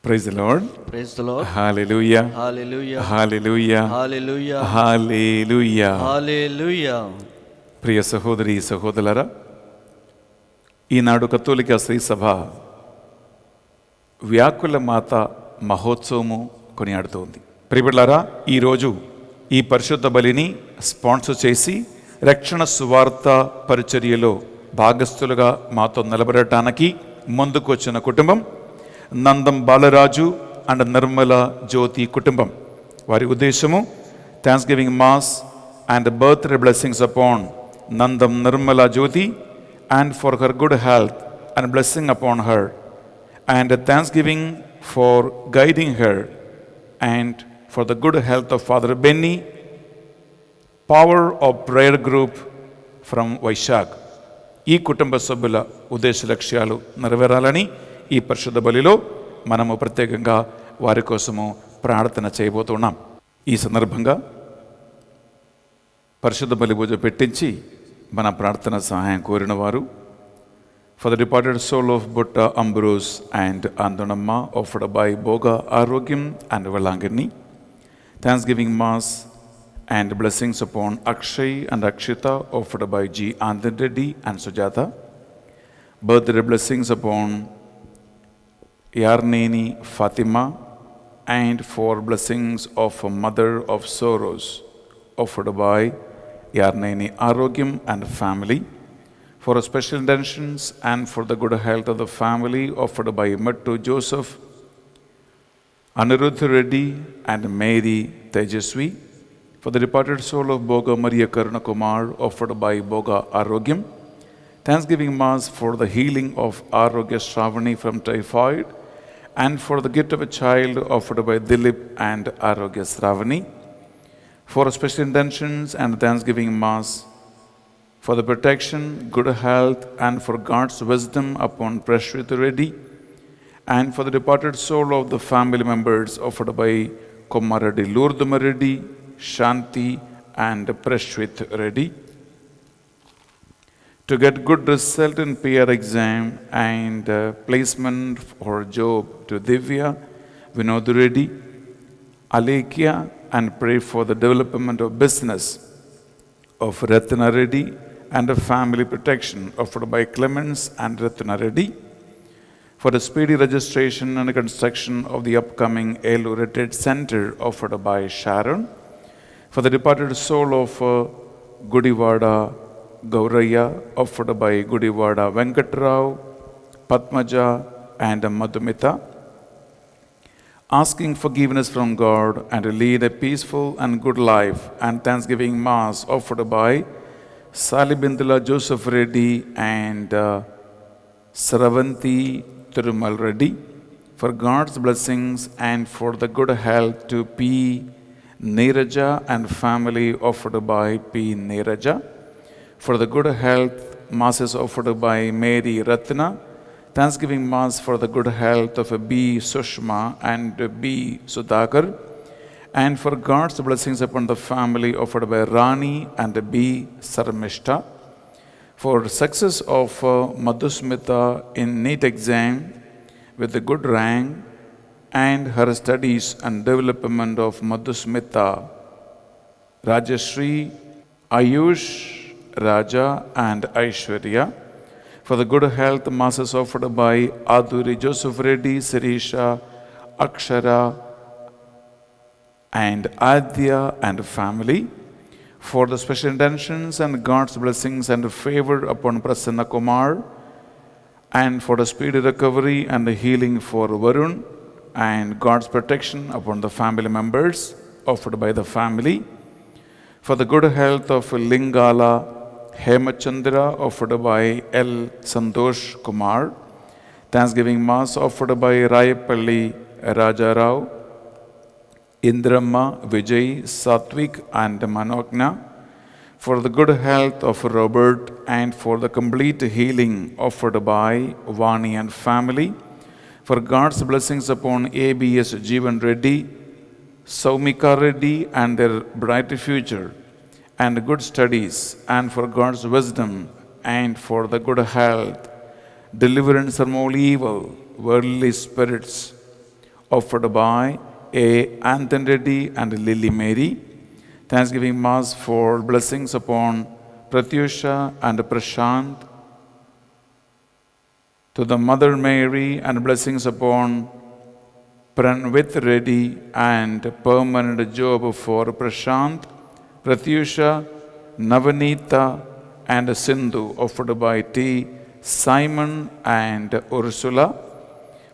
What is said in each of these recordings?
Praise the Lord. Praise the Lord. Hallelujah. Hallelujah. Hallelujah. Hallelujah. Hallelujah. Hallelujah. ప్రియ సహోదరి సహోదరులారా, ఈనాడు కథోలిక శ్రీ సభ వ్యాకుల మాత మహోత్సవము కొనియాడుతోంది. ప్రియబిడ్డలారా, ఈరోజు ఈ పరిశుద్ధ బలిని స్పాన్సర్ చేసి రక్షణ సువార్త పరిచర్యలో భాగస్థులుగా మాతో నిలబడటానికి ముందుకు వచ్చిన కుటుంబం నందం బాలరాజు అండ్ నిర్మల జ్యోతి కుటుంబం. వారి ఉద్దేశము thanksgiving mass and birthday blessings upon Nandam Nirmala Jyothi and for her good health and blessing upon her and thanksgiving for guiding her and for the good health of Father Benny, power of prayer group from Vaishag. ఈ కుటుంబ సభ్యుల ఉద్దేశ లక్ష్యాలు నెరవేరాలని ఈ పరిశుద్ధ బలిలో మనము ప్రత్యేకంగా వారి కోసము ప్రార్థన చేయబోతున్నాం. ఈ సందర్భంగా పరిశుద్ధ బలి పూజ పెట్టించి మన ప్రార్థన సహాయం కోరిన వారు For the departed soul of Butta Ambrose and Andonamma, offered by Boga Arogyam and Valangani, Thanksgiving Mass and blessings upon Akshay and Akshita, offered by G. Andan Reddy and Sujata, birthday blessings upon Yarneni Fatima, and for blessings of a mother of sorrows, offered by Yarneni Arogyam and family, for special intentions and for the good health of the family, offered by Mattu Joseph, Anirudh Reddy and Mary Tejaswi, for the departed soul of Boga Maria Karunakumar, offered by Boga Arogyam, Thanksgiving Mass for the healing of Arogya Shravani from typhoid, and for the gift of a child, offered by Dilip and Arogya Shravani, for special intentions and Thanksgiving Mass for the protection, good health, and for God's wisdom upon Prashwit Reddy, and for the departed soul of the family members, offered by Komaradi Lourduma Reddy, Shanti, and Prashwit Reddy. To get good result in PR exam and placement for job to Divya, Vinod Reddy, Alekia, and pray for the development of business of Ratna Reddy, and a family protection offered by Clemens and Ratna Reddy, for the speedy registration and construction of the upcoming Elu Retreat Center, offered by Sharon, for the departed soul of Gudivada Gauraya, offered by Gudivada Venkatrao, Padmaja, and Madhumita, asking forgiveness from God and to lead a peaceful and good life, and Thanksgiving Mass offered by Salibindula Joseph Reddy and Saravanti Thirumal Reddy, for God's blessings and for the good health to P. Neeraja and family, offered by P. Neeraja, for the good health masses offered by Mary Ratna, Thanksgiving Mass for the good health of B. Sushma and B. Sudhakar, and for God's blessings upon the family, offered by Rani and B. Sarmishta, for success of Madhusmita in NEET exam with a good rank, and her studies and development of Madhusmita, Rajashri, Ayush, Raja, and Aishwarya, for the good health masses offered by Aduri Joseph Reddy, Sirisha, Akshara, and Adya and family, for the special intentions and God's blessings and favor upon Prasanna Kumar, and for the speedy recovery and the healing for Varun, and God's protection upon the family members, offered by the family, for the good health of Lingala Hemachandra, offered by L. Santosh Kumar, Thanksgiving Mass offered by Rayapalli Rajarao, Indramma, Vijay, Satvik, and Manogna, for the good health of Robert and for the complete healing offered by Vani and family, for God's blessings upon ABS Jeevan Reddy, Saumika Reddy and their bright future, and good studies, and for God's wisdom and for the good health, deliverance from all evil, worldly spirits, offered by A. Anthony Reddy and Lily Mary. Thanksgiving Mass for blessings upon Pratyusha and Prashant. To the Mother Mary and blessings upon Pranvit Reddy and permanent job for Prashant, Pratyusha, Navanita and Sindhu, offered by T. Simon and Ursula.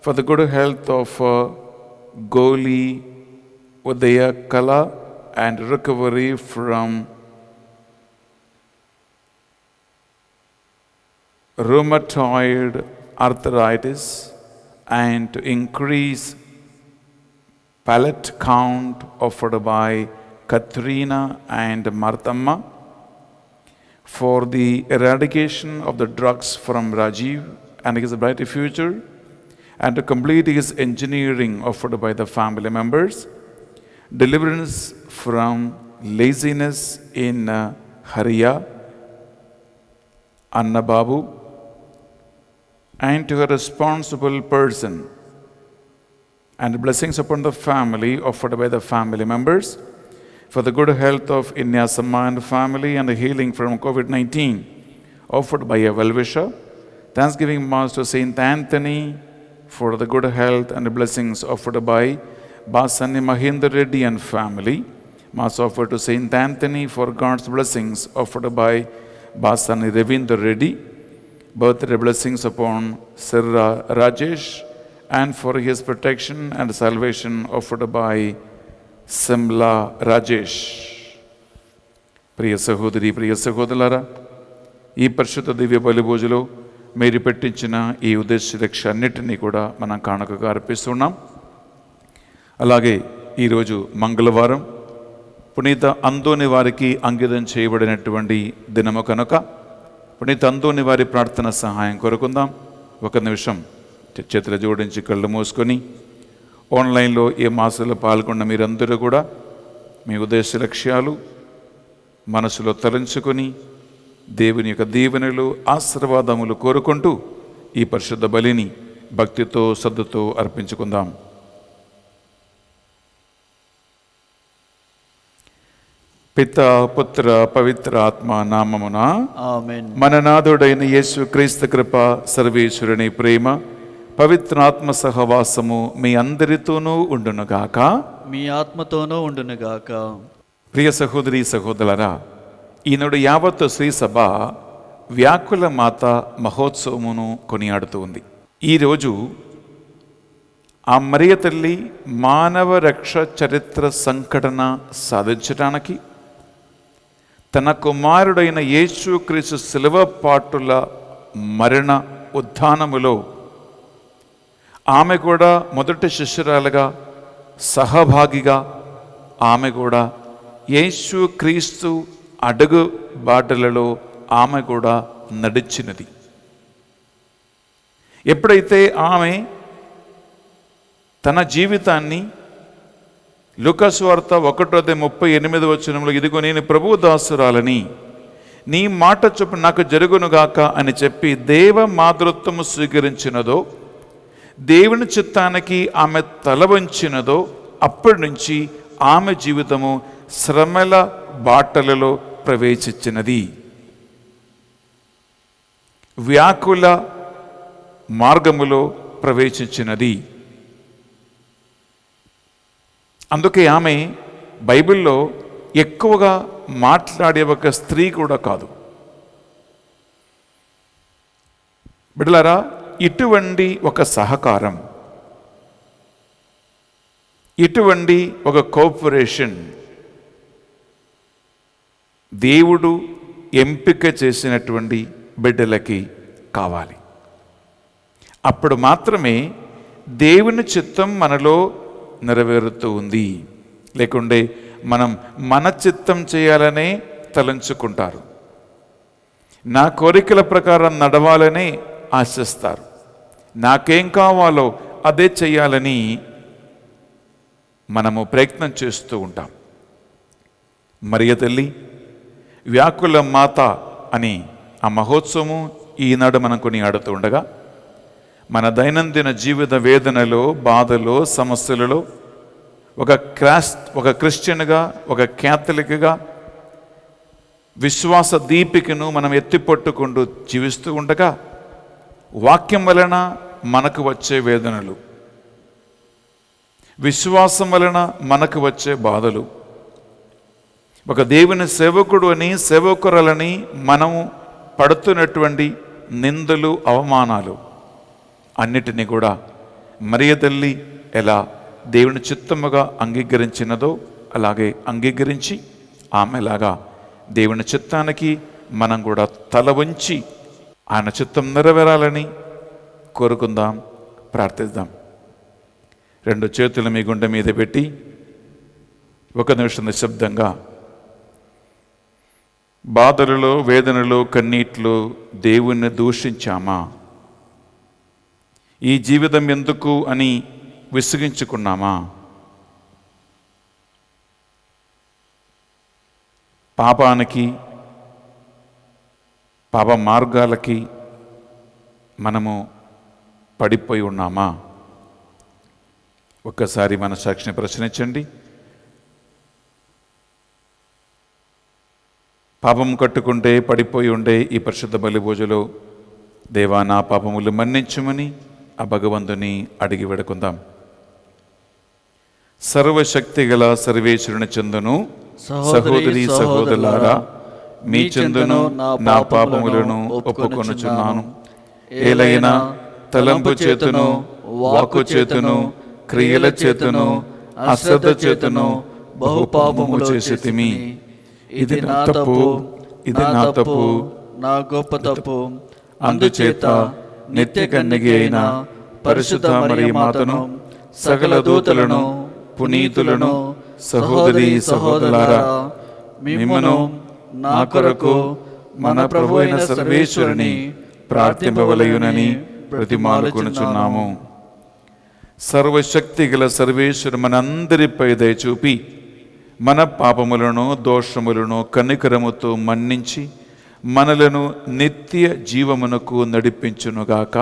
For the good health of Goli Udaya Kala and recovery from rheumatoid arthritis, and to increase palate count, offered by Katrina and Marthamma. For the eradication of the drugs from Rajiv and his bright future, and to complete his engineering, offered by the family members. Deliverance from laziness in Hariya, Anna Babu, and to a responsible person, and blessings upon the family, offered by the family members. For the good health of Inyasamma and family, and the healing from COVID-19, offered by a well-wisher. Thanksgiving Mass to Saint Anthony for the good health and blessings, offered by Basani Mahendra Reddy and family. Mass offered to Saint Anthony for God's blessings, offered by Basani Ravindra Reddy. Birthday blessings upon Sirra Rajesh, and for his protection and salvation, offered by Simla Rajesh. ప్రియ సహోదరి, ప్రియ సహోదరులారా, ఈ పరిశుద్ధ దివ్య బలి పూజలో మీరు పెట్టించిన ఈ ఉద్దేశ రక్ష అన్నిటినీ కూడా మనం కానుకగా అర్పిస్తున్నాం. అలాగే ఈరోజు మంగళవారం పునీత అందోని వారికి అంకితం చేయబడినటువంటి దినము కనుక పునీత అందోని వారి ప్రార్థన సహాయం కోరుకుందాం. ఒక నిమిషం చేతులు జోడించి కళ్ళు మూసుకొని ఆన్లైన్లో ఏ మాసంలో పాల్గొన్న మీరందరూ కూడా మీ ఉద్దేశ లక్ష్యాలు మనసులో తలంచుకొని దేవుని యొక్క దీవెనలు, ఆశీర్వాదములు కోరుకుంటూ ఈ పరిశుద్ధ బలిని భక్తితో, శ్రద్ధతో అర్పించుకుందాం. పితా, పుత్ర, పవిత్ర ఆత్మ నామమున ఆమేన్. మన నాథుడైన యేసు క్రీస్తు కృప, సర్వేశ్వరుని ప్రేమ, పవిత్ర ఆత్మ సహవాసము మీ అందరితోనూ ఉండునుగాక. మీ ఆత్మతోనూ ఉండునుగాక. ప్రియ సహోదరి సహోదరులారా, ఈనాడు యావత్తు శ్రీ సభ వ్యాకుల మాత మహోత్సవమును కొనియాడుతూ ఉంది. ఈరోజు ఆ మరియ తల్లి మానవ రక్ష చరిత్ర సంఘటన సాధించడానికి తన కుమారుడైన యేసుక్రీస్తు శిలువ పాటుల మరణ ఉత్థానములో ఆమె కూడా మొదటి శిష్యురాలుగా, సహభాగిగా ఆమె కూడా యేసుక్రీస్తు అడుగు బాటలలో ఆమె కూడా నడిచినది. ఎప్పుడైతే ఆమె తన జీవితాన్ని లూకాసు వార్త 1:38 ఇదిగో నేను ప్రభువు దాసురాలని, నీ మాట చొప్పున నాకు జరుగునుగాక అని చెప్పి దేవ మాతృత్వము స్వీకరించినదో, దేవుని చిత్తానికి ఆమె తల వంచినదో, అప్పటి నుంచి ఆమె జీవితము శ్రమల బాటలలో ప్రవేశించినది. వ్యాకుల మార్గములో ప్రవేశించినది. అందుకే ఆమె బైబిల్లో ఎక్కువగా మాట్లాడే ఒక స్త్రీ కూడా కాదు. బిడ్డలారా, ఇటువంటి ఒక సహకారం, ఇటువంటి ఒక కోఆపరేషన్ దేవుడు ఎంపిక చేసినటువంటి బిడ్డలకి కావాలి. అప్పుడు మాత్రమే దేవుని చిత్తం మనలో నెరవేరుతూ ఉంది. లేకుంటే మనం మన చిత్తం చేయాలనే తలంచుకుంటారు, నా కోరికల ప్రకారం నడవాలనే ఆశిస్తారు, నాకేం కావాలో అదే చేయాలని మనము ప్రయత్నం చేస్తూ ఉంటాం. మరియ తల్లి వ్యాకుల మాత అని ఆ మహోత్సవము ఈనాడు మనం కొనియాడుతూ ఉండగా, మన దైనందిన జీవిత వేదనలో, బాధలో, సమస్యలలో ఒక క్రిస్టియన్గా, ఒక క్యాథలిక్గా విశ్వాస దీపికను మనం ఎత్తిపట్టుకుంటూ జీవిస్తూ ఉండగా వాక్యం వలన మనకు వచ్చే వేదనలు, విశ్వాసం వలన మనకు వచ్చే బాధలు, ఒక దేవుని సేవకుడు అని, సేవకురాలని మనము పడుతున్నటువంటి నిందలు, అవమానాలు అన్నిటినీ కూడా మరియ తల్లి ఎలా దేవుని చిత్తముగా అంగీకరించినదో అలాగే అంగీకరించి ఆమెలాగా దేవుని చిత్తానికి మనం కూడా తల వంచి ఆయన చిత్తం నెరవేరాలని కోరుకుందాం, ప్రార్థిద్దాం. 2 చేతులు మీ గుండె మీద పెట్టి 1 నిమిషం నిశ్శబ్దంగా బాధలలో, వేదనలో, కన్నీటిలో దేవుణ్ణి దూషించామా? ఈ జీవితం ఎందుకు అని విసిగించుకున్నామా? పాపానికి, పాప మార్గాలకి మనము పడిపోయి ఉన్నామా? ఒక్కసారి మన సాక్షిని ప్రశ్నించండి. పాపం కట్టుకుంటే పడిపోయి ఉండే ఈ పరిశుద్ధ బలి పూజలో దేవా నా పాపములు మన్నించుమని ఆ భగవంతుని అడిగి వేడుకుందాం. సర్వశక్తి గల సర్వేశ్వరుని చెందును సహోదరి సహోదరులారా, మీ చెందును నా పాపములను ఒప్పుకొనుచున్నాను. ఏలైనా తలంపు చేతును, వాక్కు చేతును, క్రియల చేతును, అశ్రద్ధ చేతును బహుపాపములు చేసితిమి. ఇది నా తప్పు, ఇది నా తప్పు, నా గొప్ప తప్పు. అందుచేత నిత్య కన్యకి అయిన పరిశుద్ధ మరియ మాతను, సకల దూతలను, పునీతులను, సహోదరి సహోదరులారా, మిమ్మును నా కొరకు మన ప్రభు అయిన సర్వేశ్వరుని ప్రార్థింపవలయునని ప్రతిమాలుకొనుచున్నాము. సర్వశక్తి గల సర్వేశ్వరు మనందరిపై దయ చూపి మన పాపములను, దోషములను కనికరముతో మన్నించి మనలను నిత్య జీవమునకు నడిపించునుగాక.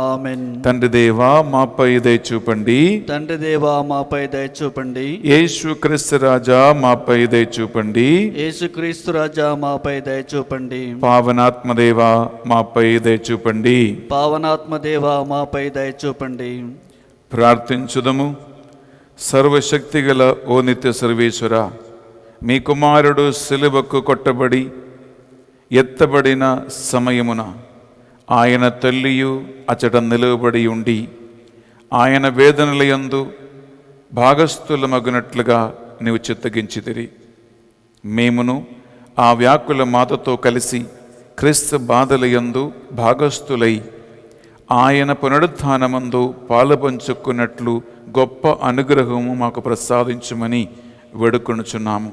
ఆమేన్. తండ్రి దేవా మాపై దయ చూపండి. తండ్రి దేవా మాపై దయ చూపండి. యేసుక్రీస్తు రాజా మాపై దయ చూపండి. యేసుక్రీస్తు రాజా మాపై దయ చూపండి. పావనాత్మదేవా మాపై దయ చూపండి. పావనాత్మ దేవా మాపై దయ చూపండి. ప్రార్థించుదము. సర్వశక్తిగల ఓ నిత్య సర్వేశ్వర, మీ కుమారుడు సిలువకు కొట్టబడి ఎత్తబడిన సమయమున ఆయన తల్లియు అచట నిలువబడి ఉండి ఆయన వేదనలయందు భాగస్థులమగునట్లుగా నీవు చిత్తగించితిరి. మేమును ఆ వ్యాకుల మాతతో కలిసి క్రీస్తు బాధలయందు భాగస్థులై ఆయన పునరుత్థానమందు పాలుపంచుకున్నట్లు గొప్ప అనుగ్రహము మాకు ప్రసాదించుమని వేడుకొనుచున్నాము.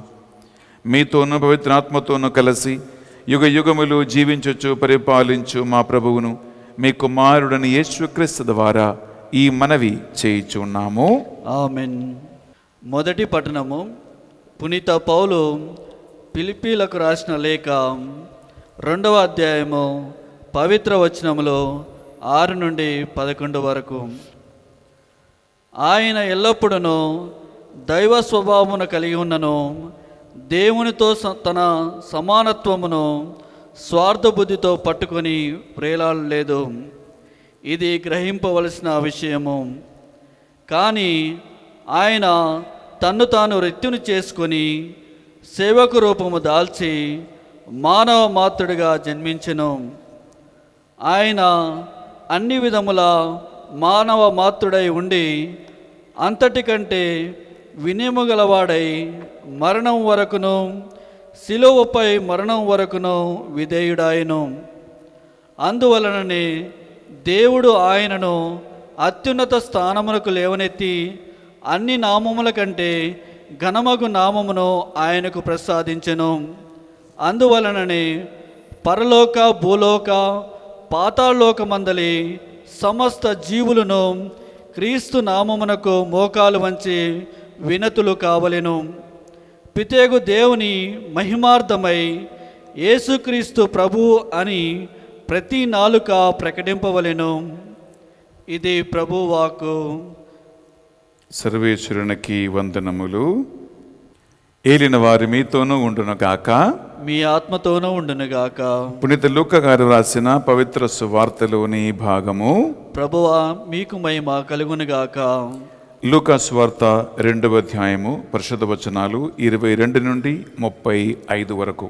మీతోనూ పవిత్రాత్మతోనూ కలిసి యుగ యుగములు జీవించుచు పరిపాలించు మా ప్రభువును, మీ కుమారుడని యేసుక్రీస్తు ద్వారా ఈ మనవి చేయుచున్నాము. ఆమేన్. మొదటి పట్టణము. పునీత పౌలు ఫిలిప్పీలకు రాసిన లేఖ 2వ అధ్యాయము పవిత్ర వచనములో 6 నుండి 11 వరకు. ఆయన ఎల్లప్పుడూ దైవ స్వభావమును కలిగి ఉన్నను, దేవునితో తన సమానత్వమును స్వార్థబుద్ధితో పట్టుకొని ప్రేలాడలేదు. ఇది గ్రహింపవలసిన విషయము. కానీ ఆయన తన్ను తాను రెత్తును చేసుకొని సేవకు రూపము దాల్చి మానవ మాతృడిగా జన్మించెను. ఆయన అన్ని విధముల మానవ మాతృడై ఉండి అంతటికంటే వినయము గలవాడై మరణం వరకును, శిలువపై మరణం వరకును విధేయుడాయను. అందువలననే దేవుడు ఆయనను అత్యున్నత స్థానమునకు లేవనెత్తి అన్ని నామముల కంటే ఘనమగు నామమును ఆయనకు ప్రసాదించెను. అందువలననే పరలోక, భూలోక, పాతాళలోకమందలి సమస్త జీవులను క్రీస్తు నామమునకు మోకాలు వంచి వినతులు కావలెను. పితేగు దేవుని మహిమార్థమై యేసుక్రీస్తు ప్రభువు అని ప్రతి నాలుక ప్రకటింపవలెను. ఇది ప్రభు వాక్కు. సర్వేశ్వరునికి వందనములు. ఏలిన వారి మీతోనూ ఉండునుగాక, మీ ఆత్మతోనూ ఉండునుగాక. పునీత లూకా గారు రాసిన పవిత్ర సువార్తలోని భాగము. ప్రభువా మీకు మహిమ కలుగునుగాక. లూకా సువార్త 2వ అధ్యాయము పరిశుద్ధ వచనాలు 22 నుండి 35 వరకు.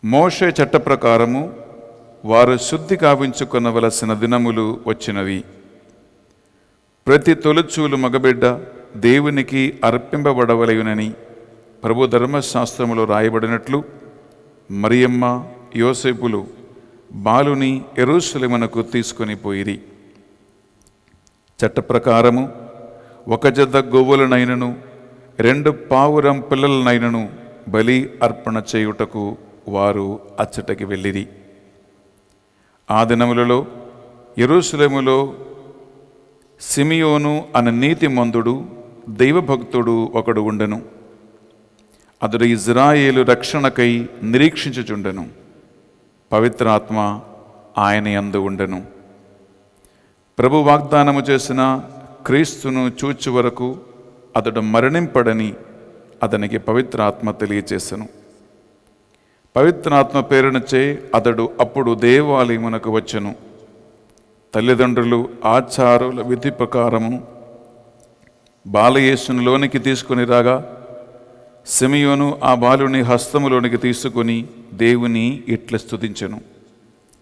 మోషే చట్ట ప్రకారము వారు శుద్ధి కావించుకొనవలసిన దినములు వచ్చినవి. ప్రతి తొలిచూలు మగబిడ్డ దేవునికి అర్పింపబడవలయునని ప్రభు ధర్మశాస్త్రములో రాయబడినట్లు మరియమ్మ యోసేపులు బాలుని యెరూషలేమునకు తీసుకొని పోయిరి. చట్ట ప్రకారము 1 జత గొవ్వులనైనను 2 పావురం పిల్లలనైనను బలి అర్పణ చేయుటకు వారు అచ్చటకి వెళ్ళిరి. ఆ దినములలో యెరూషలేములో సిమియోను అనే నీతిమంతుడు దైవభక్తుడు ఒకడు ఉండెను. అతడు ఇజ్రాయేలు రక్షణకై నిరీక్షించుచుండెను. పవిత్రాత్మ ఆయన యందు ఉండెను. ప్రభు వాగ్దానము చేసిన క్రీస్తును చూచు వరకు అతడు మరణింపడని అతనికి పవిత్రాత్మ తెలియచేసెను. పవిత్రాత్మ ప్రేరణచే అతడు అప్పుడు దేవాలయమునకు వచ్చెను. తల్లిదండ్రులు ఆచారుల విధి ప్రకారము బాలయేసును లోనికి తీసుకుని రాగా సిమియోను ఆ బాలుని హస్తములోనికి తీసుకుని దేవుని ఇట్ల స్తుతించెను.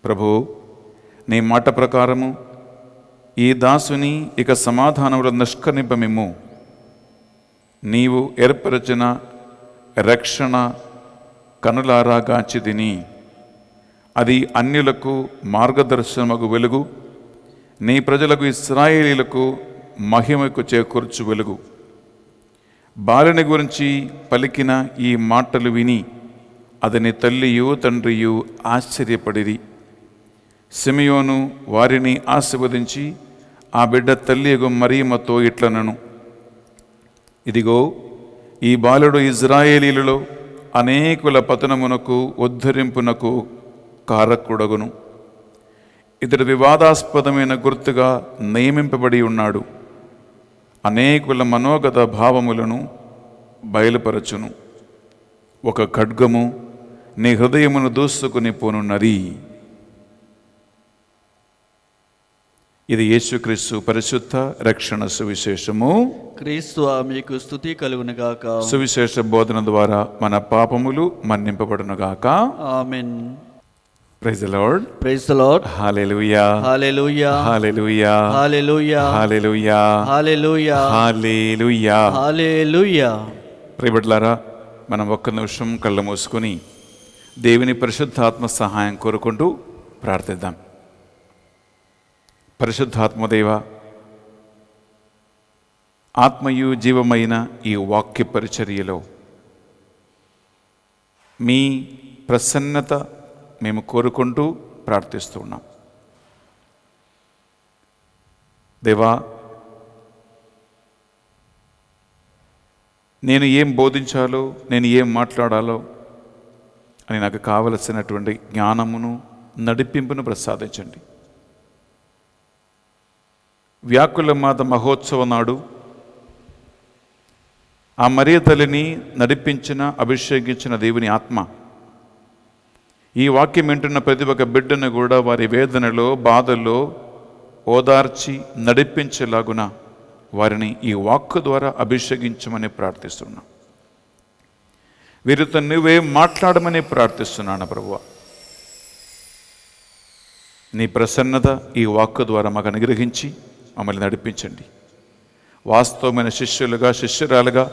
ప్రభు, నీ మాట ప్రకారము ఈ దాసుని ఇక సమాధానములో నిష్కర్ణింపమిమ్ము. నీవు ఏర్పరచిన రక్షణ కనులారా గాంచితిని. అది అన్యులకు మార్గదర్శనమగు వెలుగు, నీ ప్రజలకు ఇశ్రాయేలీలకు మహిమకు చేకూర్చు వెలుగు. బాలుని గురించి పలికిన ఈ మాటలు విని అతని తల్లియు తండ్రియు ఆశ్చర్యపడిరి. సిమియోను వారిని ఆశీర్వదించి ఆ బిడ్డ తల్లియగు మరియమ్మతో ఇట్లనను, ఇదిగో, ఈ బాలుడు ఇజ్రాయేలీలలో అనేకుల పతనమునకు ఉద్ధరింపునకు కారకుడగును. ఇతడు వివాదాస్పదమైన గుర్తుగా నియమింపబడి ఉన్నాడు. అనేకుల మనోగత భావములను బయలుపరచును. ఒక ఖడ్గము నీ హృదయమును దూసుకుని పోనున్నది. ఇది యేసుక్రీస్తు పరిశుద్ధ రక్షణ సువిశేషము. క్రీస్తు మీకు స్తుతి కలుగునుగాక. సువిశేష బోధన ద్వారా మన పాపములు మన్నింపబడునుగాక. Amen. Praise the lord. Praise the lord. Hallelujah. Hallelujah. Hallelujah. Hallelujah. Hallelujah. Hallelujah. Hallelujah. Hallelujah. ప్రియబిడ్డలారా, మనం ఒక్క నిమిషం కళ్ళు మూసుకొని దేవుని పరిశుద్ధాత్మ సహాయం కోరుకుంటూ ప్రార్థిద్దాం. పరిశుద్ధాత్మదేవ, ఆత్మయు జీవమైన ఈ వాక్య పరిచర్యలో మీ ప్రసన్నత మేము కోరుకుంటూ ప్రార్థిస్తున్నాం. దేవా, నేను ఏం బోధించాలో, నేను ఏం మాట్లాడాలో అని నాకు కావలసినటువంటి జ్ఞానమును నడిపింపును ప్రసాదించండి. వ్యాకుల మాత మహోత్సవం నాడు ఆ మరియ తల్లిని నడిపించిన, అభిషేకించిన దేవుని ఆత్మ ఈ వాక్యం వింటున్న ప్రతి ఒక్క బిడ్డను కూడా వారి వేదనలో, బాధల్లో ఓదార్చి నడిపించేలాగున వారిని ఈ వాక్కు ద్వారా అభిషేకించమని ప్రార్థిస్తున్నాను. వీరితో నువ్వే మాట్లాడమని ప్రార్థిస్తున్నాను ప్రభువా. నీ ప్రసన్నత ఈ వాక్కు ద్వారా మాకు అనుగ్రహించి మమ్మల్ని నడిపించండి. వాస్తవమైన శిష్యులుగా, శిష్యురాలుగా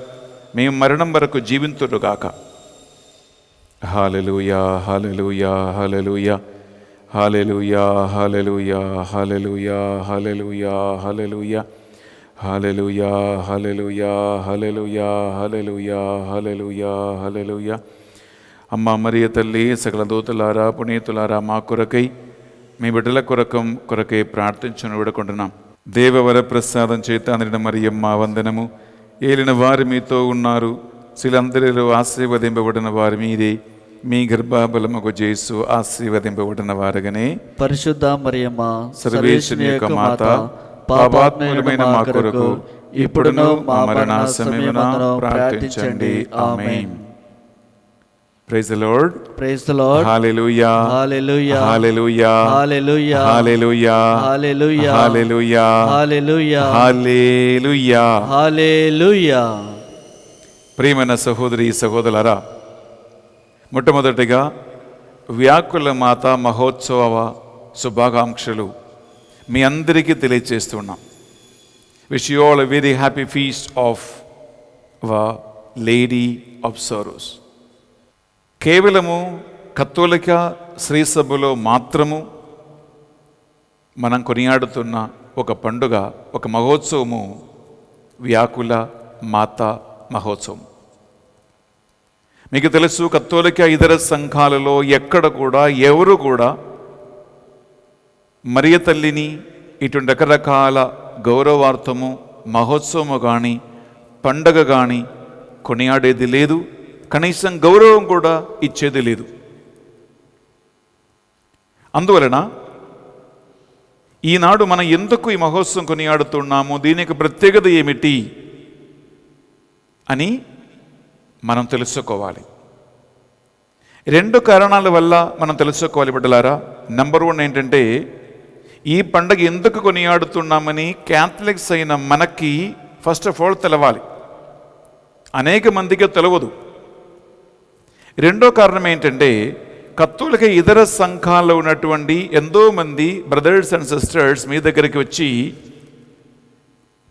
మేము మరణం వరకు జీవింతురుగాక. హల్లెలూయా. Hallelujah. Hallelujah. Hallelujah. Hallelujah. Hallelujah. Hallelujah. Hallelujah. Hallelujah. Hallelujah. Hallelujah. Hallelujah. Hallelujah. హల్లెలూయా. అమ్మ మరియ తల్లి, సకల దూతలారా, పునీతులారా, మా కొరకై, మీ బిడ్డల కొరకై ప్రార్థించును వేడుకుంటున్నాం. దేవవర ప్రసాదం చేత అందిన మరియమ్మ వందనము. ఏలిన వారి మీతో ఉన్నారు, శిలందరిలో ఆశీర్వదింపబడిన వారి మీదే, మీ గర్భఫలముకు యేసు ఆశీర్వదింపబడిన వారగనే. పరిశుద్ధ మరియమ్మ సర్వేశ్వరుని యొక్క మాత, పాపాత్ములమైన మా కొరకు ఇప్పుడును మా మరణ సమయమున ప్రార్థించండి. Amen. Praise the lord. Praise the lord. Hallelujah. Hallelujah. Hallelujah. Hallelujah. Hallelujah. Hallelujah. Hallelujah. Hallelujah. Hallelujah. Hallelujah. ప్రియమైన సహోదరి సహోదరులారా, మొట్టమొదటిగా వ్యాకుల మాత మహోత్సవ శుభాకాంక్షలు మీ అందరికీ తెలియజేస్తున్నాం. Wish you all a very happy feast of lady of sorrows. కేవలము కథోలిక శ్రీసభలో మాత్రము మనం కొనియాడుతున్న ఒక పండుగ, ఒక మహోత్సవము వ్యాకుల మాత మహోత్సవం. మీకు తెలుసు, కథోలిక ఇతర సంఘాలలో ఎక్కడ కూడా ఎవరు కూడా మరియ తల్లిని ఇటువంటి రకరకాల గౌరవార్థము మహోత్సవము కానీ పండగ కానీ కొనియాడేది లేదు, కనీసం గౌరవం కూడా ఇచ్చేది లేదు. అందువలన ఈనాడు మనం ఎందుకు ఈ మహోత్సవం కొనియాడుతున్నాము, దీనికి ప్రత్యేకత ఏమిటి అని మనం తెలుసుకోవాలి. రెండు కారణాల వల్ల మనం తెలుసుకోవాలి బిడ్డలారా. నెంబర్ 1 ఏంటంటే, ఈ పండగ ఎందుకు కొనియాడుతున్నామని క్యాథలిక్స్ అయిన మనకి ఫస్ట్ ఆఫ్ ఆల్ తెలవాలి. అనేక మందికి తెలియదు. రెండో కారణం ఏంటంటే, కథోలిక ఇతర సంఘాల్లో ఉన్నటువంటి ఎంతోమంది బ్రదర్స్ అండ్ సిస్టర్స్ మీ దగ్గరికి వచ్చి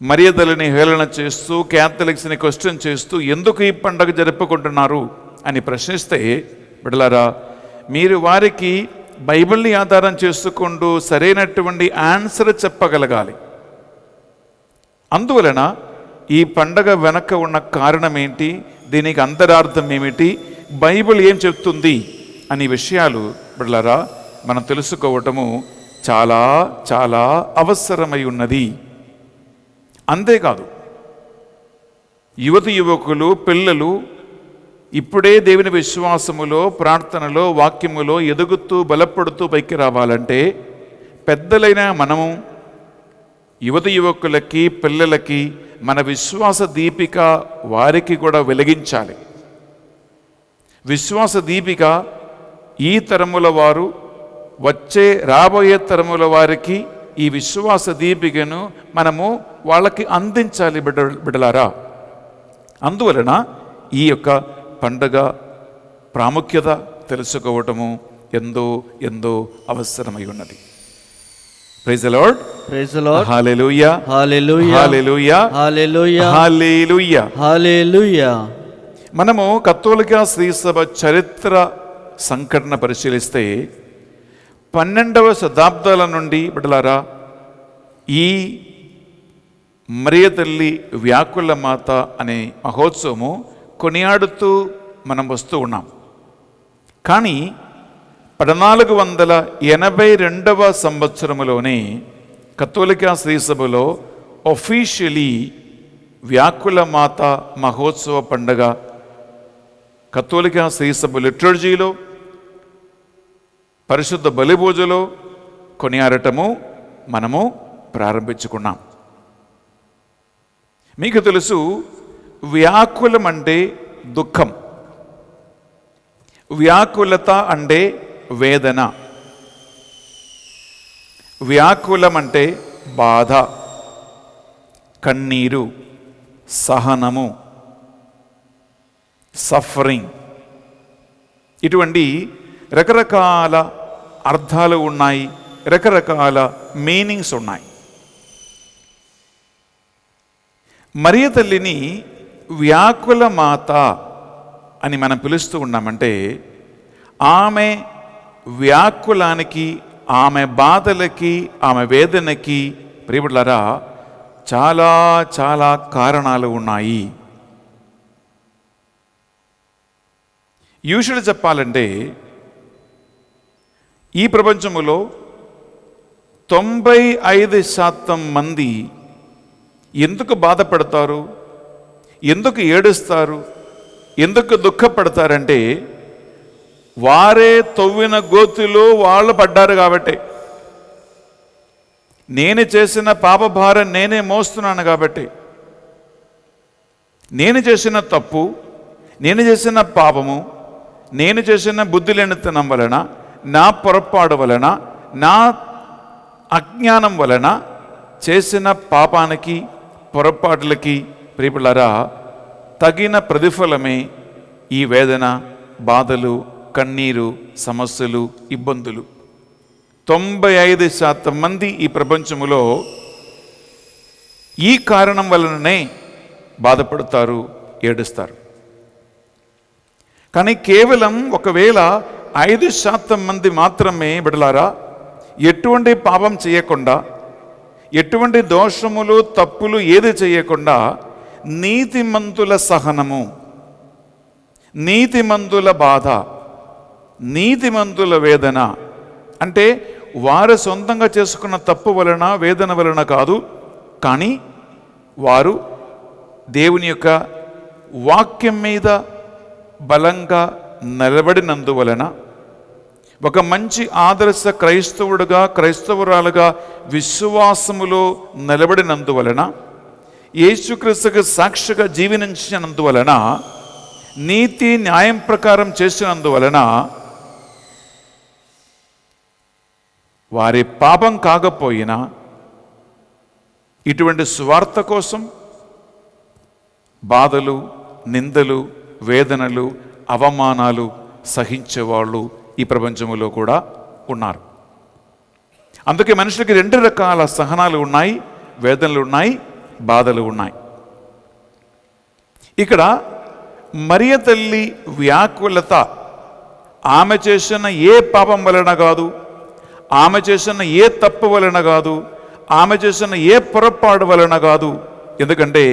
మరియ తల్లిని హేళన చేస్తూ, క్యాథలిక్స్ని క్వశ్చన్ చేస్తూ ఎందుకు ఈ పండగ జరుపుకుంటున్నారు అని ప్రశ్నిస్తే, బిడ్డలారా, మీరు వారికి బైబిల్ని ఆధారం చేసుకుంటూ సరైనటువంటి ఆన్సర్ చెప్పగలగాలి. అందువలన ఈ పండగ వెనక ఉన్న కారణం ఏంటి, దీనికి అంతరార్థం ఏమిటి, బైబిల్ ఏం చెప్తుంది అనే విషయాలు బిడ్డలారా మనం తెలుసుకోవటము చాలా చాలా అవసరమై ఉన్నది. అంతేకాదు, యువకులు, పిల్లలు ఇప్పుడే దేవుని విశ్వాసములో, ప్రార్థనలో, వాక్యములో ఎదుగుతూ బలపడుతూ పైకి రావాలంటే పెద్దలైన మనము యువకులకి, పిల్లలకి మన విశ్వాస దీపిక వారికి కూడా వెలిగించాలి. విశ్వాస దీపిక ఈ తరముల వారు, రాబోయే తరముల వారికి ఈ విశ్వాస దీపికను మనము వాళ్ళకి అందించాలి బిడ్డలారా. అందువలన ఈ యొక్క పండగ ప్రాముఖ్యత తెలుసుకోవటము ఎంతో అవసరమై ఉన్నది. Praise the lord. Praise the lord. Hallelujah. Hallelujah. Hallelujah. Hallelujah. Hallelujah. Hallelujah. మనము కథోలిక శ్రీసభ చరిత్ర సంఘటన పరిశీలిస్తే 12వ శతాబ్దాల నుండి బిడ్డలారా ఈ మరియ తల్లి వ్యాకుల మాత అనే మహోత్సవము కొనియాడుతూ మనం వస్తూ ఉన్నాం. కానీ 1482వ సంవత్సరములోనే కథోలిక శ్రీసభలో ఒఫీషియలీ వ్యాకుల మాత మహోత్సవ పండుగ కథోలిక శ్రీసభ లిటర్జీలో, పరిశుద్ధ బలిపూజలో కొనియాడటము మనము ప్రారంభించుకున్నాం. మీకు తెలుసు, వ్యాకులం అంటే దుఃఖం, వ్యాకులత అంటే వేదన, వ్యాకులం అంటే బాధ, కన్నీరు, సహనము, సఫరింగ్, ఇటువంటి రకరకాల అర్థాలు ఉన్నాయి, రకరకాల మీనింగ్స్ ఉన్నాయి. మరియ తల్లిని వ్యాకుల మాత అని మనం పిలుస్తూ ఉన్నామంటే ఆమె వ్యాకులానికి, ఆమె బాధలకి, ఆమె వేదనకి ప్రియబిడ్డలారా చాలా చాలా కారణాలు ఉన్నాయి. యూజువల్ చెప్పాలంటే ఈ ప్రపంచములో 95% మంది ఎందుకు బాధపడతారు, ఎందుకు ఏడుస్తారు, ఎందుకు దుఃఖపడతారంటే వారే తవ్విన గోతిలో వాళ్ళు పడ్డారు కాబట్టి, నేను చేసిన పాపభారం నేనే మోస్తున్నాను కాబట్టి, నేను చేసిన తప్పు, నేను చేసిన పాపము, నేను చేసిన బుద్ధి లేనితనం వలన, నా పొరపాటు వలన, నా అజ్ఞానం వలన చేసిన పాపానికి, పొరపాట్లకి ప్రియపులారా తగిన ప్రతిఫలమే ఈ వేదన, బాధలు, కన్నీరు, సమస్యలు, ఇబ్బందులు. 95% మంది ఈ ప్రపంచములో ఈ కారణం వలననే బాధపడతారు, ఏడుస్తారు. కానీ కేవలం ఒకవేళ 5% మంది మాత్రమే బిడ్డలారా ఎటువంటి పాపం చేయకుండా, ఎటువంటి దోషములు, తప్పులు ఏది చేయకుండా నీతిమంతుల సహనము, నీతిమంతుల బాధ, నీతిమంతుల వేదన, అంటే వారు సొంతంగా చేసుకున్న తప్పు వలన, వేదన వలన కాదు, కానీ వారు దేవుని యొక్క వాక్యం మీద బలంగా నిలబడినందువలన, ఒక మంచి ఆదర్శ క్రైస్తవుడుగా, క్రైస్తవురాలుగా విశ్వాసములో నిలబడినందువలన, యేసుక్రీస్తుకు సాక్షిగా జీవించినందువలన, నీతి న్యాయం ప్రకారం చేసినందువలన వారి పాపం కాకపోయినా ఇటువంటి స్వార్థ కోసం బాధలు, నిందలు, వేదనలు, అవమానాలు సహించేవాళ్ళు ఈ ప్రపంచంలో కూడా ఉన్నారు. అందుకే మనుషులకి 2 రకాల సహనాలు ఉన్నాయి, వేదనలు ఉన్నాయి, బాధలు ఉన్నాయి. ఇక్కడ మరియ తల్లి వ్యాకులత ఆమె చేసిన ఏ పాపం వలన కాదు, ఆమె చేసిన ఏ తప్పు వలన కాదు, ఆమె చేసిన ఏ పొరపాటు వలన కాదు. ఎందుకంటే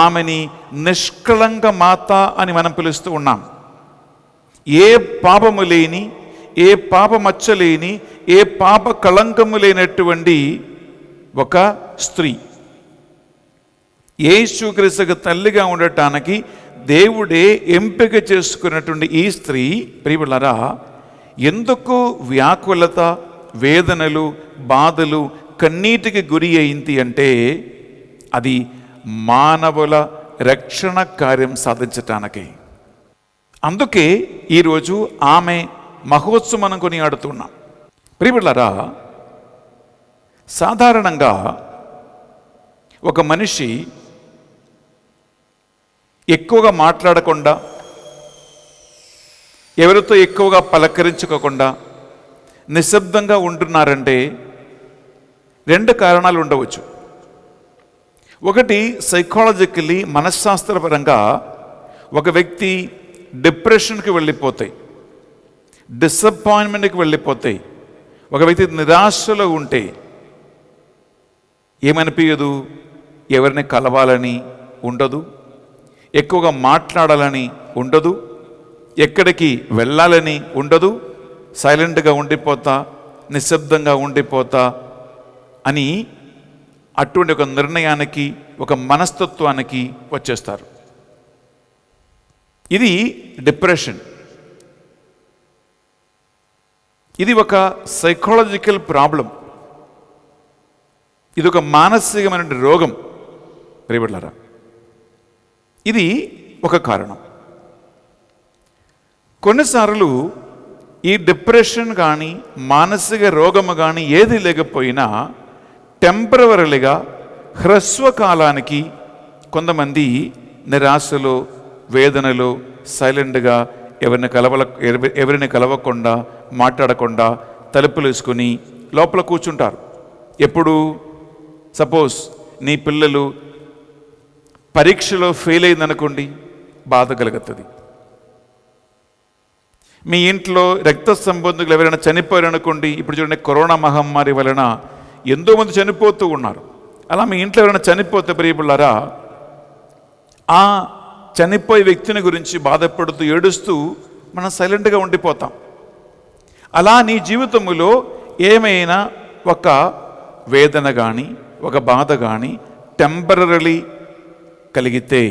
ఆమెని నిష్కళంక మాత అని మనం పిలుస్తూ ఉన్నాం. ఏ పాపము లేని, ఏ పాప మచ్చ లేని, ఏ పాప కళంకము లేనటువంటి ఒక స్త్రీ, యేసుక్రీస్తుకు తల్లిగా ఉండటానికి దేవుడే ఎంపిక చేసుకున్నటువంటి ఈ స్త్రీ ప్రియములారా ఎందుకు వ్యాకులత, వేదనలు, బాధలు, కన్నీటికి గురి అయింది అంటే అది మానవుల రక్షణ కార్యం సాధించటానికి. అందుకే ఈరోజు ఆమె మహోత్సవం మనం కొనియాడుతున్నాం. ప్రియములారా సాధారణంగా ఒక మనిషి ఎక్కువగా మాట్లాడకుండా, ఎవరితో ఎక్కువగా పలకరించుకోకుండా నిశ్శబ్దంగా ఉంటున్నారంటే 2 కారణాలు ఉండవచ్చు. ఒకటి, సైకాలజికల్లీ, మనశ్శాస్త్రపరంగా ఒక వ్యక్తి డిప్రెషన్కి వెళ్ళిపోతాయి, డిసప్పాయింట్మెంట్కి వెళ్ళిపోతాయి. ఒక వ్యక్తి నిరాశలో ఉంటే ఏమనిపించదు, ఎవరిని కలవాలని ఉండదు, ఎక్కువగా మాట్లాడాలని ఉండదు, ఎక్కడికి వెళ్ళాలని ఉండదు, సైలెంట్గా ఉండిపోతా, నిశ్శబ్దంగా ఉండిపోతా అని అటువంటి ఒక నిర్ణయానికి, ఒక మనస్తత్వానికి వచ్చేస్తారు. ఇది డిప్రెషన్. ఇది ఒక సైకాలజికల్ ప్రాబ్లం, ఇది ఒక మానసికమైన రోగం ప్రియబిడ్డలారా. ఇది ఒక కారణం. కొన్నిసార్లు ఈ డిప్రెషన్ కానీ, మానసిక రోగము కానీ ఏది లేకపోయినా టెంపరవరీగా, హ్రస్వకాలానికి కొంతమంది నిరాశలో, వేదనలో, సైలెంట్గా ఎవరిని కలవకుండా, మాట్లాడకుండా తలుపులు వేసుకుని లోపల కూర్చుంటారు. ఎప్పుడు సపోజ్ నీ పిల్లలు పరీక్షలో ఫెయిల్ అయిందనుకోండి, బాధ కలుగుతుంది. మీ ఇంట్లో రక్త సంబంధికులు ఎవరైనా చనిపోయారనుకోండి, ఇప్పుడు చూడండి కరోనా మహమ్మారి వలన ఎంతోమంది చనిపోతూ ఉన్నారు. అలా మీ ఇంట్లో ఎవరైనా చనిపోతే ప్రియబిడ్డలారా, ఆ చనిపోయే వ్యక్తిని గురించి బాధపడుతూ, ఏడుస్తూ మనం సైలెంట్గా ఉండిపోతాం. అలా నీ జీవితంలో ఏమైనా ఒక వేదన కానీ, ఒక బాధ కానీ టెంపరరీ కలిగితే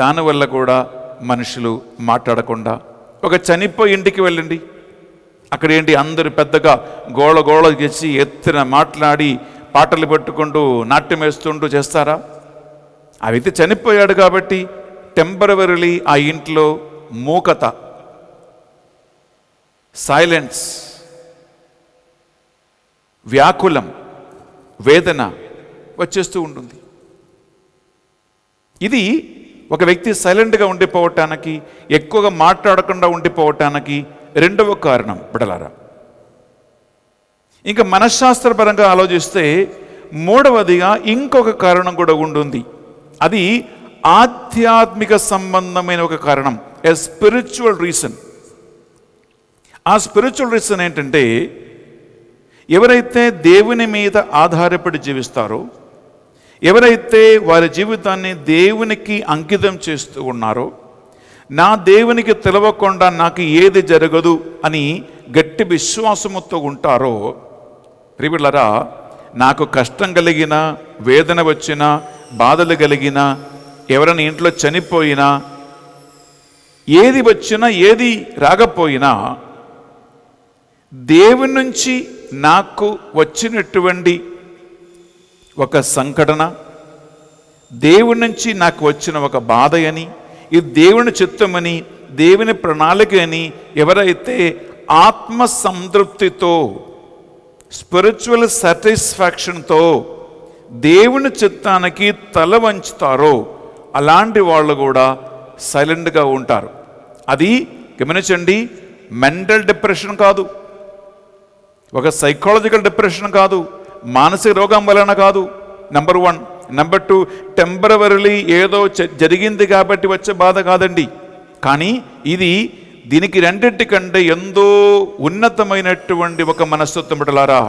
దానివల్ల కూడా మనుషులు మాట్లాడకుండా, ఒక చనిపోయి ఇంటికి వెళ్ళండి, అక్కడ ఏంటి అందరూ పెద్దగా గోళ చేసి ఎత్తున మాట్లాడి పాటలు పెట్టుకుంటూ నాట్యం వేస్తుంటూ చేస్తారా? ఆ వ్యక్తి చనిపోయాడు కాబట్టి టెంపరవరీలీ ఆ ఇంట్లో మూకత, సైలెన్స్, వ్యాకులం, వేదన వచ్చేస్తూ ఉంటుంది. ఇది ఒక వ్యక్తి సైలెంట్గా ఉండిపోవటానికి, ఎక్కువగా మాట్లాడకుండా ఉండిపోవటానికి రెండవ కారణం బిడ్డలారా. ఇంకా మనశ్శాస్త్రపరంగా ఆలోచిస్తే మూడవదిగా ఇంకొక కారణం కూడా ఉంటుంది. అది ఆధ్యాత్మిక సంబంధమైన ఒక కారణం, ఎ స్పిరిచువల్ రీజన్. ఆ స్పిరిచువల్ రీజన్ ఏంటంటే, ఎవరైతే దేవుని మీద ఆధారపడి జీవిస్తారో, ఎవరైతే వారి జీవితాన్ని దేవునికి అంకితం చేస్తూ ఉన్నారో, నా దేవునికి తెలవకుండా నాకు ఏది జరగదు అని గట్టి విశ్వాసముతో ఉంటారో, ప్రియబిడ్డలారా, నాకు కష్టం కలిగినా, వేదన వచ్చినా, బాధలు కలిగినా, ఎవరైనా ఇంట్లో చనిపోయినా, ఏది వచ్చినా ఏది రాకపోయినా, దేవుని నుంచి నాకు వచ్చినటువంటి ఒక సంఘటన, దేవుని నుంచి నాకు వచ్చిన ఒక బాధ అని, ఇది దేవుని చిత్తమని, దేవుని ప్రణాళిక అని ఎవరైతే ఆత్మ సంతృప్తితో, స్పిరిచువల్ సాటిస్ఫాక్షన్తో దేవుని చిత్తానికి తల వంచుతారో, అలాంటి వాళ్ళు కూడా సైలెంట్గా ఉంటారు. అది గమనించండి, మెంటల్ డిప్రెషన్ కాదు, ఒక సైకాలజికల్ డిప్రెషన్ కాదు, మానసిక రోగం వలన కాదు, నెంబర్ 1. నెంబర్ 2, టెంపరవరీలీ ఏదో జరిగింది కాబట్టి వచ్చే బాధ కాదండి. కానీ ఇది దీనికి రెండింటికంటే ఎంతో ఉన్నతమైనటువంటి ఒక మనస్తత్వం బిడ్డలారా.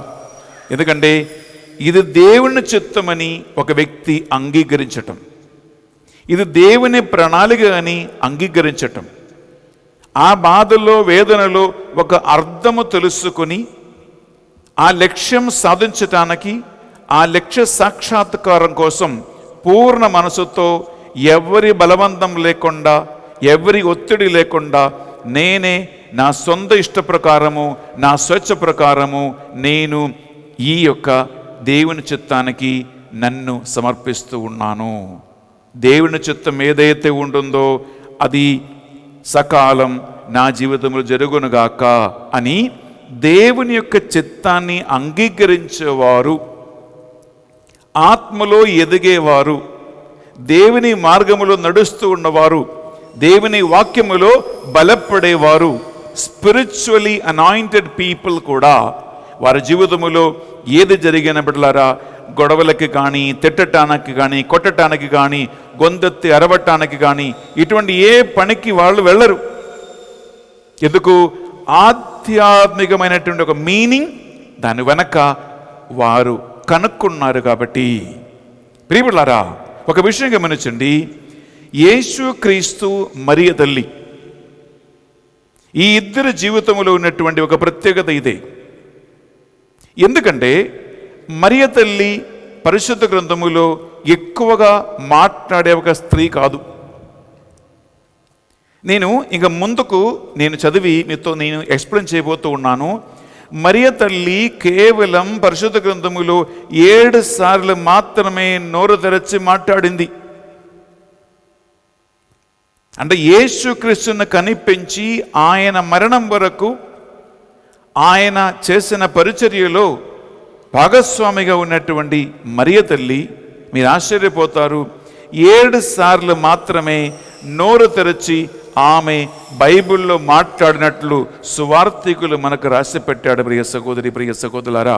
ఎందుకంటే ఇది దేవుని చిత్తమని ఒక వ్యక్తి అంగీకరించటం, ఇది దేవుని ప్రణాళిక అని అంగీకరించటం, ఆ బాధలో వేదనలో ఒక అర్థము తెలుసుకొని ఆ లక్ష్యం సాధించటానికి, ఆ లక్ష్య సాక్షాత్కారం కోసం పూర్ణ మనసుతో, ఎవరి బలవంతం లేకుండా, ఎవరి ఒత్తిడి లేకుండా, నేనే నా సొంత ఇష్ట ప్రకారము, నా స్వేచ్ఛ ప్రకారము నేను ఈ యొక్క దేవుని చిత్తానికి నన్ను సమర్పిస్తూ ఉన్నాను. దేవుని చిత్తం ఏదైతే ఉంటుందో అది సకాలం నా జీవితంలో జరుగునుగాక అని దేవుని యొక్క చిత్తాన్ని అంగీకరించేవారు, ఆత్మలో ఎదిగేవారు, దేవుని మార్గములో నడుస్తూ ఉన్నవారు, దేవుని వాక్యములో బలపడేవారు, స్పిరిచువలీ అనాయింటెడ్ పీపుల్ కూడా వారి జీవితములో ఏది జరిగిన బిడ్డలారా, గొడవలకి కానీ, తిట్టటానికి కానీ, కొట్టడానికి కానీ, గొంతెత్తి అరవటానికి కానీ, ఇటువంటి ఏ పనికి వాళ్ళు వెళ్ళరు. ఎందుకు? ఆధ్యాత్మికమైనటువంటి ఒక మీనింగ్ దాని వెనక వారు కనుక్కున్నారు కాబట్టి. ప్రియబిడ్డలారా, ఒక విషయం గమనించండి, యేసుక్రీస్తు మరియ తల్లి, ఈ ఇద్దరి జీవితంలో ఉన్నటువంటి ఒక ప్రత్యేకత ఇదే. ఎందుకంటే మరియ తల్లి పరిశుద్ధ గ్రంథములో ఎక్కువగా మాట్లాడే ఒక స్త్రీ కాదు. నేను ఇంక ముందుకు చదివి మీతో నేను ఎక్స్ప్లెయిన్ చేయబోతూ ఉన్నాను. మరియ తల్లి కేవలం పరిశుద్ధ గ్రంథములో 7 సార్లు మాత్రమే నోరు తెరచి మాట్లాడింది. అంటే యేసుక్రీస్తును కనిపించి ఆయన మరణం వరకు ఆయన చేసిన పరిచర్యలో భాగస్వామిగా ఉన్నటువంటి మరియ తల్లి, మీరు ఆశ్చర్యపోతారు, 7 సార్లు మాత్రమే నోరు తెరచి ఆమె బైబిల్లో మాట్లాడినట్లు సువార్తికులు మనకు రాసి పెట్టాడు. ప్రియ సహోదరి, ప్రియ సహోదరులారా,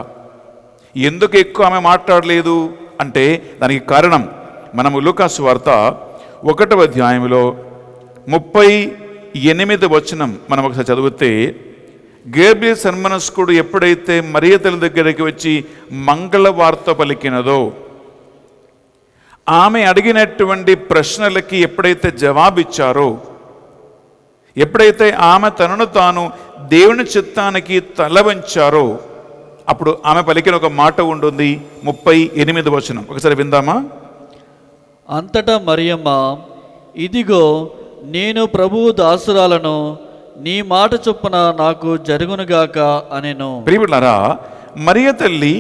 ఎందుకు ఎక్కువ ఆమె మాట్లాడలేదు అంటే దానికి కారణం మనము లూకా సువార్త 1వ అధ్యాయంలో 38వ వచనం మనం ఒకసారి చదివితే, గేబ్రియల్ సన్మనస్కుడు ఎప్పుడైతే మరియ తల్లి దగ్గరికి వచ్చి మంగళవార్త పలికినదో, ఆమె అడిగినటువంటి ప్రశ్నలకి ఎప్పుడైతే జవాబిచ్చారో, ఎప్పుడైతే ఆమె తనను తాను దేవుని చిత్తానికి తల వంచారో, అప్పుడు ఆమె పలికిన ఒక మాట ఉంటుంది. 38వ వచనం ఒకసారి విందామా? అంతటా మరియమ్మ, ఇదిగో నేను ప్రభువు దాసురాలను, నీ మాట చొప్పున నాకు జరుగునుగాక అనెను. ప్రియబిడ్డలారా, మరియ తల్లి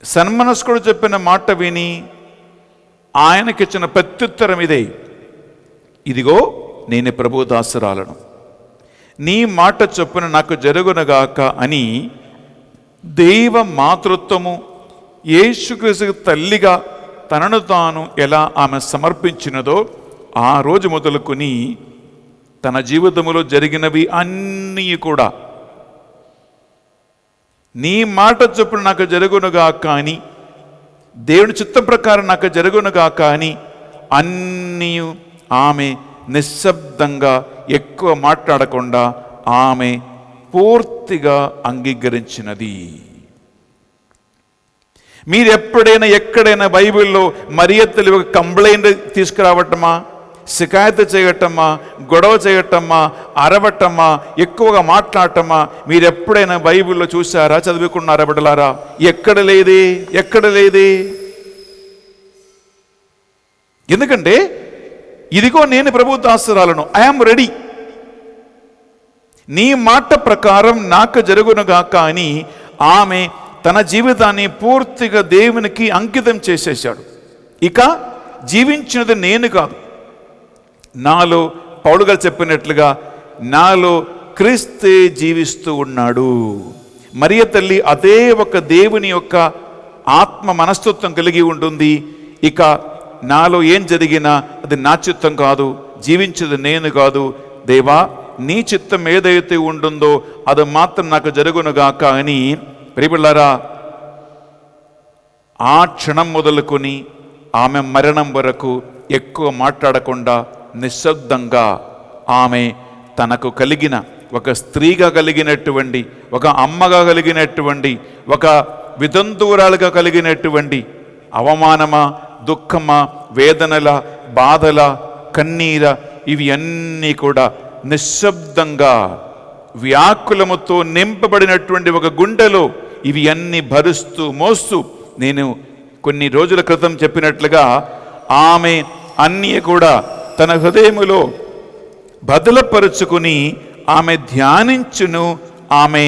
సన్మనస్కుడు చెప్పిన మాట విని ఆయనకిచ్చిన ప్రత్యుత్తరం ఇదే: ఇదిగో నేను ప్రభు దాసురాలను, నీ మాట చొప్పున నాకు జరుగునుగాక అని దైవ మాతృత్వము, యేసుక్రీస్తు తల్లిగా తనను తాను ఎలా ఆమె సమర్పించినదో ఆ రోజు మొదలుకొని తన జీవితంలో జరిగినవి అన్నీ కూడా నీ మాట చొప్పున నాకు జరుగునుగాక అని, దేవుని చిత్తం ప్రకారం నాకు జరుగునుగాక అని అన్నీ ఆమె నిశ్శబ్దంగా, ఎక్కువ మాట్లాడకుండా ఆమె పూర్తిగా అంగీకరించినది. మీరు ఎప్పుడైనా ఎక్కడైనా బైబిల్లో మరియ తల్లి ఒక కంప్లైంట్ తీసుకురావటమా, షికాయతు చేయటమా, గొడవ చేయటమా, అరవటమా, ఎక్కువగా మాట్లాడటమా మీరు ఎప్పుడైనా బైబిల్లో చూసారా? చదువుకున్నారా బిడ్డలారా? ఎక్కడ లేదే, ఎక్కడ లేదే. ఎందుకంటే ఇదిగో నేను ప్రభు దాసురాలను, ఐఎమ్ రెడీ, నీ మాట ప్రకారం నాకు జరుగునుగాక అని ఆమె తన జీవితాన్ని పూర్తిగా దేవునికి అంకితం చేసేసాడు. ఇక జీవించినది నేను కాదు, నాలో పౌలు గారు చెప్పినట్లుగా నాలో క్రీస్తే జీవిస్తూ ఉన్నాడు. మరియ తల్లి అదే ఒక దేవుని యొక్క ఆత్మ మనస్తత్వం కలిగి ఉంటుంది. ఇక నాలో ఏం జరిగినా అది నా చిత్తం కాదు, జీవించేది నేను కాదు, దేవా నీ చిత్తం ఏదైతే ఉంటుందో అది మాత్రం నాకు జరుగునుగాక అని. ప్రియబిడ్డలారా, ఆ క్షణం మొదలుకొని ఆమె మరణం వరకు ఎక్కువ మాట్లాడకుండా నిశ్శబ్దంగా ఆమె తనకు కలిగిన, ఒక స్త్రీగా కలిగినటువంటి, ఒక అమ్మగా కలిగినటువంటి, ఒక వితంతువురాలుగా కలిగినటువంటి అవమానమా, దుఃఖమా, వేదనల, బాధల, కన్నీర, ఇవి అన్నీ కూడా నిశ్శబ్దంగా వ్యాకులముతో నింపబడినటువంటి ఒక గుండెలో ఇవి అన్ని భరుస్తూ మోస్తూ, నేను కొన్ని రోజుల క్రితం చెప్పినట్లుగా ఆమె అన్నీ కూడా తన హృదయములో బదలపరుచుకుని ఆమె ధ్యానించును, ఆమె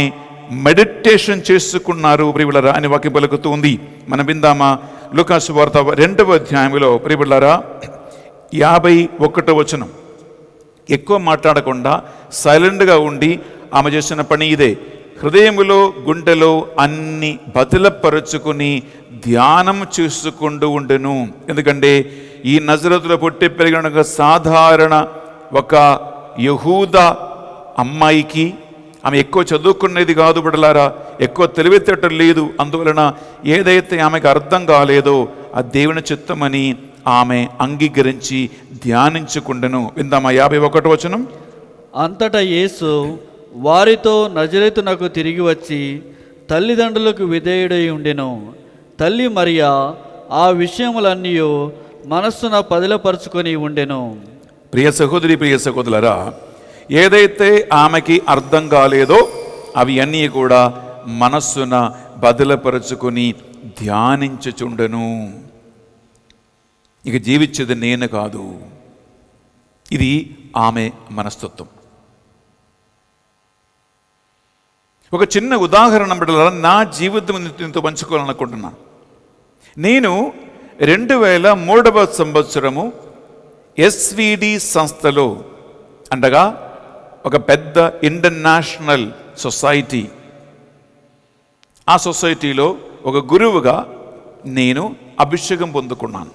మెడిటేషన్ చేసుకున్నారు ప్రియబిడ్డలారా అని వాక్యం పలుకుతుంది. మనం విందామా? లూకా సువార్త 2వ అధ్యాయంలో ప్రియబిడ్డలారా 51వ వచనం. ఎక్కువ మాట్లాడకుండా సైలెంట్గా ఉండి ఆమె చేసిన పని ఇదే: హృదయములో, గుండెలో అన్ని బదలపరుచుకుని ధ్యానం చేసుకుంటూ ఉండెను. ఎందుకంటే ఈ నజరతులో పుట్టి పెరిగిన ఒక సాధారణ ఒక యహూద అమ్మాయికి, ఆమె ఎక్కువ చదువుకునేది కాదు బిడ్డలారా, ఎక్కువ తెలివితేటలు లేదు, అందువలన ఏదైతే ఆమెకు అర్థం కాలేదో ఆ దేవుని చిత్తమని ఆమె అంగీకరించి ధ్యానించుకుండెను. విందామా 51వ వచనం. అంతటా యేసు వారితో నజరేతునకు తిరిగి వచ్చి తల్లిదండ్రులకు విధేయుడై ఉండెను. తల్లి మరియా ఆ విషయములన్నీ మనస్సున పదిలపరుచుకొని ఉండెను. ప్రియ సహోదరి, ప్రియ సహోదరులారా, ఏదైతే ఆమెకి అర్థం కాలేదో అవి అన్నీ కూడా మనస్సున బదిలపరుచుకొని ధ్యానించుచుండెను. ఇక జీవించేది నేను కాదు, ఇది ఆమె మనస్తత్వం. ఒక చిన్న ఉదాహరణ బిడ్డలారా నా జీవితం ఇంత పంచుకోవాలనుకుంటున్నాను. నేను 2003వ సంవత్సరము ఎస్విడి సంస్థలో, అనగా ఒక పెద్ద ఇంటర్నేషనల్ సొసైటీ, ఆ సొసైటీలో ఒక గురువుగా నేను అభిషేకం పొందుకున్నాను.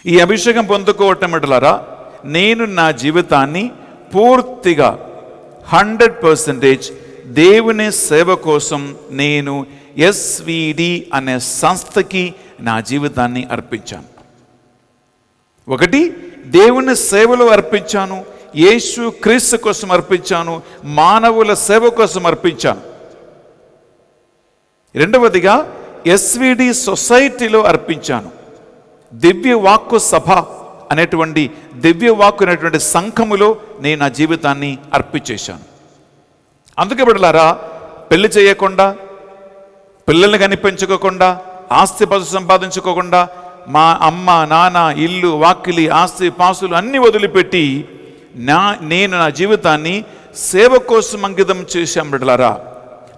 ఈ అభిషేకం పొందుకోవటం బిడ్డలారా నేను నా జీవితాన్ని పూర్తిగా 100% దేవుని సేవ కోసం నేను ఎస్విడి అనే సంస్థకి నా జీవితాన్ని అర్పించాను. ఒకటి, దేవుని సేవలో అర్పించాను, యేసు క్రీస్తు కోసం అర్పించాను, మానవుల సేవ కోసం అర్పించాను. రెండవదిగా ఎస్విడి సొసైటీలో అర్పించాను. దివ్య వాక్కు సభ అనేటువంటి దివ్య వాక్కు అనేటువంటి సంఘములో నేను నా జీవితాన్ని అర్పించేశాను. అందుకే బిడ్డలారా, పెళ్లి చేయకుండా, పిల్లల్ని కనిపించుకోకుండా, ఆస్తి పసు సంపాదించుకోకుండా, మా అమ్మ నాన్న, ఇల్లు వాకిలి, ఆస్తి పాసులు అన్నీ వదిలిపెట్టి నేను నా జీవితాన్ని సేవ కోసం అంకితం చేశాం బిడ్డలారా.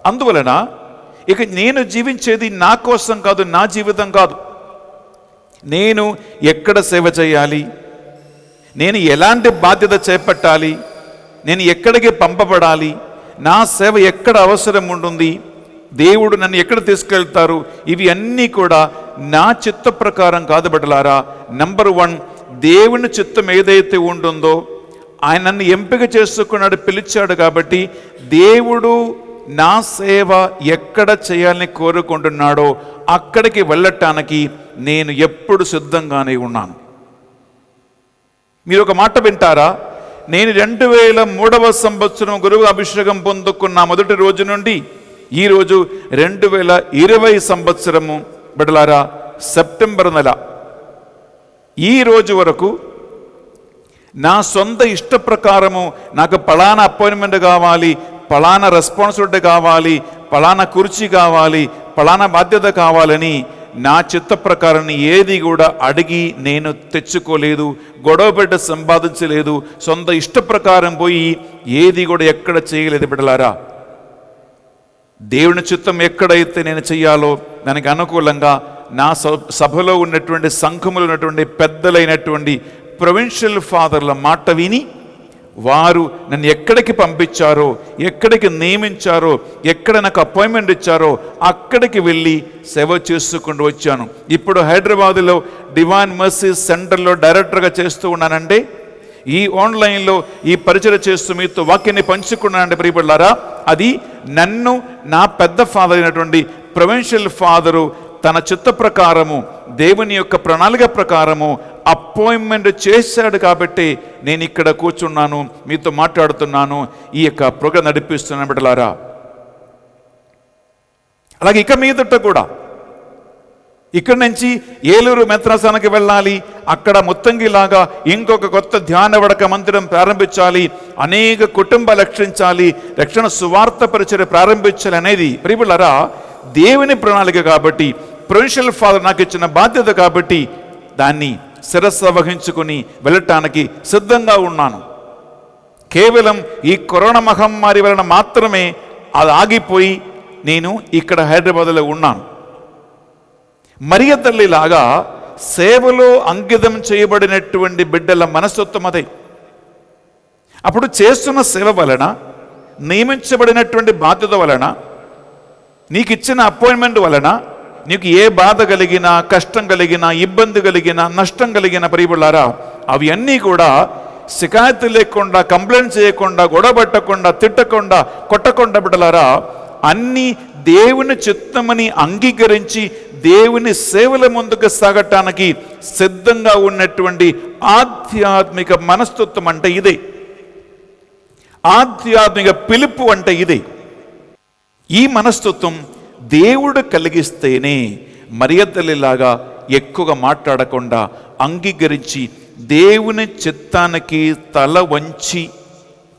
అందువలన ఇక నేను జీవించేది నా కోసం కాదు, నా జీవితం కాదు. నేను ఎక్కడ సేవ చేయాలి, నేను ఎలాంటి బాధ్యత చేపట్టాలి, నేను ఎక్కడికి పంపబడాలి, నా సేవ ఎక్కడ అవసరం ఉంటుంది, దేవుడు నన్ను ఎక్కడ తీసుకెళ్తారు, ఇవి అన్నీ కూడా నా చిత్త ప్రకారం కాదు బిడ్డలారా. నంబర్ 1, దేవుని చిత్తం ఏదైతే ఉంటుందో, ఆయన నన్ను ఎంపిక చేసుకున్నాడు, పిలిచాడు. కాబట్టి దేవుడు నా సేవ ఎక్కడ చేయాలని కోరుకుంటున్నాడో అక్కడికి వెళ్ళటానికి నేను ఎప్పుడు సిద్ధంగానే ఉన్నాను. మీరు ఒక మాట వింటారా? నేను 2003వ సంవత్సరం గురువు అభిషేకం పొందుకున్న మొదటి రోజు నుండి ఈరోజు 2020 సంవత్సరము బిడ్డలారా, సెప్టెంబర్ నెల ఈ రోజు వరకు నా సొంత ఇష్ట ప్రకారము నాకు పలానా అపాయింట్మెంట్ కావాలి, పలానా రెస్పాన్సిబిలిటీ కావాలి, పలానా కుర్చీ కావాలి, పలానా బాధ్యత కావాలని నా చిత్త ప్రకారం ఏది కూడా అడిగి నేను తెచ్చుకోలేదు, గొడవపెట్ట సంపాదించలేదు, సొంత ఇష్ట ప్రకారం పోయి ఏది కూడా ఎక్కడ చేయలేదు బిడ్డలారా. దేవుని చిత్తం ఎక్కడైతే నేను చెయ్యాలో దానికి అనుకూలంగా నా సభలో ఉన్నటువంటి సంఘములో ఉన్నటువంటి పెద్దలైనటువంటి ప్రొవిన్షియల్ ఫాదర్ల మాట విని వారు నన్ను ఎక్కడికి పంపించారో, ఎక్కడికి నియమించారో, ఎక్కడ నాకు అపాయింట్మెంట్ ఇచ్చారో అక్కడికి వెళ్ళి సేవ చేసుకుంటూ వచ్చాను. ఇప్పుడు హైదరాబాదులో డివైన్ మర్సీ సెంటర్లో డైరెక్టర్గా చేస్తూ ఉన్నానండి. ఈ ఆన్లైన్లో ఈ పరిచయం చేస్తూ మీతో వాక్యాన్ని పంచుకున్నానంటే ప్రియపడ్డారా, అది నన్ను నా పెద్ద ఫాదర్ అయినటువంటి ప్రొవిన్షియల్ ఫాదరు తన చిత్త ప్రకారము, దేవుని యొక్క ప్రణాళిక ప్రకారము అపాయింట్మెంట్ చేశాడు. కాబట్టి నేను ఇక్కడ కూర్చున్నాను, మీతో మాట్లాడుతున్నాను, ఈ యొక్క ప్రోగ్రాం నడిపిస్తున్నాను బిడ్డలారా. అలాగే ఇక మీదట కూడా ఇక్కడి నుంచి ఏలూరు మెత్రాసానికి వెళ్ళాలి, అక్కడ ముత్తంగిలాగా ఇంకొక కొత్త ధ్యాన వడక మందిరం ప్రారంభించాలి, అనేక కుటుంబాలు రక్షించాలి, రక్షణ సువార్త పరిచర్య ప్రారంభించాలి అనేది ప్రియబిడ్డలారా దేవుని ప్రణాళిక. కాబట్టి ప్రొవిన్షియల్ ఫాదర్ నాకు ఇచ్చిన బాధ్యత కాబట్టి దాన్ని శిరస్సు వహించుకుని వెళ్ళటానికి సిద్ధంగా ఉన్నాను. కేవలం ఈ కరోనా మహమ్మారి వలన మాత్రమే అది ఆగిపోయి నేను ఇక్కడ హైదరాబాద్లో ఉన్నాను. మరియ తల్లిలాగా సేవలో అంకితం చేయబడినటువంటి బిడ్డల మనస్తత్వం అదే. అప్పుడు చేస్తున్న సేవ వలన, నియమించబడినటువంటి బాధ్యత వలన, నీకు ఇచ్చిన అపాయింట్మెంట్ వలన నీకు ఏ బాధ కలిగినా, కష్టం కలిగినా, ఇబ్బంది కలిగినా, నష్టం కలిగిన ప్రియబిడ్డలారా అవి అన్నీ కూడా శికాయతు లేకుండా, కంప్లైంట్ చేయకుండా, గొడవ పెట్టకుండా, తిట్టకుండా, కొట్టకుండా బిడ్డలారా అన్నీ దేవుని చిత్తమని అంగీకరించి దేవుని సేవల ముందుకు సాగటానికి సిద్ధంగా ఉన్నటువంటి ఆధ్యాత్మిక మనస్తత్వం అంటే ఇదే. ఆధ్యాత్మిక పిలుపు అంటే ఇదే. ఈ మనస్తత్వం దేవుడు కలిగిస్తేనే మరియ తల్లిలాగా ఎక్కువగా మాట్లాడకుండా అంగీకరించి దేవుని చిత్తానికి తల వంచి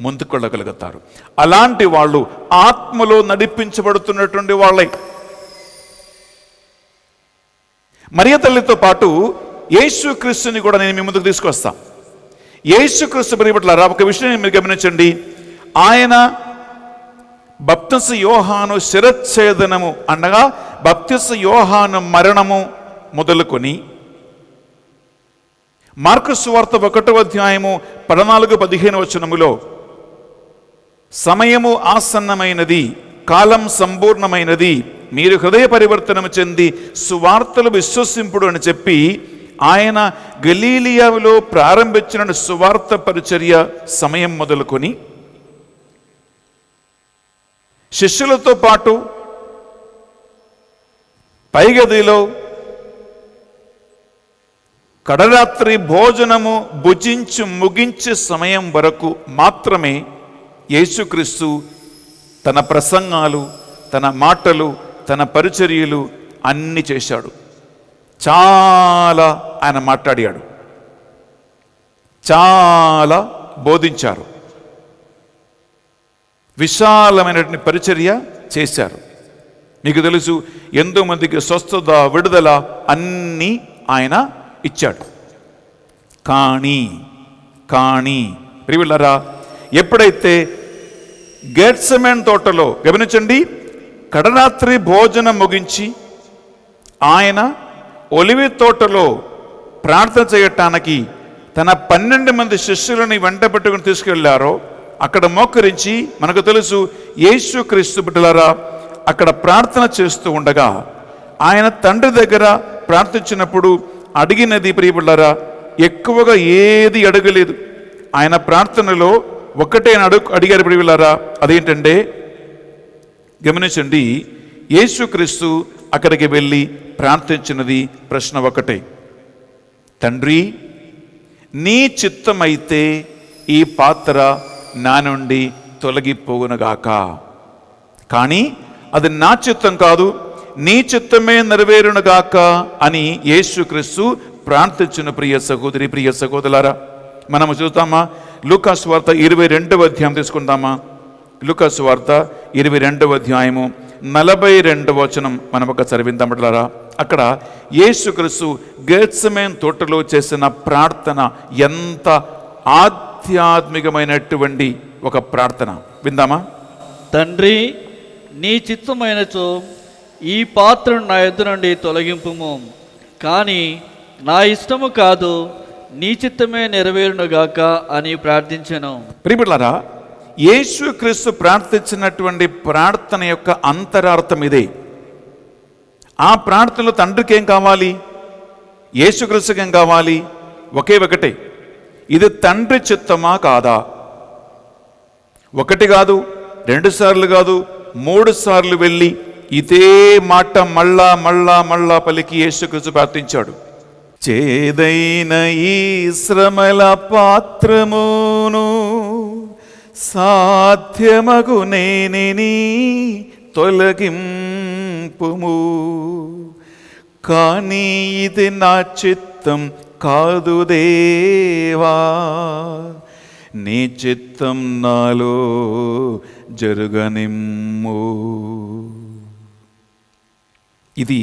ముందుకెళ్ళగలుగుతారు. అలాంటి వాళ్ళు ఆత్మలో నడిపించబడుతున్నటువంటి వాళ్ళే. మరియ తల్లితో పాటు యేసుక్రీస్తుని కూడా నేను మీ ముందుకు తీసుకొస్తా. యేసుక్రీస్తు ప్రియబిడ్డలారా ఒక విషయం మీరు గమనించండి. ఆయన బప్తిస్మ యోహాను శిరచ్ఛేదనము అనగా బప్తిస్మ యోహాను మరణము మొదలుకొని మార్కు సువార్త 1వ అధ్యాయము 14-15 వచనములో సమయము ఆసన్నమైనది, కాలం సంపూర్ణమైనది, మీరు హృదయ పరివర్తనము చెంది సువార్తలు విశ్వసింపుడు అని చెప్పి ఆయన గలీలియాలో ప్రారంభించిన సువార్త పరిచర్య సమయం మొదలుకొని శిష్యులతో పాటు పైగదిలో కడరాత్రి భోజనము భుజించి ముగించే సమయం వరకు మాత్రమే యేసుక్రీస్తు తన ప్రసంగాలు, తన మాటలు, తన పరిచర్యలు అన్నీ చేశాడు. చాలా ఆయన మాట్లాడాడు, చాలా బోధించారు, విశాలమైనటువంటి పరిచర్య చేశారు. మీకు తెలుసు ఎంతో మందికి స్వస్థత, విడుదల అన్నీ ఆయన ఇచ్చాడు. కానీ ప్రియులారా, ఎప్పుడైతే గెత్సెమనే తోటలో, గమనించండి, కడరాత్రి భోజనం ముగించి ఆయన ఒలివ తోటలో ప్రార్థన చేయటానికి తన 12 మంది శిష్యులని వెంట పెట్టుకుని తీసుకెళ్లారో, అక్కడ మోకరించి, మనకు తెలుసు యేసుక్రీస్తు బిడ్డలారా అక్కడ ప్రార్థన చేస్తూ ఉండగా ఆయన తండ్రి దగ్గర ప్రార్థించినప్పుడు అడిగినది ప్రియబిడ్డలారా ఎక్కువగా ఏది అడగలేదు. ఆయన ప్రార్థనలో ఒకటే అడిగారు ప్రియబిడ్డలారా, అదేంటంటే గమనించండి, యేసుక్రీస్తు అక్కడికి వెళ్ళి ప్రార్థించినది ప్రశ్న ఒకటే, తండ్రి నీ చిత్తమైతే ఈ పాత్ర నా నుండి తొలగిపోవునుగాక, కానీ అది నా చిత్తం కాదు, నీ చిత్తమే నెరవేరునుగాక అని యేసుక్రీస్తు ప్రార్థించిన ప్రియ సహోదరి, ప్రియ సహోదరులారా, మనము చూద్దామా? లూకా సువార్త 22వ అధ్యాయం తీసుకుందామా? లూకా సువార్త 22వ అధ్యాయము 42వ వచనం మనం ఒకసారి విందామంటారా? అక్కడ యేసుక్రీస్తు గెత్సెమనే తోటలో చేసిన ప్రార్థన ఎంత ఆధ్యాత్మికమైనటువంటి ఒక ప్రార్థన, విందామా? తండ్రి నీ చిత్తమైనచో ఈ పాత్రను నా యొద్ద నుండి తొలగింపుము, కానీ నా ఇష్టము కాదు నీ చిత్తమే నెరవేరునుగాక అని ప్రార్థించెను. ప్రియబిడ్డలారా, యేసుక్రీస్తు ప్రార్థించినటువంటి ప్రార్థన యొక్క అంతరార్థం ఇదే. ఆ ప్రార్థనలో తండ్రికి ఏం కావాలి, యేసుక్రీస్తుకి ఏం కావాలి? ఒకే ఒకటే, ఇది తండ్రి చిత్తమా కాదా? ఒకటి కాదు, 2 సార్లు కాదు, 3 సార్లు వెళ్ళి ఇదే మాట మళ్ళా మళ్ళా మళ్ళా పలికి యేసుక్రీస్తు ప్రార్థించాడు. చేదైన ఈ శ్రమల పాత్రమును సాధ్యమగునేని తొలగింపుము, కానీ ఇది నా చిత్తం కాదు దేవా, నీ చిత్తం నాలో జరుగనిమ్ము. ఇది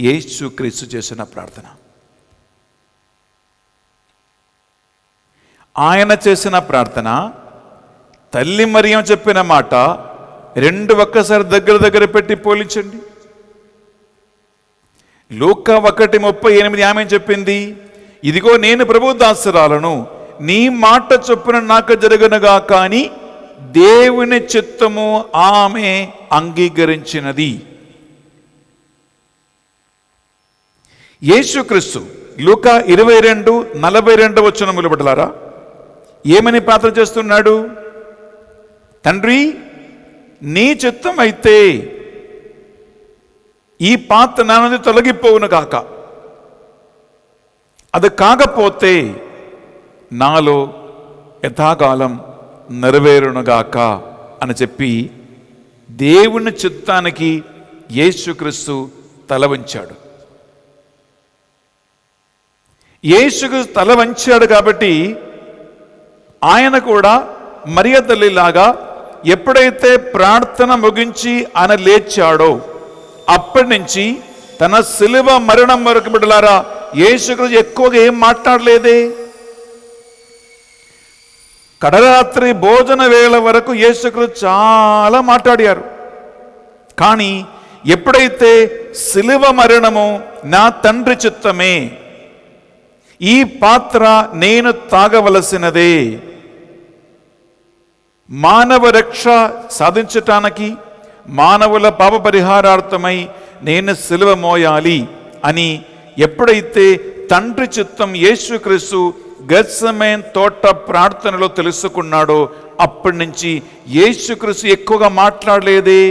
యేసుక్రీస్తు చేసిన ప్రార్థన. ఆయన చేసిన ప్రార్థన, తల్లి మరియం చెప్పిన మాట 2 ఒక్కసారి దగ్గర పెట్టి పోలించండి. లూకా 1:38 ఆమె చెప్పింది, ఇదిగో నేను ప్రభు దాసురాలను, నీ మాట చొప్పున నాకు జరగనుగా, కానీ దేవుని చిత్తము ఆమె అంగీకరించినది. యేసుక్రీస్తు లూకా 22:42 వచనములు బిడ్డలారా ఏమని ప్రార్థన చేస్తున్నాడు? తండ్రి నీ చిత్తం అయితే ఈ పాత్ర నా నుండి తొలగిపోవును గాక, అది కాకపోతే నాలో యథాకాలం నెరవేరునుగాక అని చెప్పి దేవుని చిత్తానికి యేసుక్రీస్తు తల వంచాడు. యేసుక్రీస్తు తల వంచాడు కాబట్టి ఆయన కూడా మరియ తల్లిలాగా ఎప్పుడైతే ప్రార్థన ముగించి ఆయన లేచాడో అప్పటి నుంచి తన సిలువ మరణం వరకు బిడ్డలారా యేసుక్రీస్తు ఎక్కువగా ఏం మాట్లాడలేదే. కడరాత్రి భోజన వేళ వరకు యేసుక్రీస్తు చాలా మాట్లాడారు. కానీ ఎప్పుడైతే సిలువ మరణము నా తండ్రి చిత్తమే, ఈ పాత్ర నేను తాగవలసినదే, మానవ రక్ష సాధించటానికి మానవుల పాప పరిహారార్థమై నేను సిలువ మోయాలి అని ఎప్పుడైతే తండ్రి చిత్తం యేసుక్రీస్తు గెత్సెమనే తోట ప్రార్థనలో తెలుసుకున్నాడో అప్పటి నుంచి యేసుక్రీస్తు ఎక్కువగా మాట్లాడలేదే.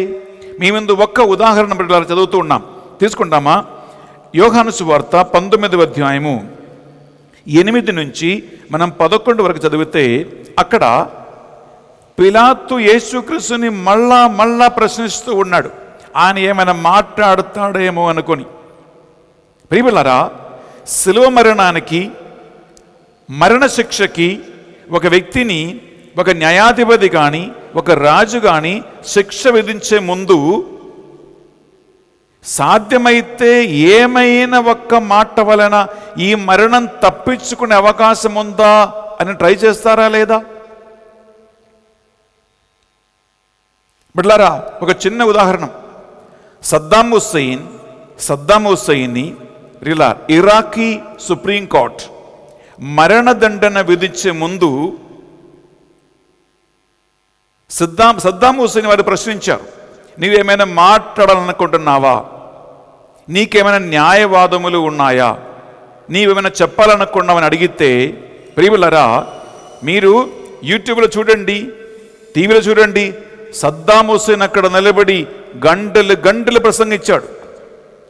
మీ ముందు ఒక్క ఉదాహరణ బిడ్డలారా చదువుతూ ఉన్నాం, తీసుకుంటామా? యోహాను సువార్త 19వ అధ్యాయము 8 నుంచి మనం 11 వరకు చదివితే అక్కడ పిలాతు యేసుక్రీస్తుని మళ్ళా ప్రశ్నిస్తూ ఉన్నాడు, ఆయన ఏమైనా మాట్లాడుతాడేమో అనుకొని. ప్రియబిడ్డలారా, శిలువ మరణానికి మరణశిక్షకి ఒక వ్యక్తిని ఒక న్యాయాధిపతి కానీ ఒక రాజు కానీ శిక్ష విధించే ముందు సాధ్యమైతే ఏమైనా ఒక్క మాట వలన ఈ మరణం తప్పించుకునే అవకాశం ఉందా అని ట్రై చేస్తారా లేదా? బిడ్డలారా, ఒక చిన్న ఉదాహరణ. సద్దాం హుస్సేన్ని ఇరాకీ సుప్రీంకోర్టు మరణదండన విధించే ముందు సద్దాం హుస్సేన్ వారు ప్రశ్నించారు, నీవేమైనా మాట్లాడాలనుకుంటున్నావా? నీకేమైనా న్యాయవాదములు ఉన్నాయా? నీవేమైనా చెప్పాలనుకున్నావని అడిగితే, ప్రియులారా, మీరు యూట్యూబ్లో చూడండి, టీవీలో చూడండి, సద్దాం హుస్సేన్ అక్కడ నిలబడి గంటలు ప్రసంగించాడు.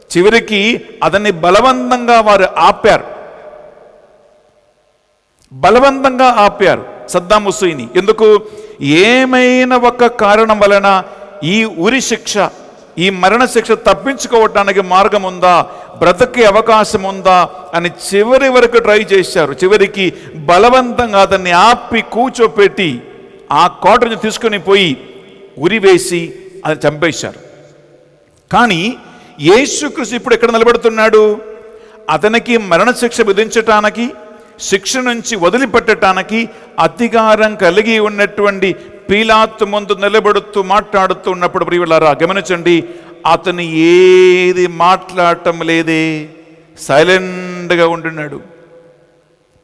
చివరికి అతన్ని బలవంతంగా వారు ఆపారు సద్దాం హుస్సేన్ని. ఎందుకు? ఏమైనా ఒక కారణం వలన ఈ ఉరి శిక్ష, ఈ మరణ శిక్ష తప్పించుకోవటానికి మార్గం ఉందా, బ్రతకే అవకాశం ఉందా అని చివరి వరకు ట్రై చేశారు. చివరికి బలవంతంగా అతన్ని ఆపి కూర్చోపెట్టి ఆ కోట నుంచి తీసుకుని పోయి ఉరివేసి అది చంపేశారు. కానీ యేసుక్రీస్తు ఇప్పుడు ఎక్కడ నిలబడుతున్నాడు? అతనికి మరణశిక్ష విధించటానికి, శిక్ష నుంచి వదిలిపెట్టడానికి అధికారం కలిగి ఉన్నటువంటి పీలాతు ముందు నిలబడుతూ మాట్లాడుతూ ఉన్నప్పుడు ప్రియులారా గమనించండి, అతను ఏది మాట్లాడటం లేదే, సైలెంట్గా ఉంటున్నాడు.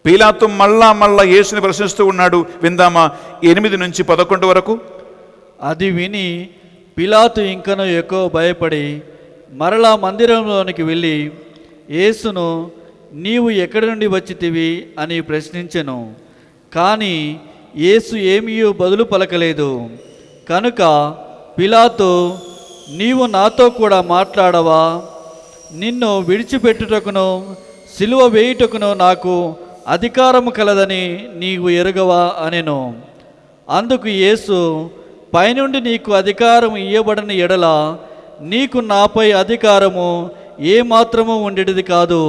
పీలాతు మళ్ళా యేసుని ప్రశ్నిస్తూ ఉన్నాడు. విందామా 8-11 వరకు. అది విని పిలాతు ఇంకనూ ఎక్కువ భయపడి మరలా మందిరంలోనికి వెళ్ళి యేసును, నీవు ఎక్కడి నుండి వచ్చితివి అని ప్రశ్నించెను. కానీ యేసు ఏమీ బదులు పలకలేదు. కనుక పిలాతు, నీవు నాతో కూడా మాట్లాడవా? నిన్ను విడిచిపెట్టుటకును సిలువ వేయుటకును నాకు అధికారము కలదని నీవు ఎరుగవా అనెను. అందుకు యేసు, పైనుండి నీకు అధికారం ఇయ్యబడని ఎడల నీకు నాపై అధికారము ఏమాత్రము ఉండేది కాదు.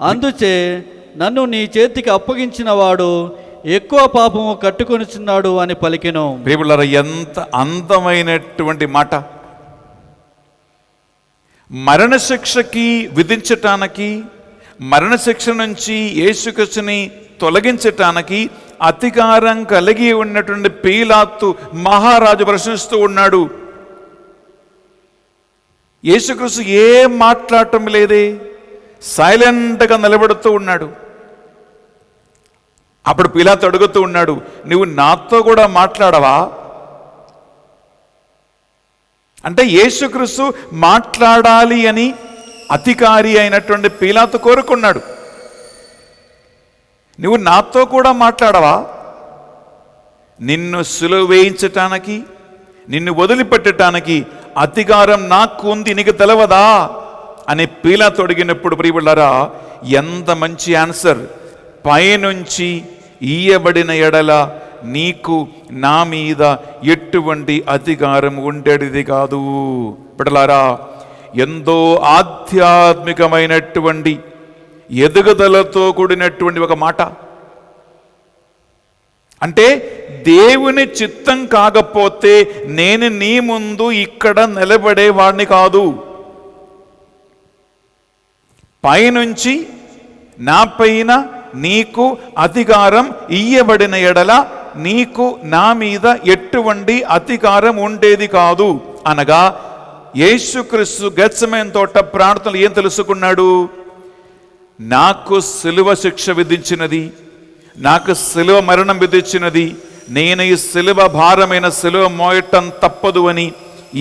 అందుచే నన్ను నీ చేతికి అప్పగించిన వాడు ఎక్కువ పాపము కట్టుకొనిచున్నాడు అని పలికెను. ప్రియులారా, ఎంత అందమైనటువంటి మాట! మరణశిక్షకి విధించటానికి, మరణశిక్ష నుంచి యేసుక్రీస్తుని తొలగించటానికి అధికారం కలిగి ఉన్నటువంటి పీలాతు మహారాజు ప్రశ్నిస్తూ ఉన్నాడు. యేసుక్రీస్తు ఏం మాట్లాడటం లేదే, సైలెంట్గా నిలబడుతూ ఉన్నాడు. అప్పుడు పీలాతు అడుగుతూ ఉన్నాడు, నువ్వు నాతో కూడా మాట్లాడవా? అంటే యేసుక్రీస్తు మాట్లాడాలి అని అధికారి అయినటువంటి పీలాతు కోరుకున్నాడు. నువ్వు నాతో కూడా మాట్లాడవా? నిన్ను సిలువ వేయించటానికి, నిన్ను వదిలిపెట్టడానికి అధికారం నాకు ఉంది, నీకు తెలవదా అని పీలాతు అడిగినప్పుడు ప్రియులారా, ఎంత మంచి ఆన్సర్! పైనుంచి ఇయ్యబడిన ఎడల నీకు నా మీద ఎటువంటి అధికారం ఉండేది కాదు. బిడ్డలారా, ఎంతో ఆధ్యాత్మికమైనటువంటి ఎదుగుదలతో కూడినటువంటి ఒక మాట. అంటే దేవుని చిత్తం కాకపోతే నేను నీ ముందు ఇక్కడ నిలబడేవాడిని కాదు. పైనుంచి నా పైన నీకు అధికారం ఇయ్యబడిన ఎడల నీకు నా మీద ఎటువంటి అధికారం ఉండేది కాదు అనగా, యేసుక్రీస్తు గెత్సెమనే తోట ప్రార్థనలు ఏం తెలుసుకున్నాడు? నాకు సిలువ శిక్ష విధించినది, నాకు సిలువ మరణం విధించినది, నేను ఈ సిలువ భారమైన సిలువ మోయటం తప్పదు అని,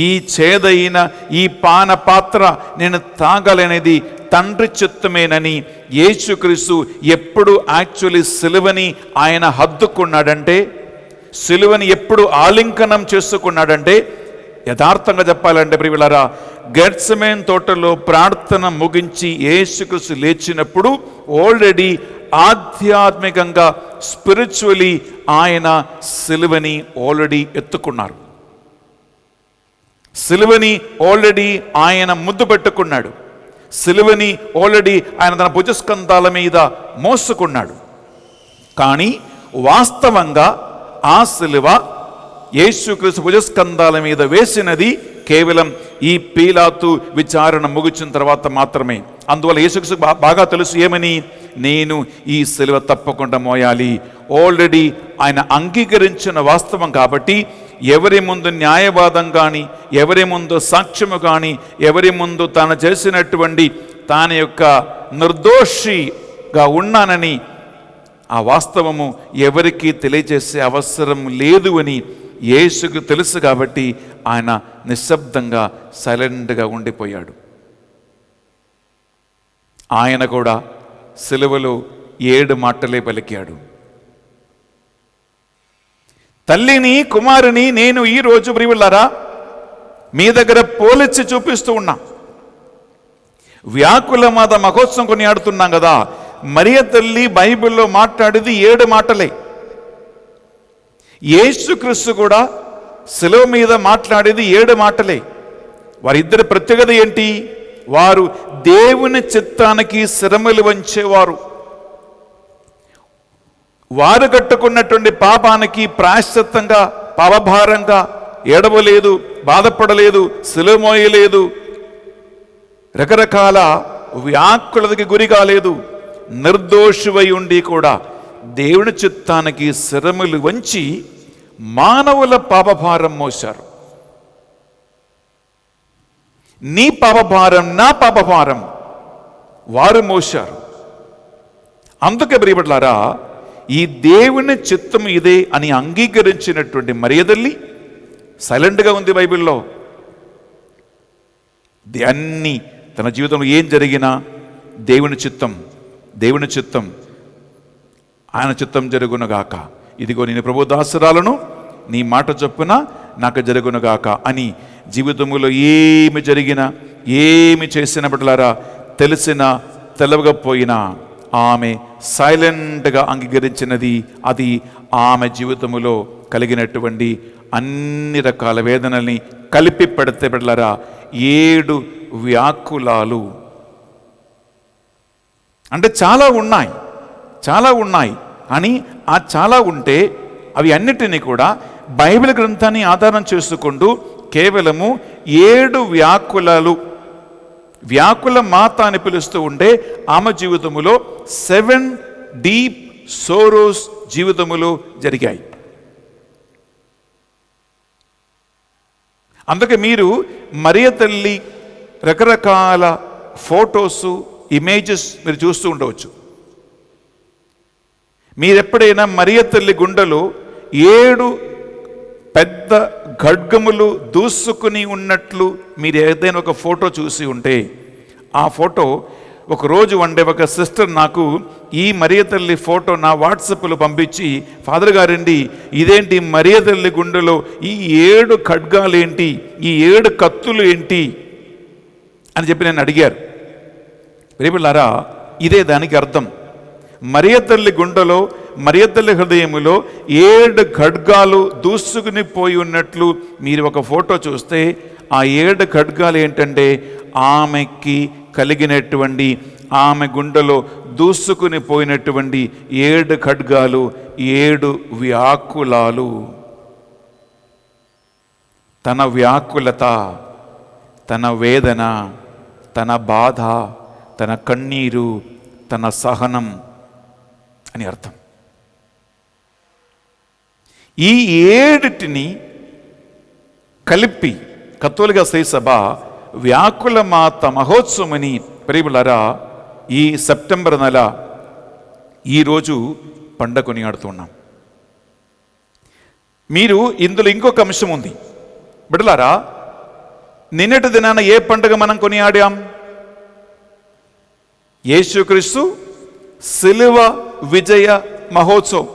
ఈ చేదైన ఈ పాన పాత్ర నేను తాగలేనిది తండ్రి చిత్తమేనని యేసుక్రీస్తు ఎప్పుడు యాక్చువల్లీ సిలువని ఆయన హద్దుకున్నాడంటే, సిలువని ఎప్పుడు ఆలింగనం చేసుకున్నాడంటే, యథార్థంగా చెప్పాలంటే ప్రియులారా, గెత్సెమనే తోటలో ప్రార్థన ముగించి యేసుక్రీస్తు లేచినప్పుడు ఆల్రెడీ ఆధ్యాత్మికంగా, స్పిరిచువలీ ఆయన సిలువని ఆల్రెడీ ఎత్తుకున్నారు. సిలువని ఆల్రెడీ ఆయన ముద్దు పెట్టుకున్నాడు. సిలువని ఆల్రెడీ ఆయన తన భుజస్కంధాల మీద మోసుకున్నాడు. కానీ వాస్తవంగా ఆ సిలువ యేసుక్రీస్తు భుజస్కంధాల మీద వేసినది కేవలం ఈ పీలాతు విచారణ ముగిసిన తర్వాత మాత్రమే. అందువల్ల యేసుక్రీస్తు బాగా తెలుసు ఏమని, నేను ఈ సిలువ తప్పకుండా మోయాలి. ఆల్రెడీ ఆయన అంగీకరించిన వాస్తవం కాబట్టి ఎవరి ముందు న్యాయవాదం కానీ, ఎవరి ముందు సాక్ష్యము కానీ, ఎవరి ముందు తాను చేసినటువంటి తాను యొక్క నిర్దోషిగా ఉన్నానని ఆ వాస్తవము ఎవరికి తెలియజేసే అవసరం లేదు అని యేసుకు తెలుసు కాబట్టి ఆయన నిశ్శబ్దంగా సైలెంట్గా ఉండిపోయాడు. ఆయన కూడా సిలువలో 7 మాటలే పలికాడు. తల్లిని కుమారుని నేను ఈరోజు ప్రియులారా మీ దగ్గర పోల్చి చూపిస్తూ ఉన్నా. వ్యాకుల మాత మహోత్సవం కొనియాడుతున్నాం కదా. మరియ తల్లి బైబిల్లో మాట్లాడేది 7 మాటలే. యేసుక్రీస్తు కూడా శిలువ మీద మాట్లాడేది 7 మాటలే. వారిద్దరి ప్రత్యేకత ఏంటి? వారు దేవుని చిత్తానికి శిరములు వంచేవారు. వారు కట్టుకున్నటువంటి పాపానికి ప్రాయశ్చిత్తంగా, పాపభారంగా ఏడవలేదు, బాధపడలేదు, శిలువ మోయలేదు, రకరకాల వ్యాకులతకి గురి కాలేదు. నిర్దోషివై ఉండి కూడా దేవుని చిత్తానికి శిరములు వంచి మానవుల పాపభారం మోశారు. నీ పాపభారం, నా పాపభారం వారు మోశారు. అందుకే ప్రియబిడ్డలారా, ఈ దేవుని చిత్తం ఇదే అని అంగీకరించినటువంటి మరియ తల్లి సైలెంట్గా ఉంది బైబిల్లో. అన్ని తన జీవితంలో ఏం జరిగినా దేవుని చిత్తం, దేవుని చిత్తం, ఆయన చిత్తం జరుగునుగాక. ఇదిగో నేను ప్రభు దాసురాలను, నీ మాట చొప్పున నాకు జరుగునుగాక అని జీవితంలో ఏమి జరిగినా, ఏమి చేసినప్పటిలారా, తెలిసినా తెలవకపోయినా ఆమె సైలెంట్గా అంగీకరించినది. అది ఆమె జీవితంలో కలిగినటువంటి అన్ని రకాల వేదనల్ని కలిపి పెడితే పెట్టలారా 7 వ్యాకులాలు. అంటే చాలా ఉన్నాయి అని ఆ చాలా ఉంటే అవి అన్నిటినీ కూడా బైబిల్ గ్రంథాన్ని ఆధారం చేసుకుంటూ కేవలము 7 వ్యాకులాలు, వ్యాకుల మాత అని పిలుస్తూ ఉంటే ఆమె జీవితములో 7 డీప్ సోరోస్ జీవితములో జరిగాయి. అందుకే మీరు మరియ తల్లి రకరకాల ఫొటోసు, ఇమేజెస్ మీరు చూస్తూ ఉండవచ్చు. మీరెప్పుడైనా మరియ తల్లి గుండెలో 7 పెద్ద ఖడ్గములు దూసుకుని ఉన్నట్లు మీరు ఏదైనా ఒక ఫోటో చూసి ఉంటే, ఆ ఫోటో ఒకరోజు ఒక సిస్టర్ నాకు ఈ మరియ తల్లి ఫోటో నా వాట్సాప్లో పంపించి, ఫాదర్ గారండి ఇదేంటి మరియ తల్లి గుండెలో ఈ 7 ఖడ్గాలు ఏంటి, ఈ 7 కత్తులు ఏంటి అని చెప్పి నేను అడిగారు. ప్రియబిడ్డలారా, ఇదే దానికి అర్థం. మరియ తల్లి గుండెలో, మరియ తల్లి హృదయములో 7 ఖడ్గాలు దూసుకుని పోయి ఉన్నట్లు మీరు ఒక ఫోటో చూస్తే ఆ 7 ఖడ్గాలు ఏంటంటే ఆమెకి కలిగినటువంటి, ఆమె గుండెలో దూసుకుని పోయినటువంటి 7 ఖడ్గాలు, 7 వ్యాకులాలు. తన వ్యాకులత, తన వేదన, తన బాధ, తన కన్నీరు, తన సహనం అని అర్థం. ఈ 7టిని కలిపి కథోలిక శ్రీసభ వ్యాకుల మాత మహోత్సవమని ప్రియబిడ్డలారా ఈ సెప్టెంబర్ నెల ఈరోజు పండగ కొనియాడుతున్నాం. మీరు ఇందులో ఇంకొక అంశం ఉంది బిడ్డలారా. నిన్నటి దినాన ఏ పండుగ మనం కొనియాడాం? యేసుక్రీస్తు శిలువ విజయ మహోత్సవం.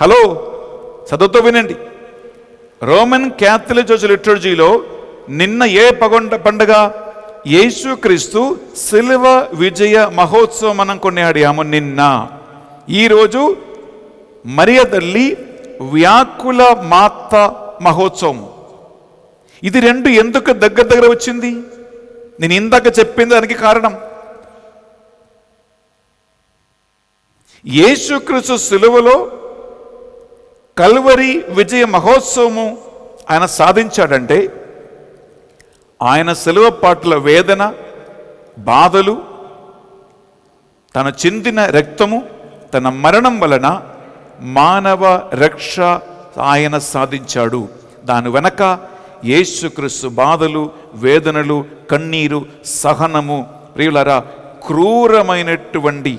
హలో, చదువుతో వినండి. రోమన్ క్యాథలిక్ చర్చ్ లిటర్జీలో నిన్న ఏ పండుగ? యేసుక్రీస్తు శిలువ విజయ మహోత్సవం మనం కొనియాడాము నిన్న. ఈరోజు మరియ తల్లి వ్యాకుల మాత మహోత్సవం. ఇది 2 ఎందుకు దగ్గర వచ్చింది? నేను ఇందాక చెప్పింది దానికి కారణం. యేసుక్రీస్తు శిలువలో కల్వరి విజయ మహోత్సవము ఆయన సాధించాడంటే ఆయన శిలువ పాటల వేదన, బాధలు, తను చిందిన రక్తము, తన మరణం వలన మానవ రక్ష ఆయన సాధించాడు. దాని వెనక యేసుక్రీస్తు బాధలు, వేదనలు, కన్నీరు, సహనము, ప్రియులారా క్రూరమైనటువంటి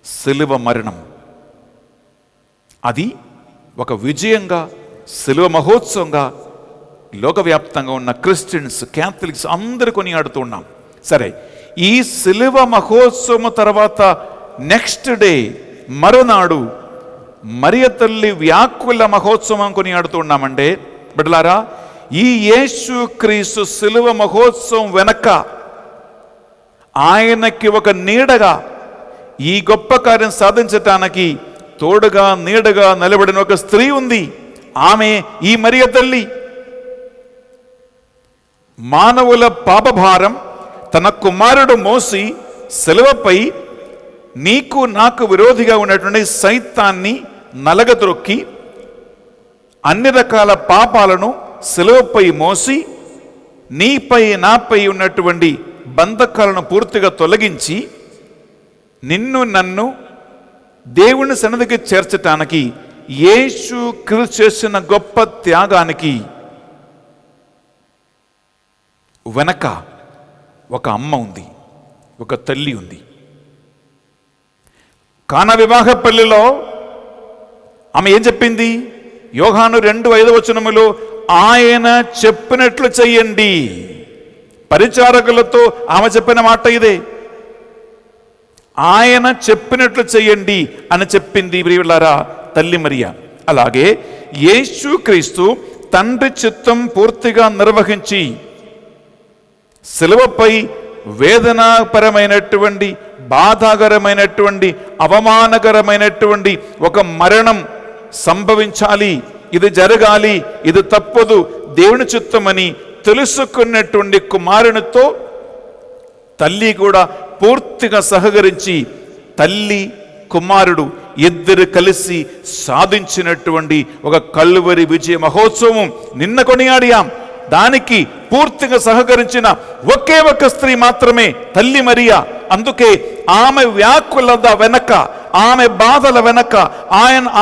సిలువ మరణం, అది ఒక విజయంగా, సిలువ మహోత్సవంగా లోకవ్యాప్తంగా ఉన్న క్రిస్టియన్స్, క్యాథలిక్స్ అందరూ కొనియాడుతూ ఉన్నాం. సరే, ఈ సిలువ మహోత్సవం తర్వాత నెక్స్ట్ డే, మరునాడు మరియ తల్లి వ్యాకుల మహోత్సవం కొనియాడుతూ ఉన్నామంటే, బిడ్డలారా ఈ యేసుక్రీస్తు సిలువ మహోత్సవం వెనక ఆయనకి ఒక నీడగా, ఈ గొప్ప కార్యం సాధించటానికి తోడుగా నీడగా నిలబడిన ఒక స్త్రీ ఉంది. ఆమె ఈ మరియ తల్లి. మానవుల పాపభారం తన కుమారుడు మోసి సిలువపై నీకు నాకు విరోధిగా ఉన్నటువంటి సైతాన్ని నలగద్రొక్కి అన్ని రకాల పాపాలను సిలువపై మోసి నీపై నాపై ఉన్నటువంటి బంధకాలను పూర్తిగా తొలగించి నిన్ను నన్ను దేవుని సన్నిధికి చేర్చటానికి యేసు క్రీస్తు చేసిన గొప్ప త్యాగానికి వెనక ఒక అమ్మ ఉంది, ఒక తల్లి ఉంది. కానా వివాహ పెళ్లిలో ఆమె ఏం చెప్పింది? యోహాను 2:5 ఆయన చెప్పినట్లు చెయ్యండి. పరిచారకులతో ఆమె చెప్పిన మాట ఇదే, ఆయన చెప్పినట్లు చెయ్యండి అని చెప్పింది ప్రియులారా తల్లి మరియా. అలాగే యేసుక్రీస్తు తండ్రి చిత్తం పూర్తిగా నిర్వహించి సిలువపై వేదనాపరమైనటువంటి, బాధాకరమైనటువంటి, అవమానకరమైనటువంటి ఒక మరణం సంభవించాలి, ఇది జరగాలి, ఇది తప్పదు, దేవుని చిత్తమని తెలుసుకున్నటువంటి కుమారునితో తల్లి కూడా పూర్తిగా సహకరించి తల్లి కుమారుడు ఇద్దరు కలిసి సాధించినటువంటి ఒక కల్వరి విజయ మహోత్సవం నిన్న కొనియాడాం. దానికి పూర్తిగా సహకరించిన ఒకే ఒక స్త్రీ మాత్రమే తల్లి మరియా. అందుకే ఆమె వ్యాకులత వెనక, ఆమె బాధల వెనక,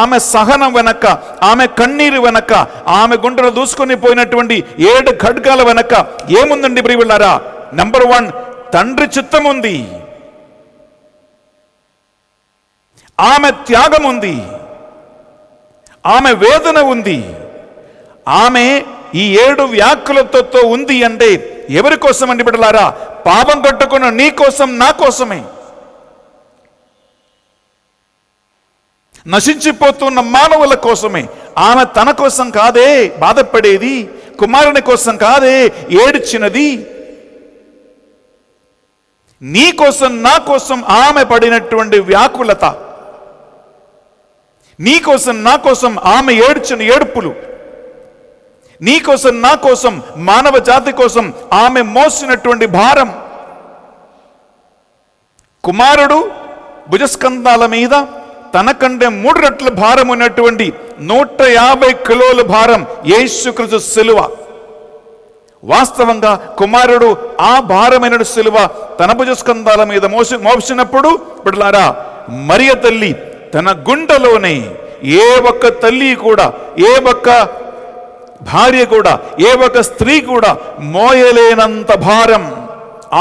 ఆమె సహనం వెనక, ఆమె కన్నీరు వెనక, ఆమె గుండెలు దూసుకొని పోయినటువంటి 7 ఖడ్గాల వెనక ఏముందండి ప్రియులారా? నంబర్ 1, తండ్రి చిత్తం ఉంది, ఆమె త్యాగం ఉంది, ఆమె వేదన ఉంది, ఆమె ఈ 7 వ్యాకులతో ఉంది. అంటే ఎవరి కోసం అండి బిడ్డలారా? పాపం కట్టుకున్న నీ కోసం, నా కోసమే. నశించిపోతున్న మానవుల కోసమే. ఆమె తన కోసం కాదే బాధపడేది, కుమారుని కోసం కాదే ఏడ్చినది, నీ కోసం, నా కోసం ఆమె పడినటువంటి వ్యాకులత, నీ కోసం, నా కోసం ఆమె ఏడ్చిన ఏడుపులు, నీ కోసం, నా కోసం, మానవ జాతి కోసం ఆమె మోసినటువంటి భారం. కుమారుడు భుజస్కంధాల మీద తనకంటే 3 రెట్ల భారం ఉన్నటువంటి 150 కిలోల భారం యేసుక్రీస్తు సిలువ. వాస్తవంగా కుమారుడు ఆ భారమైన సిలువ తన భుజస్కంధాల మీద మోసినప్పుడు బిడ్డలారా మరియ తల్లి తన గుండెలోనే, ఏ ఒక్క తల్లి కూడా, ఏ ఒక్క భార్య కూడా, ఏ ఒక్క స్త్రీ కూడా మోయలేనంత భారం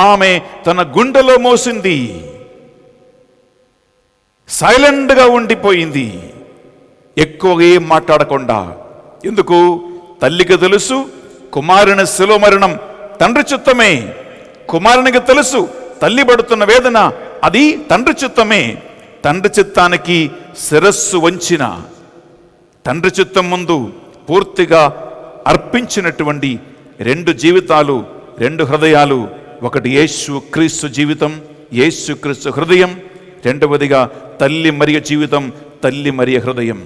ఆమె తన గుండెలో మోసింది. సైలెంట్గా ఉండిపోయింది, ఎక్కువగా ఏం మాట్లాడకుండా. ఎందుకు? తల్లికి తెలుసు కుమారుని శిలువ మరణం తండ్రి చిత్తమే. కుమారునికి తెలుసు తల్లి పడుతున్న వేదన అది తండ్రి చిత్తమే. తండ్రి చిత్తానికి శిరస్సు వంచిన, తండ్రి చిత్తం ముందు పూర్తిగా అర్పించినటువంటి 2 జీవితాలు, 2 హృదయాలు. ఒకటి యేసు క్రీస్తు జీవితం, యేసు క్రీస్తు హృదయం. రెండవదిగా తల్లి మరియ జీవితం, తల్లి మరియ హృదయం.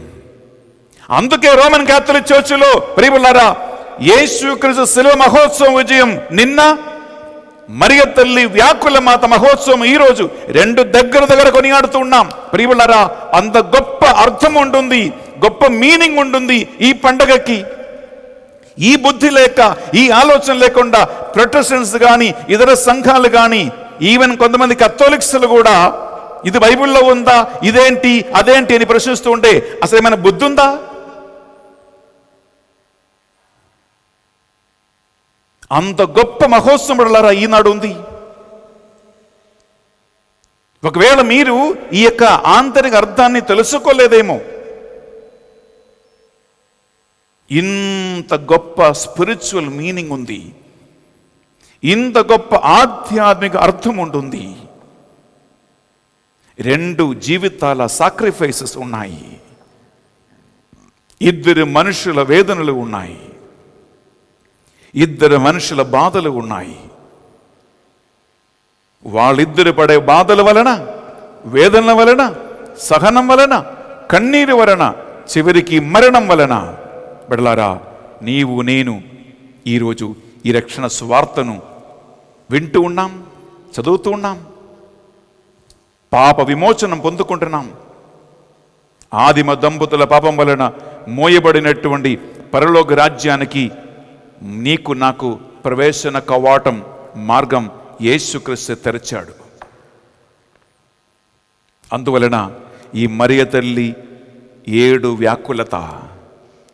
అందుకే రోమన్ క్యాథలిక్ చర్చిలో ప్రియులారా యేసు క్రీస్తు శిలువ మహోత్సవం విజయం నిన్న, మరియ తల్లి వ్యాకుల మాత మహోత్సవం ఈరోజు, 2 దగ్గర కొనియాడుతూ ఉన్నాం. ప్రియులారా అంత గొప్ప అర్థం ఉంటుంది, గొప్ప మీనింగ్ ఉంటుంది ఈ పండగకి. ఈ బుద్ధి లేక, ఈ ఆలోచన లేకుండా ప్రొటెస్టెంట్స్ కానీ, ఇతర సంఘాలు కానీ ఈవెన్ కొంతమంది కథోలిక్స్లు కూడా ఇది బైబిల్లో ఉందా, ఇదేంటి అదేంటి అని ప్రశ్నిస్తూ ఉంటే అసలు ఏమైనా బుద్ధి ఉందా? అంత గొప్ప మహోత్సవాలారా ఈనాడు ఉంది. ఒకవేళ మీరు ఈ యొక్క ఆంతరిక అర్థాన్ని తెలుసుకోలేదేమో. ఇంత గొప్ప స్పిరిచువల్ మీనింగ్ ఉంది, ఇంత గొప్ప ఆధ్యాత్మిక అర్థం ఉంటుంది. 2 జీవితాల సాక్రిఫైసెస్ ఉన్నాయి, 2 మనుషుల వేదనలు ఉన్నాయి, 2 మనుషుల బాధలు ఉన్నాయి. వాళ్ళిద్దరు పడే బాధల వలన, వేదనల వలన, సహనం వలన, కన్నీరు వలన, చివరికి మరణం వలన బిడ్డలారా నీవు నేను ఈరోజు ఈ రక్షణ సువార్తను వింటూ ఉన్నాం, చదువుతూ ఉన్నాం, పాప విమోచనం పొందుకుంటున్నాం. ఆదిమ దంపతుల పాపం వలన మోయబడినటువంటి పరలోక రాజ్యానికి నీకు నాకు ప్రవేశన కవాటం మార్గం యేసుక్రీస్తు తెరచాడు. అందువలన ఈ మరియ తల్లి 7 వ్యాకులత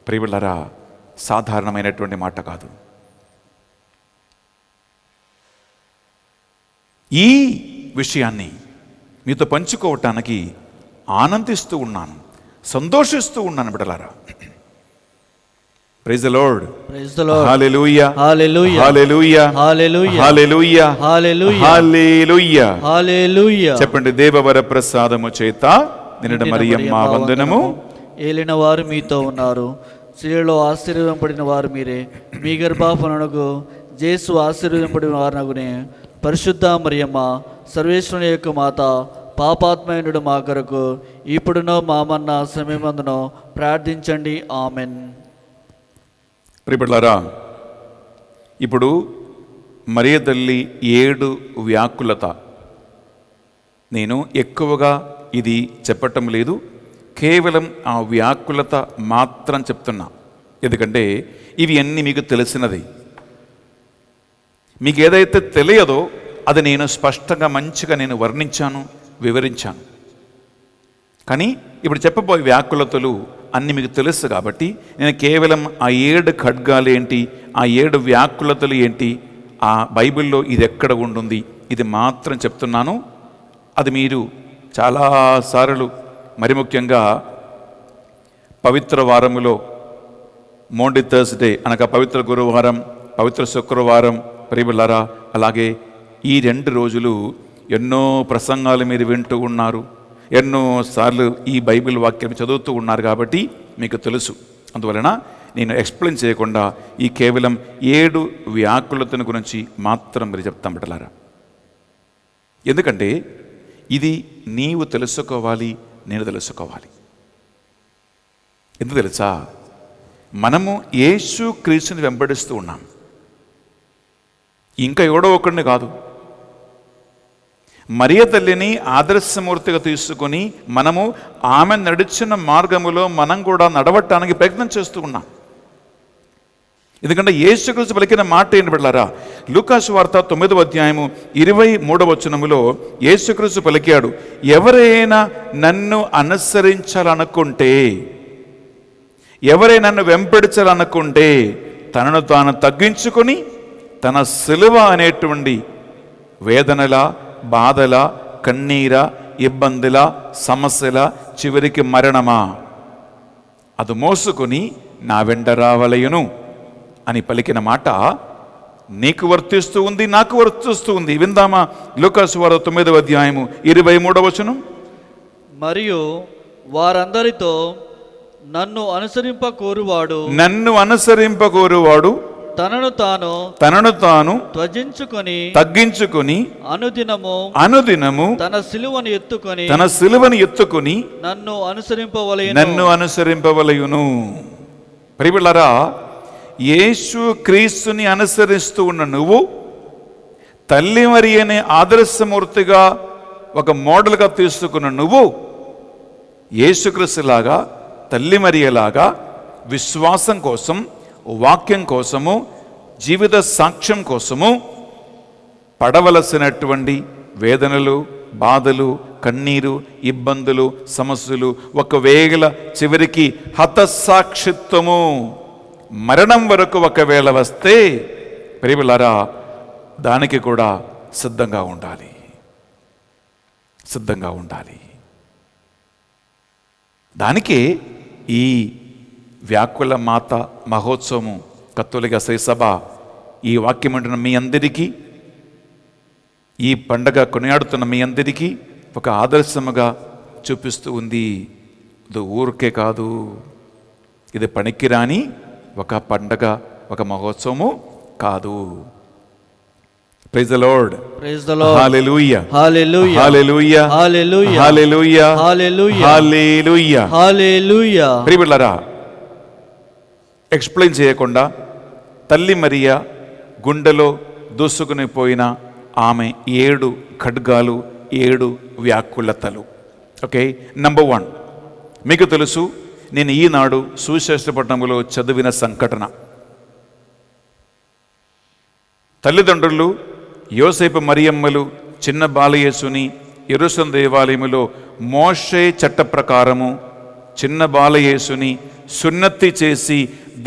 ప్రియులారా సాధారణమైనటువంటి మాట కాదు. ఈ విషయాన్ని మీతో పంచుకోవటానికి ఆనందిస్తూ ఉన్నాను, సంతోషిస్తూ ఉన్నాను బిడ్డలారా. Praise the lord, praise the lord, hallelujah, hallelujah, hallelujah, hallelujah, hallelujah, hallelujah, hallelujah. Hallelujah. చెప్పండి, దేవవర ప్రసాదము చేత నిండిన మరియమ్మ వందనము. ఏలిన వారు మీతో ఉన్నారు, స్త్రీలలో ఆశీర్వదింపబడిన వారు మీరే, మీ గర్భఫలమునకు యేసు ఆశీర్వదింపబడిన వారనగునే. పరిశుద్ధ మరియమ్మ సర్వేశ్వరుని యొక్క మాత, పాపాత్మయునుడు మా కొరకు ఇప్పుడునో మామన్న సమయమందునో ప్రార్థించండి. ఆమెన్. ప్రియబిడ్డలారా, ఇప్పుడు మరియ తల్లి 7 వ్యాకులత, నేను ఎక్కువగా ఇది చెప్పటం లేదు, కేవలం ఆ వ్యాకులత మాత్రం చెప్తున్నా. ఎందుకంటే ఇవి అన్నీ మీకు తెలిసినది. మీకు ఏదైతే తెలియదో అది నేను స్పష్టంగా మంచిగా నేను వర్ణించాను, వివరించాను. కానీ ఇప్పుడు చెప్పబోయే వ్యాకులతలు అన్నీ మీకు తెలుసు కాబట్టి నేను కేవలం ఆ 7 ఖడ్గాలు ఏంటి, ఆ 7 వ్యాకులతలు ఏంటి, ఆ బైబిల్లో ఇది ఎక్కడ ఉంటుంది ఇది మాత్రం చెప్తున్నాను. అది మీరు చాలాసార్లు మరి ముఖ్యంగా పవిత్ర వారములో మోండి థర్స్డే అనగా పవిత్ర గురువారం, పవిత్ర శుక్రవారం ప్రియబిడ్డలారా, అలాగే ఈ 2 రోజులు ఎన్నో ప్రసంగాలు మీరు వింటూ ఉన్నారు, ఎన్నోసార్లు ఈ బైబిల్ వాక్యం చదువుతూ ఉన్నారు కాబట్టి మీకు తెలుసు. అందువలన నేను ఎక్స్ప్లెయిన్ చేయకుండా ఈ కేవలం 7 వ్యాకులతను గురించి మాత్రం మీరు చెప్తాం బిడ్డలారా. ఎందుకంటే ఇది నీవు తెలుసుకోవాలి, నేను తెలుసుకోవాలి. ఎందుకు తెలుసా? మనము యేసు క్రీస్తుని వెంబడిస్తూ ఉన్నాం, ఇంకా ఎవడో ఒకడిని కాదు. మరియ తల్లిని ఆదర్శమూర్తిగా తీసుకొని మనము ఆమె నడిచిన మార్గములో మనం కూడా నడవటానికి ప్రయత్నం చేస్తూ ఉన్నాం. ఎందుకంటే యేసుక్రీస్తు పలికిన మాట ఏంటి బిడ్డలారా? లూకాసు వార్త 9వ అధ్యాయము 23వ వచనములో యేసుక్రీస్తు పలికాడు, ఎవరైనా నన్ను అనుసరించాలనుకుంటే, ఎవరైనా నన్ను వెంబడించాలనుకుంటే తనను తాను తగ్గించుకొని తన సిలువ అనేటువంటి వేదనల, బాధల, కన్నీర, ఇబ్బందుల, సమస్యల, చివరికి మరణమా అది మోసుకొని నా వెంట రావలయును అని పలికిన మాట నీకు వర్తిస్తూ ఉంది, నాకు వర్తిస్తూ ఉంది. విందామా? లూకాసు వార్త 9వ అధ్యాయము 23వ వచనం. మరియు వారందరితో నన్ను అనుసరింపకోరువాడు తనను తాను తగ్గించుకొని అనుదినము తన సిలువను ఎత్తుకొని నన్ను అనుసరింపవలయును. ప్రియబిడ్డలారా, యేసు క్రీస్తుని అనుసరిస్తూ ఉన్న నువ్వు, తల్లి మరియని ఆదర్శమూర్తిగా ఒక మోడల్గా తీసుకున్న నువ్వు, యేసుక్రీస్తులాగా తల్లి మరియలాగా విశ్వాసం కోసం, వాక్యం కోసము, జీవిత సాక్ష్యం కోసము పడవలసినటువంటి వేదనలు, బాధలు, కన్నీరు, ఇబ్బందులు, సమస్యలు, ఒకవేళ చివరికి హతసాక్షిత్వము, మరణం వరకు ఒకవేళ వస్తే ప్రియలారా దానికి కూడా సిద్ధంగా ఉండాలి, సిద్ధంగా ఉండాలి. దానికే ఈ వ్యాకుల మాత మహోత్సవము కత్తోలిక శ్రీసభ ఈ వాక్యం అంటున్న మీ అందరికీ, ఈ పండగ కొనియాడుతున్న మీ అందరికీ ఒక ఆదర్శముగా చూపిస్తూ ఉంది. ఇది ఊరికే కాదు, ఇది పనికిరాని ఒక పండగ, ఒక మహోత్సవము కాదు. Praise the lord, praise the lord, hallelujah, hallelujah, hallelujah, hallelujah, hallelujah, hallelujah, hallelujah. Hallelujah. ప్రియబిడ్డలారా, ఎక్స్ప్లెయిన్ చేయకుండా తల్లి మరియా గుండెలో దూసుకుని పోయిన ఆమె 7 ఖడ్గాలు, 7 వ్యాకులతలు. ఓకే, నంబర్ 1 మీకు తెలుసు, నేను ఈనాడు సువిశేషపట్నంలో చదివిన సంఘటన. తల్లిదండ్రులు యోసేపు మరియమ్మలు చిన్న బాలయేసుని యెరూషలేము దేవాలయములో మోషే చట్ట ప్రకారము చిన్న బాలయేసుని సున్నతి చేసి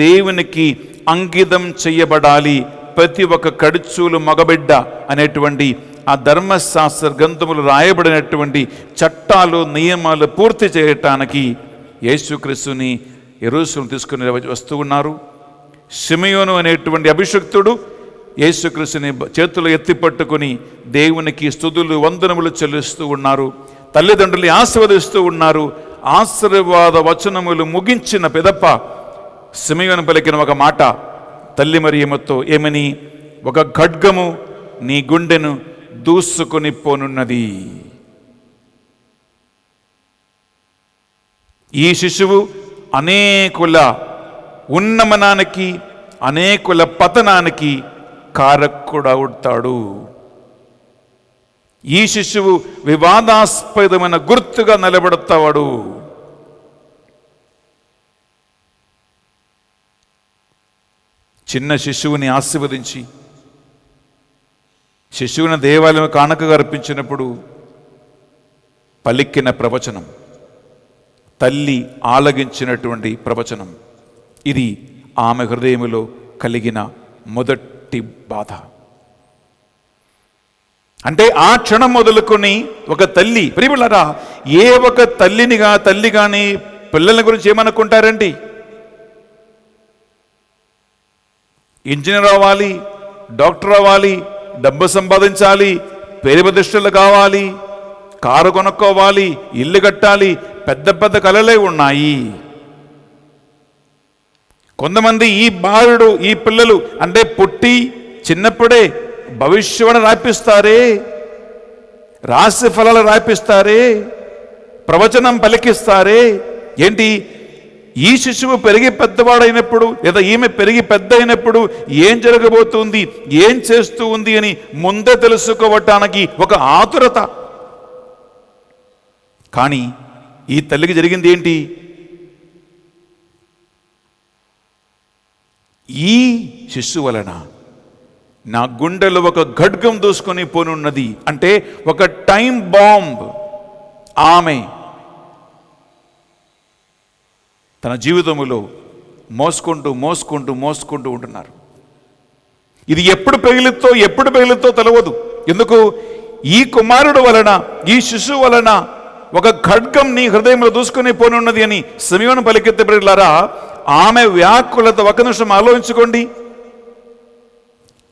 దేవునికి అంకితం చెయ్యబడాలి, ప్రతి ఒక్క కడుచూలు మగబిడ్డ అనేటువంటి ఆ ధర్మశాస్త్ర గ్రంథములు రాయబడినటువంటి చట్టాలు, నియమాలు పూర్తి చేయటానికి యేసుక్రీస్తుని యెరూషలేము తీసుకుని వస్తూ ఉన్నారు. షిమయోను అనేటువంటి అభిషిక్తుడు యేసుక్రీస్తుని చేతులు ఎత్తి పట్టుకుని దేవునికి స్తుతులు, వందనములు చెల్లిస్తూ ఉన్నారు. తల్లిదండ్రులు ఆశీర్వదిస్తూ ఉన్నారు. ఆశీర్వాద వచనములు ముగించిన పిదప షిమయోను పలికిన ఒక మాట తల్లి మరియమ్మతో ఏమని, ఒక ఖడ్గము నీ గుండెను దూసుకొని పోనున్నది. ఈ శిశువు అనేకుల ఉన్నమనానికి, అనేకుల పతనానికి కారకుడవుతాడు. ఈ శిశువు వివాదాస్పదమైన గుర్తుగా నిలబడతాడు. చిన్న శిశువుని ఆశీర్వదించి శిశువుని దేవాలయం కానుకగా అర్పించినప్పుడు పలికిన ప్రవచనం, తల్లి ఆలగించినటువంటి ప్రవచనం, ఇది ఆమె హృదయములో కలిగిన మొదటి బాధ. అంటే ఆ క్షణం మొదలుకొని ఒక తల్లి, ప్రియలారా, ఏ ఒక తల్లి కానీ పిల్లల గురించి ఏమనుకుంటారండి? ఇంజనీర్ అవ్వాలి, డాక్టర్ అవ్వాలి, డబ్బు సంపాదించాలి, పేరు ప్రతిష్టలు కావాలి, కారు కొనుక్కోవాలి, ఇల్లు కట్టాలి, పెద్ద పెద్ద కలలే ఉన్నాయి. కొంతమంది ఈ బాలుడు, ఈ పిల్లలు అంటే పుట్టి చిన్నప్పుడే భవిష్యవాణి రాపిస్తారే, రాశి ఫలాలు రాపిస్తారే, ప్రవచనం పలికిస్తారే. ఏంటి, ఈ శిశువు పెరిగి పెద్దవాడైనప్పుడు లేదా ఈమె పెరిగి పెద్ద అయినప్పుడు ఏం జరగబోతుంది, ఏం చేస్తూ ఉంది అని ముందే తెలుసుకోవటానికి ఒక ఆతురత. కానీ ఈ తల్లికి జరిగింది ఏంటి? ఈ శిశువు వలన నా గుండెలో ఒక ఖడ్గం దూసుకొని పోనున్నది. అంటే ఒక టైం బాంబ్ ఆమె తన జీవితంలో మోసుకుంటూ ఉంటున్నారు. ఇది ఎప్పుడు పెగిలితో తెలవదు. ఎందుకు? ఈ కుమారుడు వలన, ఈ శిశువు వలన ఒక ఖడ్గం నీ హృదయంలో దూసుకొని పోనున్నది అని సిమియోను పలికెత్తబడిలారా, ఆమె వ్యాకులత ఒక నిమిషం ఆలోచించుకోండి.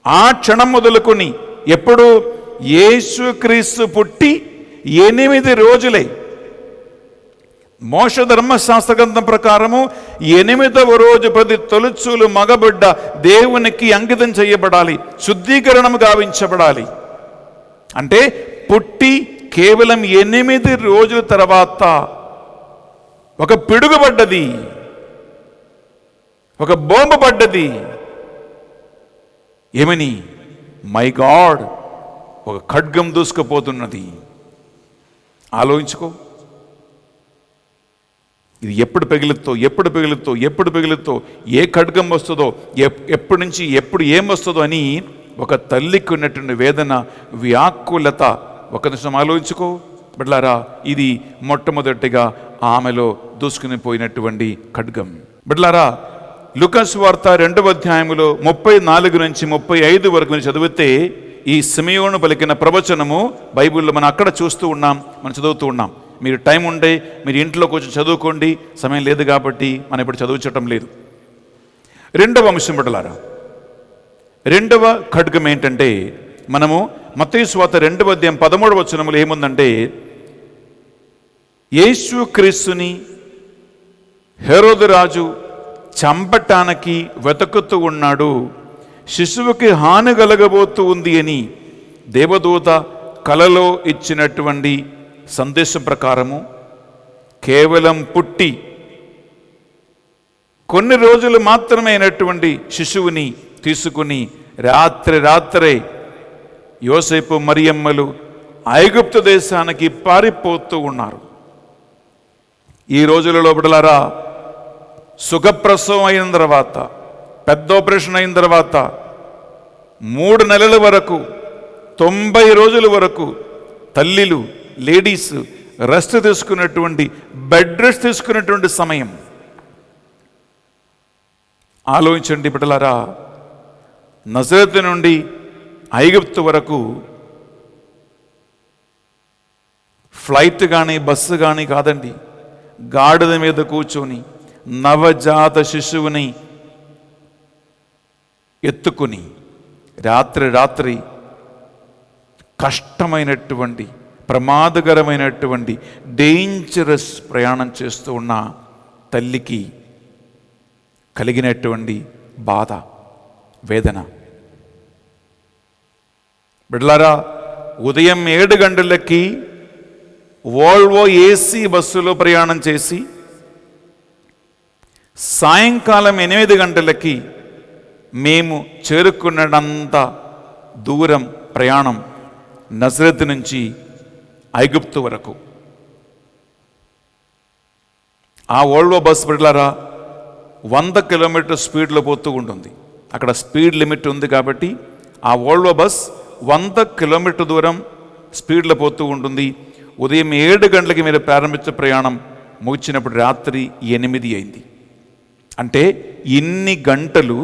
ఆ క్షణం మొదలుకొని ఎప్పుడు యేసుక్రీస్తు పుట్టి 8 రోజులే, మోష ధర్మశాస్త్ర గ్రంథం ప్రకారము 8వ రోజు ప్రతి తొలుచూలు మగబిడ్డ దేవునికి అంకితం చేయబడాలి, శుద్ధీకరణం గావించబడాలి. అంటే పుట్టి కేవలం 8 రోజుల తర్వాత ఒక పిడుగు పడ్డది, ఒక బొంబు పడ్డది. ఏమని? మై గాడ్, ఒక ఖడ్గం దూసుకుపోతున్నది. ఆలోచించుకో, ఇది ఎప్పుడు పెగిలితో ఏ ఖడ్గం వస్తుందో, ఎప్పటి నుంచి ఎప్పుడు ఏం వస్తుందో అని ఒక తల్లికి ఉన్నటువంటి వేదన, వ్యాకులత ఒక నిమిషం ఆలోచించుకో బిడ్డలారా. ఇది మొట్టమొదటిగా ఆమెలో దూసుకుని పోయినటువంటి ఖడ్గం. బిడ్డలారా, లూకాసు వార్త 2వ అధ్యాయములో 34 నుంచి 35 వరకు మీరు చదివితే ఈ సిమెయోను పలికిన ప్రవచనము బైబిల్లో మనం అక్కడ చూస్తూ ఉన్నాం, మనం చదువుతూ ఉన్నాం. మీరు టైం ఉండే మీరు ఇంట్లో కొంచెం చదువుకోండి, సమయం లేదు కాబట్టి మనం ఇప్పుడు చదువుచటం లేదు. 2వ అంశం బిడ్డలారా, 2వ ఖడ్గం ఏంటంటే, మనము మత్తయి సువార్త 2వ అధ్యాయం 13వ వచనములో ఏముందంటే, యేసు క్రీస్తుని హెరోదు రాజు చంపటానికి వెతుకుతూ ఉన్నాడు, శిశువుకి హాని కలగబోతూ ఉంది అని దేవదూత కలలో ఇచ్చినటువంటి సందేశం ప్రకారము కేవలం పుట్టి కొన్ని రోజులు మాత్రమే అయినటువంటి శిశువుని తీసుకుని రాత్రే యోసేపు మరియమ్మలు ఐగుప్తు దేశానికి పారిపోతూ ఉన్నారు. ఈ రోజులలో బిడ్డలారా, సుఖప్రసవం అయిన తర్వాత, పెద్ద ఆపరేషన్ అయిన తర్వాత 3 నెలల వరకు 90 రోజుల వరకు తల్లిలు, లేడీస్ రెస్ట్ తీసుకున్నటువంటి, బెడ్ రెస్ట్ తీసుకున్నటువంటి సమయం. ఆలోచించండి బిడ్డలారా, నజరేతు నుండి ఐగుప్తు వరకు ఫ్లైట్ కానీ బస్సు కానీ కాదండి, గాడిద మీద కూర్చొని నవజాత శిశువుని ఎత్తుకుని రాత్రి కష్టమైనటువంటి, ప్రమాదకరమైనటువంటి, డేంజరస్ ప్రయాణం చేస్తూ ఉన్న తల్లికి కలిగినటువంటి బాధ, వేదన. బిడ్డలారా, ఉదయం 7 గంటలకి వోల్వో ఏసీ బస్సులో ప్రయాణం చేసి సాయంకాలం 8 గంటలకి మేము చేరుకున్నదంత దూరం ప్రయాణం నజరేతు నుంచి ఐగుప్తు వరకు. ఆ వోల్వో బస్ బిడ్డలారా 100 కిలోమీటర్ స్పీడ్లో పోతూ ఉంటుంది. అక్కడ స్పీడ్ లిమిట్ ఉంది కాబట్టి ఆ వోల్వో బస్ 100 కిలోమీటర్ దూరం స్పీడ్లో పోతూ ఉంటుంది. ఉదయం 7 గంటలకి మీరు ప్రారంభించే ప్రయాణం ముగిచినప్పుడు రాత్రి 8 అయింది. అంటే ఇన్ని గంటలు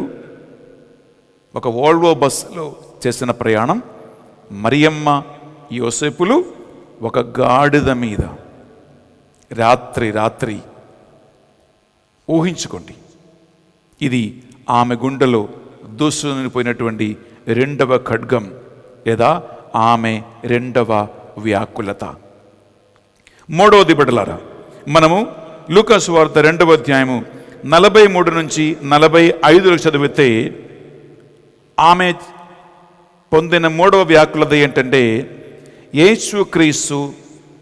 ఒక వోల్వో బస్సులో చేసిన ప్రయాణం. మరియమ్మ, యోసేపులు ఒక గాడిద మీద రాత్రి ఊహించుకోండి. ఇది ఆమె గుండెలో దూసుకునిపోయినటువంటి 2వ ఖడ్గం, లేదా ఆమె 2వ వ్యాకులత. 3వది బిడ్డలారా, మనము లూకాసు వార్త 2వ అధ్యాయము 43 నుంచి 45 చదివితే ఆమె పొందిన 3వ వ్యాకులత ఏంటంటే, యేసు క్రీస్తు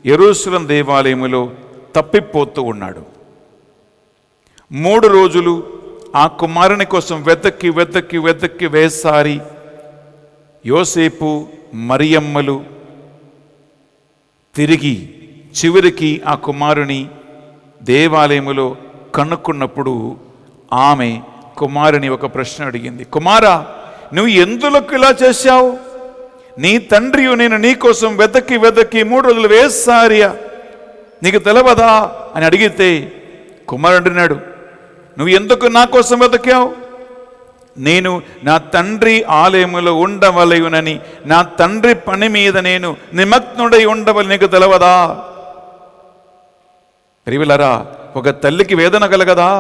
యెరూషలేము దేవాలయములో తప్పిపోతూ ఉన్నాడు. 3 రోజులు ఆ కుమారుని కోసం వెతక్కి వేసారి యోసేపు, మరియమ్మలు తిరిగి చివరికి ఆ కుమారుని దేవాలయములో కనుక్కున్నప్పుడు ఆమె కుమారుని ఒక ప్రశ్న అడిగింది. కుమారా, నువ్వు ఎందుకు ఇలా చేశావు? నీ తండ్రి నేను నీ కోసం వెతకి 3 రోజులు వేసారియా, నీకు తెలవదా అని అడిగితే కుమారుడు అంటున్నాడు, నువ్వు ఎందుకు నా కోసం వెతకావు? నేను నా తండ్రి ఆలయములో ఉండవలయునని, నా తండ్రి పని మీద నేను నిమగ్నుడై ఉండవలని నీకు తెలవదా? ప్రియులారా, ఒక తల్లికి వేదన కలగదా?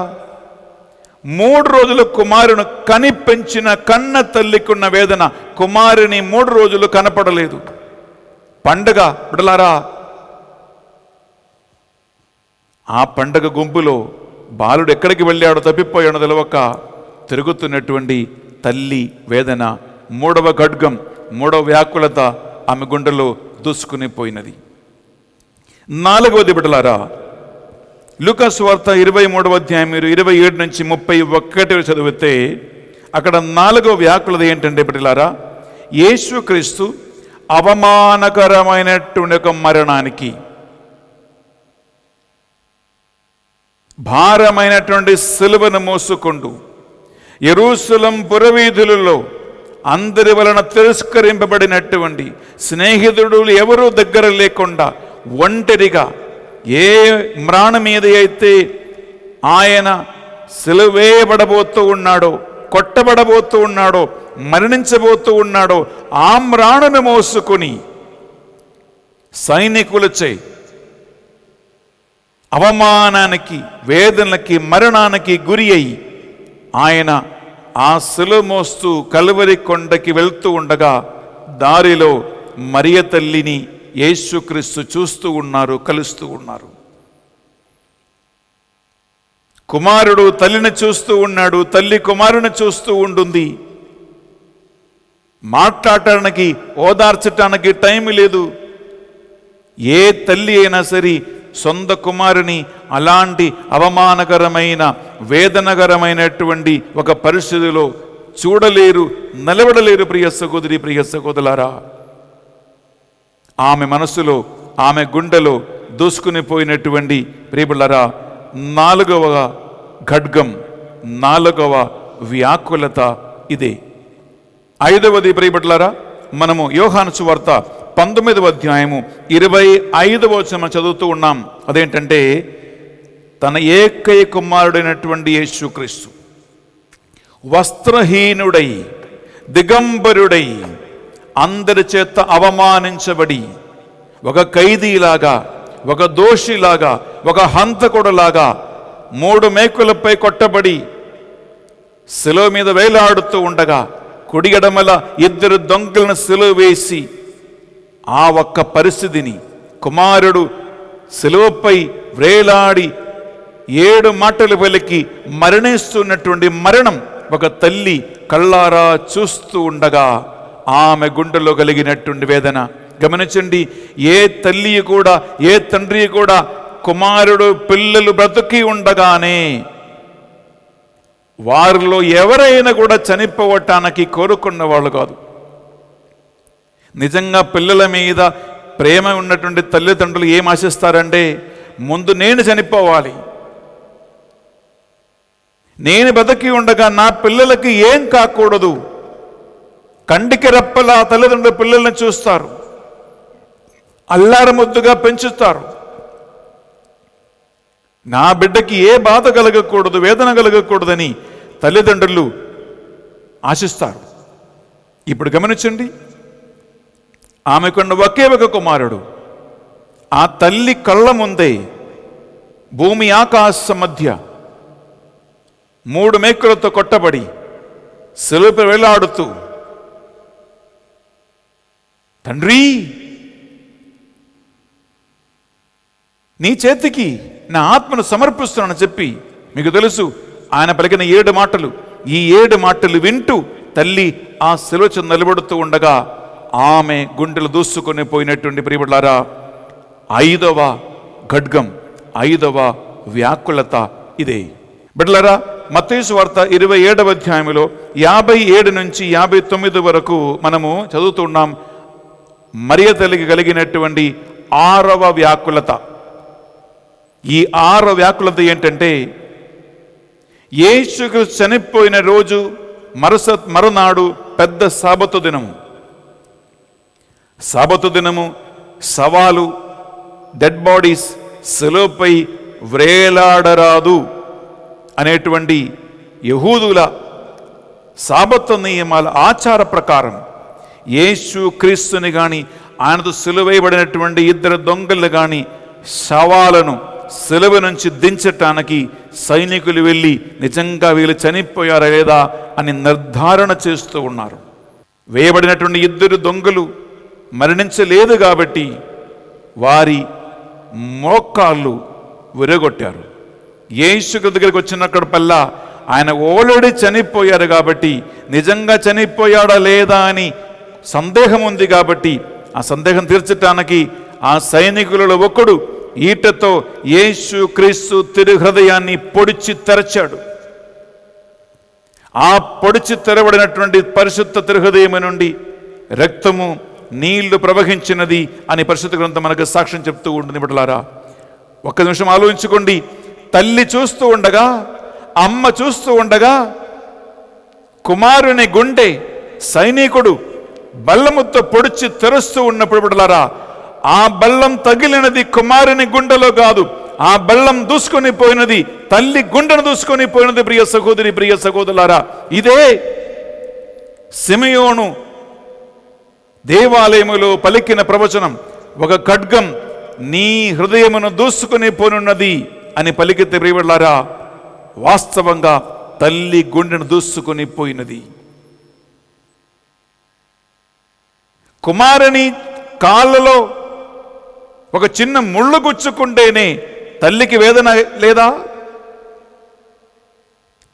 3 రోజులు కుమారుని కని పెంచిన కన్న తల్లికున్న వేదన కుమారుని 3 రోజులు కనపడలేదు. పండగ బిడ్డలారా, ఆ పండగ గుంపులో బాలుడు ఎక్కడికి వెళ్ళాడో తప్పిపోయాడో తెలవక తిరుగుతున్నటువంటి తల్లి వేదన, 3వ ఖడ్గం, 3వ వ్యాకులత ఆమె గుండెలో దూసుకుని పోయినది. 4వది బిడ్డలారా, లూకాసు వార్త 23వ అధ్యాయం 27 నుంచి 31 చదివితే అక్కడ 4వ వ్యాకులత ఏంటంటే బిడ్డలారా, యేసుక్రీస్తు అవమానకరమైనటువంటి ఒక మరణానికి, భారమైనటువంటి సిలువను మోసుకుంటూ యెరూషలేము పురవీధులలో అందరి వలన తిరస్కరింపబడినటువంటి, స్నేహితుడు ఎవరూ దగ్గర లేకుండా ఒంటరిగా ఏ మ్రాణ మీద అయితే ఆయన సిలువేయబడబోతూ ఉన్నాడో, కొట్టబడబోతూ ఉన్నాడో, మరణించబోతూ ఉన్నాడో, ఆ మ్రాణను మోసుకొని సైనికులచే అవమానానికి, వేదనలకి, మరణానికి గురి అయి ఆయన ఆ సిలువ మోస్తూ కలువరి కొండకి వెళ్తూ ఉండగా దారిలో మరియ తల్లిని యేసుక్రీస్తు చూస్తూ ఉన్నారు, కలుస్తూ ఉన్నారు. కుమారుడు తల్లిని చూస్తూ ఉన్నాడు, తల్లి కుమారుని చూస్తూ ఉంటుంది. మాట్లాడటానికి, ఓదార్చటానికి టైం లేదు. ఏ తల్లి అయినా సరే సొంత కుమారుని అలాంటి అవమానకరమైన, వేదనకరమైనటువంటి ఒక పరిస్థితిలో చూడలేరు, నిలబడలేరు. ప్రియ సహోదరి, ప్రియ సహోదరులారా, ఆమె మనసులో, ఆమె గుండెలో దూసుకుని పోయినటువంటి ప్రియబిళ్ళారా 4వ ఖడ్గం, 4వ వ్యాకులత ఇదే. 5వది ప్రియబిళ్ళారా, మనము యోహాను సువార్త 19వ అధ్యాయము 25వ వచనం చదువుతూ ఉన్నాం. అదేంటంటే, తన ఏకైక కుమారుడైనటువంటి యేసుక్రీస్తు వస్త్రహీనుడై, దిగంబరుడై, అందరి చేత అవమానించబడి, ఒక ఖైదీలాగా, ఒక దోషిలాగా, ఒక హంతకుడులాగా 3 మేకులపై కొట్టబడి శిలువ మీద వేలాడుతూ ఉండగా, కుడి ఎడమల 2 దొంగలను శిలువ వేసి ఆ ఒక్క పరిస్థితిని, కుమారుడు శిలువపై వ్రేలాడి 7 మాటలు పలికి మరణిస్తున్నటువంటి మరణం ఒక తల్లి కళ్ళారా చూస్తూ ఉండగా ఆమె గుండెలో కలిగినటువంటి వేదన గమనించండి. ఏ తల్లి కూడా, ఏ తండ్రి కూడా కుమారుడు, పిల్లలు బ్రతికి ఉండగానే వారిలో ఎవరైనా కూడా చనిపోవటానికి కోరుకున్న వాళ్ళు కాదు. నిజంగా పిల్లల మీద ప్రేమ ఉన్నటువంటి తల్లిదండ్రులు ఏం ఆశిస్తారంటే, ముందు నేను చనిపోవాలి, నేను బతికి ఉండగా నా పిల్లలకి ఏం కాకూడదు. కంటికి రెప్పలా తల్లిదండ్రులు పిల్లల్ని చూస్తారు, అల్లార ముద్దుగా పెంచుతారు. నా బిడ్డకి ఏ బాధ కలగకూడదు, వేదన కలగకూడదని తల్లిదండ్రులు ఆశిస్తారు. ఇప్పుడు గమనించండి, ఆమెకున్న ఒకే ఒక కుమారుడు. ఆ తల్లి కళ్ళ ముందే భూమి ఆకాశం మధ్య 3 మేకులతో కొట్టబడి శిలువపై వేలాడుతూ, తండ్రి నీ చేతికి నా ఆత్మను సమర్పిస్తున్నానని చెప్పి, మీకు తెలుసు ఆయన పలికిన 7 మాటలు. ఈ 7 మాటలు వింటూ తల్లి ఆ శిలువ నిలబడుతూ ఉండగా ఆమె గుండెలు దూసుకొని పోయినటువంటి ప్రియబిడ్డలారా 5వ ఖడ్గం, 5వ వ్యాకులత ఇదే. బిడ్డలారా, మత్తయి సువార్త 27వ అధ్యాయంలో 57 నుంచి 59 వరకు మనము చదువుతున్నాం. మరియ తల్లికి కలిగినటువంటి 6వ వ్యాకులత. ఈ 6వ వ్యాకులత ఏంటంటే, యేసుకు చనిపోయిన రోజు మరునాడు పెద్ద సాబతు దినము. సాబతు దినము, శవాలు, డెడ్ బాడీస్ శిలువపై వ్రేలాడరాదు అనేటువంటి యహూదుల సాబతు నియమాల ఆచార ప్రకారం యేసు క్రీస్తుని కానీ, ఆయనతో సిలువేయబడినటువంటి 2 దొంగలు కానీ శవాలను సిలువ నుంచి దించటానికి సైనికులు వెళ్ళి నిజంగా వీళ్ళు చనిపోయారా లేదా అని నిర్ధారణ చేస్తూ ఉన్నారు. వేయబడినటువంటి 2 దొంగలు మరణించలేదు కాబట్టి వారి మోకాళ్ళు విరగొట్టారు. యేసు దగ్గరికి వచ్చినక్కడల్లా ఆయన ఆల్రెడీ చనిపోయారు కాబట్టి, నిజంగా చనిపోయాడా లేదా అని సందేహం ఉంది కాబట్టి, ఆ సందేహం తీర్చటానికి ఆ సైనికులలో ఒకడు ఈటతో యేసు క్రీస్తు తిరుహృదయాన్ని పొడిచి తెరచాడు. ఆ పొడిచి తెరబడినటువంటి పరిశుద్ధ తిరుహృదయం నుండి రక్తము, నీళ్లు ప్రవహించినది అని పరిశుద్ధ గ్రంథం మనకు సాక్ష్యం చెప్తూ ఉంటుంది. బిడ్డలారా, ఒక్క నిమిషం ఆలోచించుకోండి. తల్లి చూస్తూ ఉండగా, అమ్మ చూస్తూ ఉండగా, కుమారుని గుండె సైనికుడు బల్లముతో పొడిచి తెరుస్తూ ఉన్నప్పుడు బిడ్డలారా, ఆ బల్లం తగిలినది కుమారుని గుండెలో కాదు, ఆ బల్లం దూసుకొని పోయినది తల్లి గుండెను దూసుకొని పోయినది. ప్రియ సహోదరి, ప్రియ సహోదరులారా, ఇదే సిమెయోను దేవాలయములో పలికిన ప్రవచనం. ఒక ఖడ్గం నీ హృదయమును దూసుకొని పోనున్నది అని పలికితే ప్రియబిడ్డలారా, వాస్తవంగా తల్లి గుండెను దూసుకొని పోయినది. కుమారుని కాళ్ళలో ఒక చిన్న ముళ్ళు గుచ్చుకుంటేనే తల్లికి వేదన లేదా?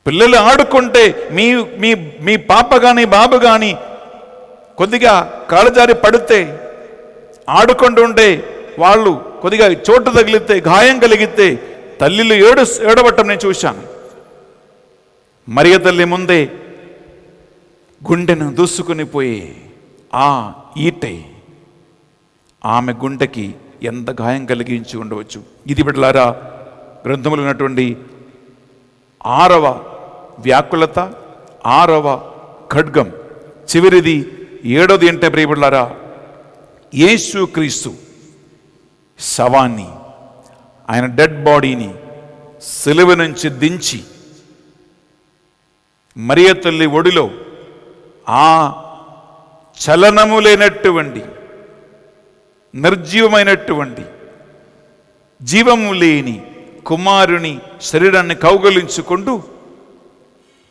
పిల్లలు ఆడుకుంటే మీ మీ మీ పాప కానీ బాబు కానీ కొద్దిగా కాలుజారి పడితే ఆడుకుంటుంటే వాళ్ళు కొద్దిగా చోటు తగిలితే, గాయం కలిగితే తల్లిలు ఏడవటం నేను చూశాను. మరియ తల్లి ముందే గుండెను దూసుకుని పోయే ఆ ఈటె ఆమె గుండెకి ఎంత గాయం కలిగించి ఉండవచ్చు. ఇది బిడ్డలారా, గ్రంథములు ఉన్నటువంటి 6వ వ్యాకులత, 6వ ఖడ్గం. చివరిది 7వది అంటే ప్రియబిడ్డలారా, యేసుక్రీస్తు శవాన్ని, ఆయన డెడ్ బాడీని సిలువ నుంచి దించి మరియ తల్లి ఒడిలో ఆ చలనము లేనటువంటి, నిర్జీవమైనటువంటి, జీవము లేని కుమారుని శరీరాన్ని కౌగలించుకుంటూ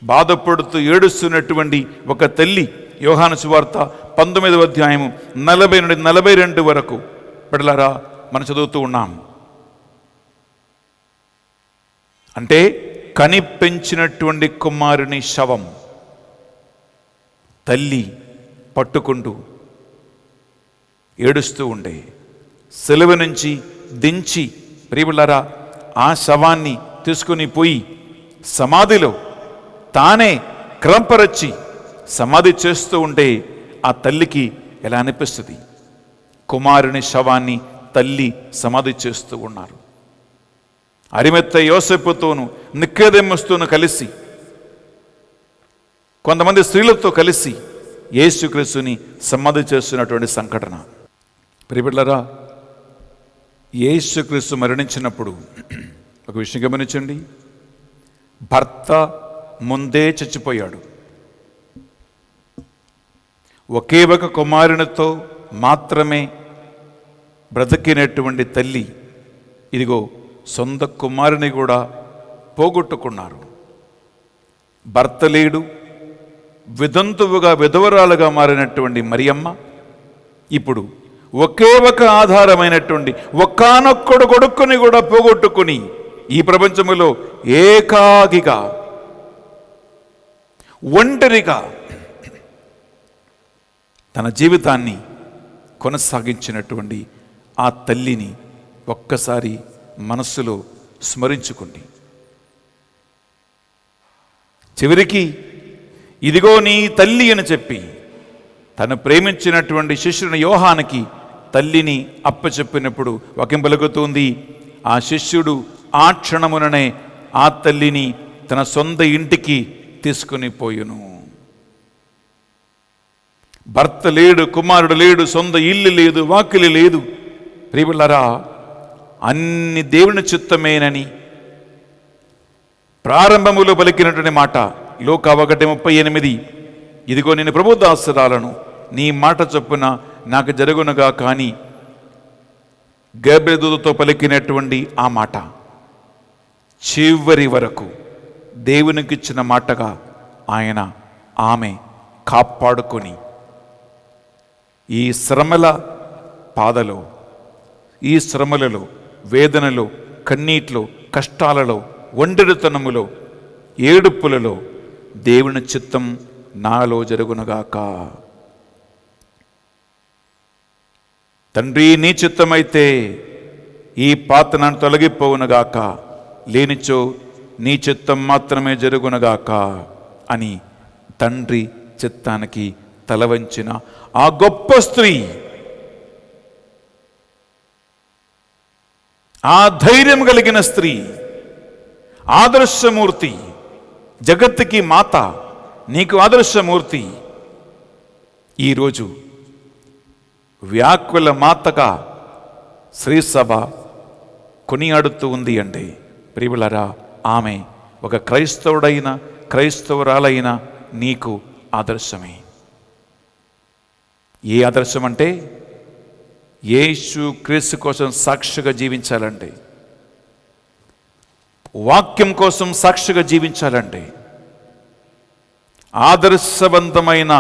బాధపడుతూ ఏడుస్తున్నటువంటి ఒక తల్లి. యోహాను సువార్త 19వ అధ్యాయము 40 నుండి 42 వరకు బిడ్డలారా మనం చదువుతూ ఉన్నాం. అంటే కని పెంచినటువంటి కుమారుని శవం తల్లి పట్టుకుంటూ ఏడుస్తూ ఉండే, సిలువ నుంచి దించి ప్రియబిడ్డలారా ఆ శవాన్ని తీసుకుని పోయి సమాధిలో తానే క్రంపరచి సమాధి చేస్తూ ఉంటే ఆ తల్లికి ఎలా అనిపిస్తుంది? కుమారుని శవాన్ని తల్లి సమాధి చేస్తూ ఉన్నారు. అరిమెత్త యోసేపుతోను నిక్కోదేముస్తోను కలిసి, కొంతమంది స్త్రీలతో కలిసి యేసుక్రీస్తుని సమాధి చేస్తున్నటువంటి సంఘటన. ప్రియబిడ్డలారా, యేసుక్రీస్తు మరణించినప్పుడు ఒక విషయం గమనించండి. భర్త ముందే చచ్చిపోయాడు. ఒకే ఒక కుమారునితో మాత్రమే బ్రతికినటువంటి తల్లి ఇదిగో సొంత కుమారుని కూడా పోగొట్టుకున్నారు. భర్త లేడు, వితంతువుగా విధవరాలుగా మారినటువంటి మరియమ్మ ఇప్పుడు ఒకే ఒక ఆధారమైనటువంటి ఒక్కానొక్కడు కొడుకుని కూడా పోగొట్టుకుని ఈ ప్రపంచములో ఏకాకిగా, ఒంటరిగా తన జీవితాన్ని కొనసాగించినటువంటి ఆ తల్లిని ఒక్కసారి మనస్సులో స్మరించుకోండి. చివరికి ఇదిగో నీ తల్లి అని చెప్పి తను ప్రేమించినటువంటి శిష్యుని యోహానికి తల్లిని అప్పచెప్పినప్పుడు వాక్యం పలుకుతుంది, ఆ శిష్యుడు ఆ క్షణముననే ఆ తల్లిని తన సొంత ఇంటికి తీసుకుని పోయును. భర్త లేడు, కుమారుడు లేడు, సొంత ఇల్లు లేదు, వాకిలి లేదు. ప్రియబిడ్డలారా, అన్ని దేవుని చిత్తమేనని ప్రారంభములో పలికినటువంటి మాట లోకా 1:38, ఇదిగో నేను ప్రభుదాసురాలను, నీ మాట చొప్పున నాకు జరుగునుగా. కానీ గేబ్రియలు దూతతో పలికినటువంటి ఆ మాట చివరి వరకు దేవునికిచ్చిన మాటగా ఆయన ఆమె కాపాడుకొని ఈ శ్రమల పాదలో, ఈ శ్రమలలో, వేదనలో, కన్నీట్లో, కష్టాలలో, ఒంటరితనములో, ఏడుపులలో దేవుని చిత్తం నాలో జరుగునుగాక. తండ్రి నీ చిత్తమైతే ఈ పాత నన్ను తొలగిపోవునుగాక, లేనిచో నీ చిత్తం మాత్రమే జరుగునుగాక అని తండ్రి చిత్తానికి తలవంచిన ఆ గొప్ప స్త్రీ, ఆ ధైర్యం కలిగిన స్త్రీ, ఆదర్శమూర్తి, జగత్తుకి మాత, నీకు ఆదర్శమూర్తి, ఈరోజు వ్యాకుల మాతగా శ్రీసభ కొనియాడుతూ ఉంది అంటే ప్రియులారా, ఆమె ఒక క్రైస్తవుడైన క్రైస్తవురాలైన నీకు ఆదర్శమే. ఏ ఆదర్శం అంటే యేసు క్రీస్తు కోసం సాక్షిగా జీవించాలంటే, వాక్యం కోసం సాక్షిగా జీవించాలంటే, ఆదర్శవంతమైన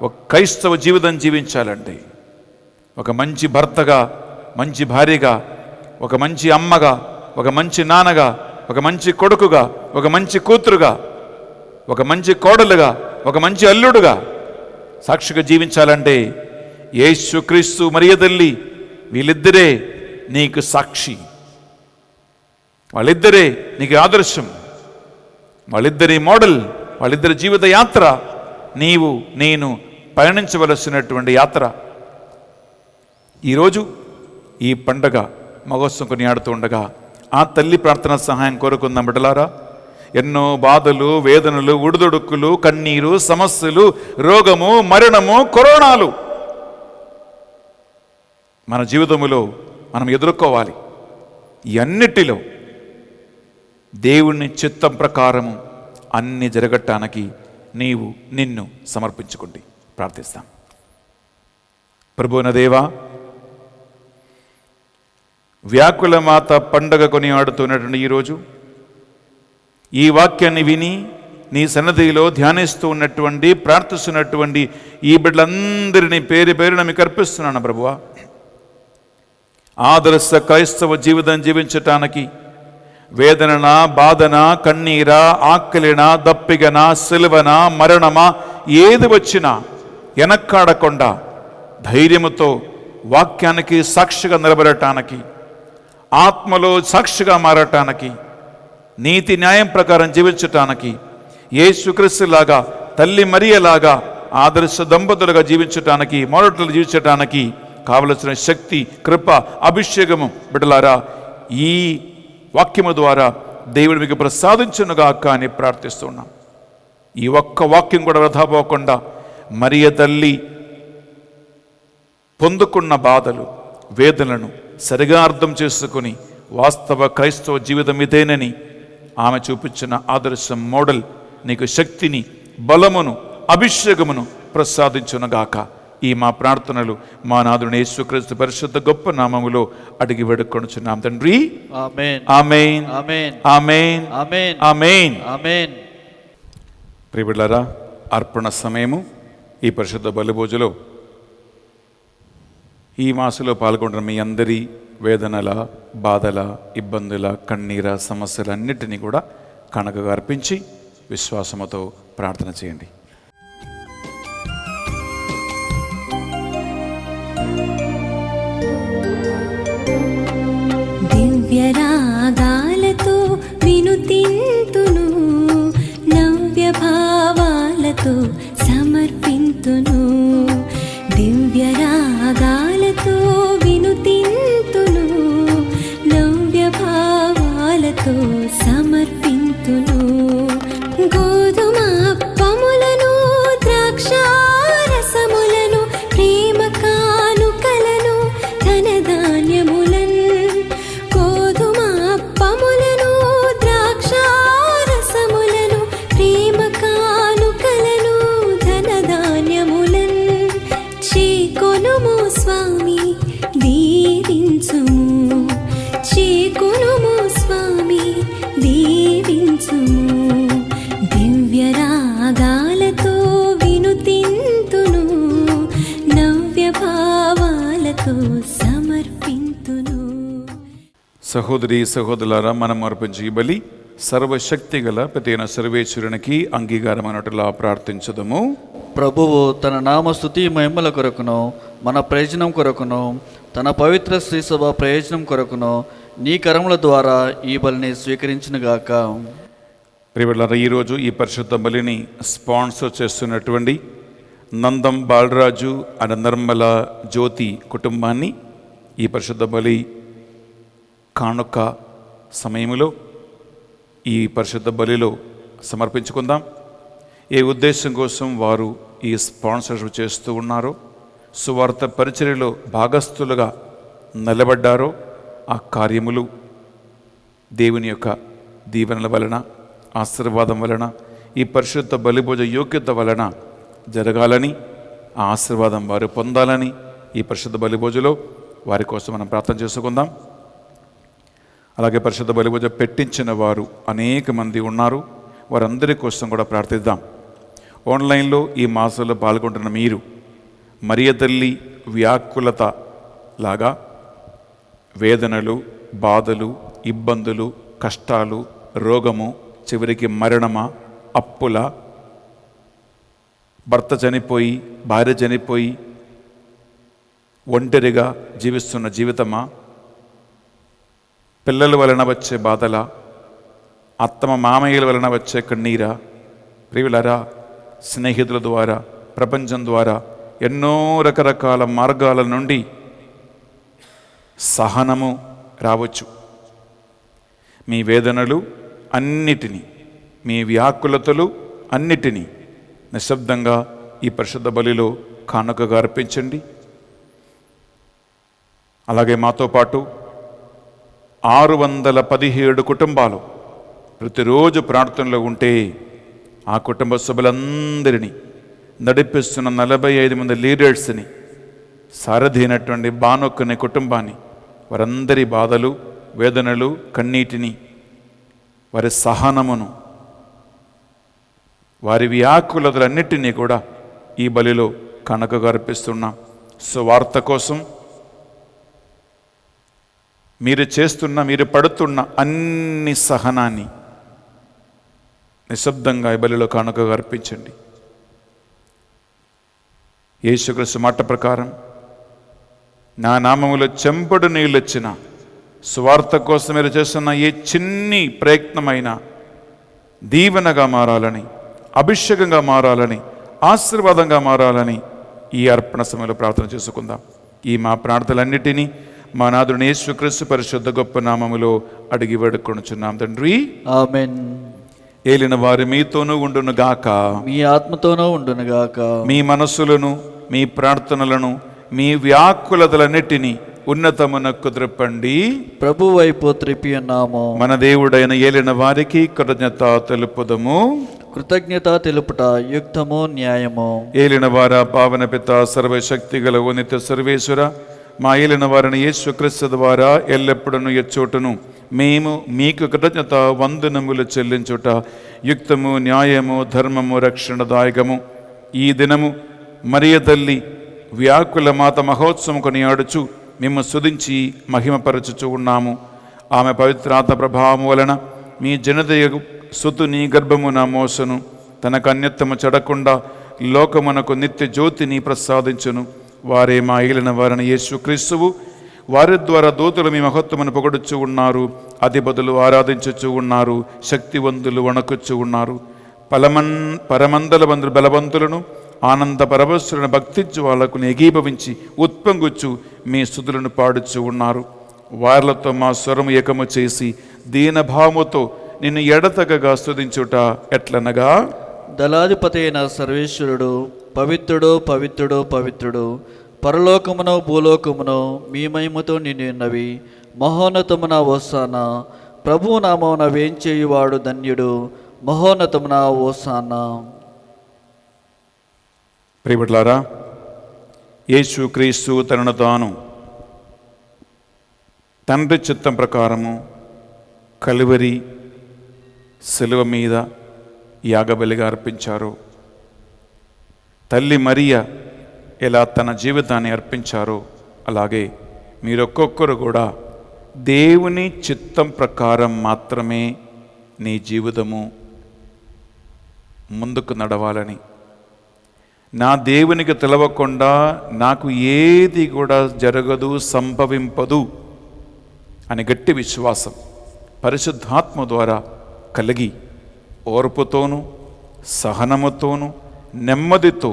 ఒక క్రైస్తవ జీవితం జీవించాలంటే, ఒక మంచి భర్తగా, మంచి భార్యగా, ఒక మంచి అమ్మగా, ఒక మంచి నాన్నగా, ఒక మంచి కొడుకుగా, ఒక మంచి కూతురుగా, ఒక మంచి కోడలుగా, ఒక మంచి అల్లుడుగా సాక్షిగా జీవించాలంటే యేసుక్రీస్తు మరియ తల్లి వీళ్ళిద్దరే నీకు సాక్షి, వాళ్ళిద్దరే నీకు ఆదర్శం, వాళ్ళిద్దరి మోడల్, వాళ్ళిద్దరి జీవిత యాత్ర నీవు నేను పయనించవలసినటువంటి యాత్ర. ఈరోజు ఈ పండగ మహోత్సవం కొనియాడుతూ ఉండగా ఆ తల్లి ప్రార్థన సహాయం కోరుకుందాం బిడ్డలారా. ఎన్నో బాధలు, వేదనలు, ఉడుదొడుకులు, కన్నీరు, సమస్యలు, రోగము, మరణము, కరోనాలు మన జీవితంలో మనం ఎదుర్కోవాలి. ఈ అన్నిటిలో దేవుని చిత్తం ప్రకారము అన్ని జరగటానికి నీవు నిన్ను సమర్పించుకోండి. ప్రార్థిస్తాం. ప్రభువున దేవా, వ్యాకుల మాత పండగ కొనియాడుతున్నటువంటి ఈరోజు ఈ వాక్యాన్ని విని నీ సన్నధిలో ధ్యానిస్తూ ఉన్నటువంటి, ప్రార్థిస్తున్నటువంటి ఈ బిడ్డలందరినీ పేరు పేరున మీకు అర్పిస్తున్నాను ప్రభువా. ఆదర్శ క్రైస్తవ జీవితం జీవించటానికి వేదనన, బాధన, కన్నీర, ఆకలిన, దప్పిగన, సిలువన, మరణమా ఏది వచ్చినా వెనక్కాడకుండా ధైర్యముతో వాక్యానికి సాక్షిగా నిలబడటానికి, ఆత్మలో సాక్షిగా మారటానికి, నీతి న్యాయం ప్రకారం జీవించటానికి, యేసుక్రీస్తులాగా తల్లి మరియలాగా ఆదర్శ దంపతులుగా జీవించటానికి, మోడటలు జీవించటానికి కావలసిన శక్తి, కృప, అభిషేకము బిడ్డలారా ఈ వాక్యము ద్వారా దేవుడు మీకు ప్రసాదించునుగాక అని ప్రార్థిస్తున్నాం. ఈ ఒక్క వాక్యం కూడా వృధా పోకుండా మరియ తల్లి పొందుకున్న బాధలు, వేదనలను సరిగా అర్థం చేసుకుని వాస్తవ క్రైస్తవ జీవితం ఇదేనని ఆమె చూపించిన ఆదర్శం మోడల్ నీకు శక్తిని, బలమును, అభిషేకమును ప్రసాదించునుగాక. ఈ మా ప్రార్థనలు మా నాథుని యేసుక్రీస్తు పరిశుద్ధ గొప్ప నామములో అడిగి వేడుకొనుచున్నాం తండ్రి. ఆమేన్, ఆమేన్, ఆమేన్, ఆమేన్, ఆమేన్, ఆమేన్, ఆమేన్. ప్రియబిడ్డలారా, అర్పణ సమయము ఈ పరిశుద్ధ బలిభోజులో ఈ మాసంలో పాల్గొంటున్న మీ అందరి వేదనల, బాధల, ఇబ్బందుల, కన్నీర, సమస్యలన్నిటినీ కూడా కనకగా అర్పించి విశ్వాసముతో ప్రార్థన చేయండి. దివ్యరాగాలతో వినుతింతును, నవ్య భావాలతో సమర్పింతును. దివ్యరాగాలతో వినుతింతును, నవ్య భావాలతో సమర్పింతును. గోధుమ పములను, ద్రాక్షారసములను, ప్రేమ కానుకలను, ధనధాన్యములను. గోధుమ పములను, ద్రాక్షారసములను, ప్రేమ కానుకలను, ధనధాన్యములను చేకొనుము స్వామి, దీవించుము. చేకొనుము స్వామి, దీవించుము. దివ్యరాగాలతో వినుతింతును, నవ్య భావాలతో సమర్పింతును. సహోదరి సహోదరులారా, మనం అర్పించే ఈ బలి సర్వశక్తి గల ప్రతిన సర్వేశ్వరునికి అంగీకారమైనట్లా ప్రార్థించదము. ప్రభువు తన నామస్తుతి మహిమల కొరకును, మన ప్రయోజనం కొరకును, తన పవిత్ర శ్రీసభ ప్రయోజనం కొరకును నీ కరముల ద్వారా ఈ బలిని స్వీకరించునుగాక. ప్రియబిడ్డలారా, ఈరోజు ఈ పరిశుద్ధ బలిని స్పాన్సర్ చేస్తున్నటువంటి నందం బాలరాజు అండ్ నిర్మల జ్యోతి కుటుంబాన్ని ఈ పరిశుద్ధ బలి కానుక సమయంలో ఈ పరిశుద్ధ బలిలో సమర్పించుకుందాం. ఏ ఉద్దేశం కోసం వారు ఈ స్పాన్సర్షిప్ చేస్తూ ఉన్నారో, సువార్త పరిచర్యలో భాగస్థులుగా నిలబడ్డారో, ఆ కార్యములు దేవుని యొక్క దీవెనల వలన, ఆశీర్వాదం వలన, ఈ పరిశుద్ధ బలిభోజ యోగ్యత వలన జరగాలని, ఆ ఆశీర్వాదం వారు పొందాలని ఈ పరిశుద్ధ బలిభోజలో వారి కోసం మనం ప్రార్థన చేసుకుందాం. అలాగే పరిశుద్ధ బలిభోజ పెట్టించిన వారు అనేక మంది ఉన్నారు, వారందరి కోసం కూడా ప్రార్థిద్దాం. ఆన్లైన్లో ఈ మాసంలో పాల్గొంటున్న మీరు మరియ తల్లి వ్యాకులత లాగా వేదనలు, బాధలు, ఇబ్బందులు, కష్టాలు, రోగము, చివరికి మరణమా, అప్పుల, భర్త చనిపోయి, భార్య చనిపోయి ఒంటరిగా జీవిస్తున్న జీవితమా, పిల్లల వలన వచ్చే బాధల, అత్తమ మామయ్యల వలన వచ్చే కన్నీరా, ప్రియులరా, స్నేహితుల ద్వారా, ప్రపంచం ద్వారా ఎన్నో రకరకాల మార్గాల నుండి సహనము రావచ్చు. మీ వేదనలు అన్నిటినీ, మీ వ్యాకులతలు అన్నిటినీ నిశ్శబ్దంగా ఈ పరిశుద్ధ బలిలో కానుకగా అర్పించండి. అలాగే మాతో పాటు 617 కుటుంబాలు ప్రతిరోజు ప్రార్థనలో ఉంటే ఆ కుటుంబ సభ్యులందరినీ నడిపిస్తున్న 45 మంది లీడర్స్ని, సారథి అయినటువంటి బానొక్కని కుటుంబాన్ని, వారందరి బాధలు, వేదనలు, కన్నీటిని, వారి సహనమును, వారి వ్యాకులతలన్నిటినీ కూడా ఈ బలిలో కానుకగా అర్పిస్తున్నాం. సువార్త కోసం మీరు పడుతున్న అన్ని సహనాన్ని నిశ్శబ్దంగా ఈ బలిలో కానుకగా అర్పించండి. యేసుక్రీస్తు మాట ప్రకారం నా నామములో చెంబడు నీళ్ళొచ్చిన సువార్త కోసం మీరు చేస్తున్న ఏ చిన్ని ప్రయత్నమైనా దీవెనగా మారాలని, అభిషేకంగా మారాలని, ఆశీర్వాదంగా మారాలని ఈ అర్పణ సమయంలో ప్రార్థన చేసుకుందాం. ఈ మా ప్రార్థనలన్నిటినీ మా నాథుని యేసుక్రీస్తు పరిశుద్ధ గొప్ప నామములో అడిగి వేడుకొనుచున్నాం తండ్రి, ఆమేన్. ఏలిన వారు మీతోనూ ఉండును గాక, మీ ఆత్మతోనూ ఉండును గాక. మీ మనస్సులను, మీ ప్రార్థనలను, మీ వ్యాకులతలన్నిటినీ ఉన్నతమునకు త్రిప్పండి. ప్రభు వైపు త్రిప్పి ఉన్నాము. మన దేవుడైన ఏలిన వారికి కృతజ్ఞత తెలుపుదము. కృతజ్ఞత తెలుపుట యుక్తము, న్యాయము. ఏలిన వార పావన పిత సర్వశక్తి గల ఓ నిత్య సర్వేశ్వర, మా ఏలిన వారిని యేసుక్రీస్తు ద్వారా ఎల్లప్పుడూ ఎచ్చోటను మేము మీకు కృతజ్ఞత వందనములు చెల్లించుట యుక్తము, న్యాయము, ధర్మము, రక్షణదాయకము. ఈ దినము మరియ తల్లి వ్యాకుల మాత మహోత్సవం కొనియాడుచు మేము స్తుతించి మహిమపరచుచు ఉన్నాము. ఆమె పవిత్రాత్మ ప్రభావము వలన మీ జనదయ సుతుని గర్భమున మోసను తన కన్యత్వము చెడకుండా లోకమునకు నిత్య జ్యోతిని ప్రసాదించును. వారే మా ఏలిన వారిని యేసుక్రీస్తువు, వారి ద్వారా దూతలు మీ మహత్వమును పొగడుచు ఉన్నారు, అధిపతులు ఆరాధించుచు ఉన్నారు, శక్తివంతులు వణకుచు ఉన్నారు. పరమందల బంధులు బలవంతులను, ఆనంద పరవశులను భక్తించు వాళ్లకు ఏకీభవించి ఉత్పొంగుచు మీ స్తుతులను పాడుచు ఉన్నారు. వార్లతో మా స్వరము ఏకము చేసి దీనభావముతో నిన్ను ఎడతగగా స్తుతించుట ఎట్లనగా, దళాధిపతి అయిన సర్వేశ్వరుడు పవిత్రుడు, పవిత్రుడు, పవిత్రుడు. పరలోకమును భూలోకమును మీ మహిమతో నిండి ఉన్నవి. మహోన్నతమున హోసానా. ప్రభువు నామమున వేంచేయువాడు ధన్యుడు. మహోన్నతమున హోసానా. ప్రియబిడ్డలారా, యేసుక్రీస్తు తనను తాను తండ్రి చిత్తం ప్రకారము కలువరి శిలువ మీద యాగబలిగా అర్పించారు. తల్లి మరియ ఎలా తన జీవితాన్ని అర్పించారో అలాగే మీరొక్కొక్కరు కూడా దేవుని చిత్తం ప్రకారం మాత్రమే నీ జీవితము ముందుకు నడవాలని, నా దేవునికి తెలవకుండా నాకు ఏది కూడా జరగదు, సంభవింపదు అని గట్టి విశ్వాసం పరిశుద్ధాత్మ ద్వారా కలిగి ఓర్పుతోనూ, సహనముతోనూ, నెమ్మదితో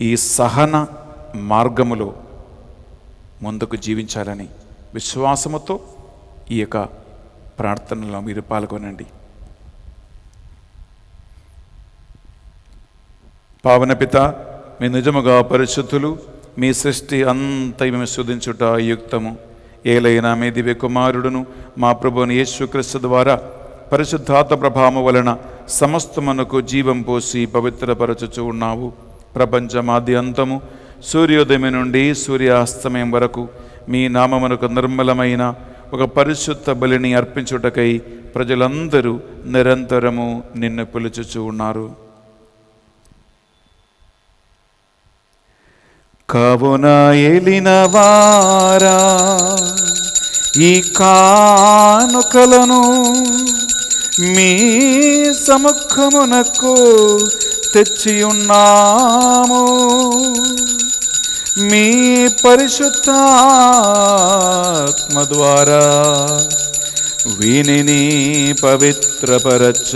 ఈ సహన మార్గములో ముందుకు జీవించాలని విశ్వాసముతో ఈ యొక్క ప్రార్థనలో మీరు పాల్గొనండి. పావన పిత, మీ నిజముగా పరిశుద్ధులు, మీ సృష్టి అంతయు మేము స్తుతించుట యుక్తము. ఏలైనా మీ దివ్య కుమారుడును మా ప్రభువుని యేసుక్రీస్తు ద్వారా పరిశుద్ధాత్మ ప్రభావము వలన సమస్తమునకు జీవం పోసి పవిత్రపరచుచు ఉన్నావు. ప్రపంచమాది అంతము సూర్యోదయం నుండి సూర్యాస్తమయం వరకు మీ నామమునకు నిర్మలమైన ఒక పరిశుద్ధ బలిని అర్పించుటకై ప్రజలందరూ నిరంతరము నిన్ను పిలుచుచూ ఉన్నారు. కావున ఏలినవారా, ఈ కానుకలను మీ సముఖమునకు తెచ్చియున్నాము. మీ పరిశుద్ధాత్మ ద్వారా వీనిని పవిత్రపరచ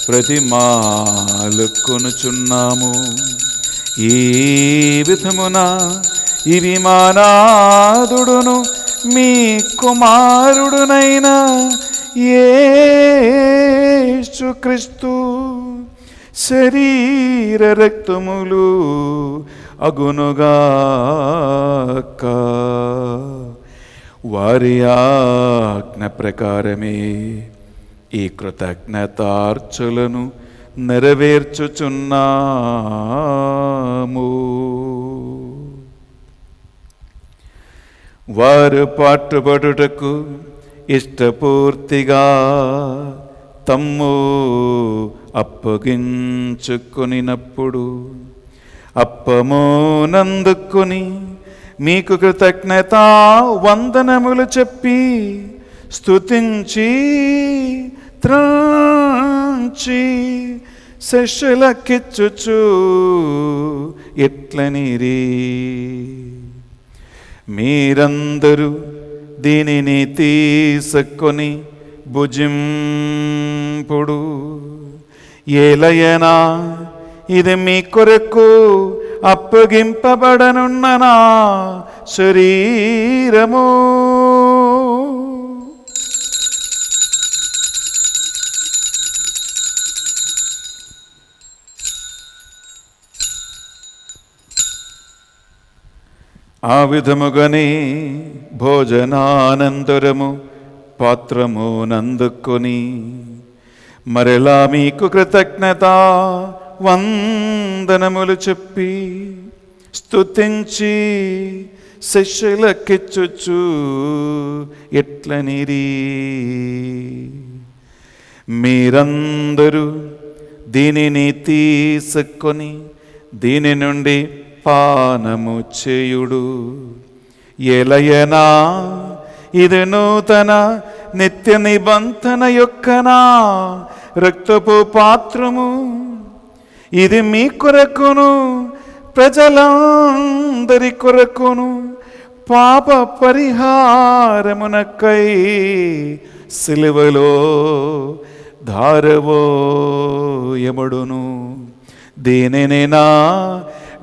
ప్రతిమాలుకొనుచున్నాము. ఈ విధమున ఇవి మా నాథుడును మీ కుమారుడునైన యేసుక్రీస్తు శరీర రక్తములు అగునుగాక. వారి ఆజ్ఞ ప్రకారమే ఈ కృతజ్ఞతార్చలను నెరవేర్చుచున్నాము. వారు పాటుపడుటకు ఇష్టపూర్తిగా తమ్ము అప్పగించుకొనినప్పుడు అప్పమునందుకొని మీకు కృతజ్ఞత వందనములు చెప్పి స్తుతించి త్రాంచి శిష్యులకిచ్చుచు ఇట్లనిరి, మీరందరూ దీనిని తీసుకొని భుజింపుడు. ఏలయనా ఇది మీ కొరకు అప్పగింపబడనున్న నా శరీరము. ఆ విధముగానే భోజనానంతరము పాత్రము నందుకొని మరలా మీకు కృతజ్ఞత వందనములు చెప్పి స్తుతించి శిష్యులకిచ్చుచు ఇట్లనిరి, మీరందరూ దీనిని తీసుకొని దీని నుండి పానము చేయుడు. ఏలయనా ఇది నూతన నిత్య నిబంధన యొక్క నా రక్తపు పాత్రము. ఇది మీ కొరకును ప్రజలందరి కొరకును పాప పరిహారమునకై సిలువలో ధారవోయబడును. దీనిని నా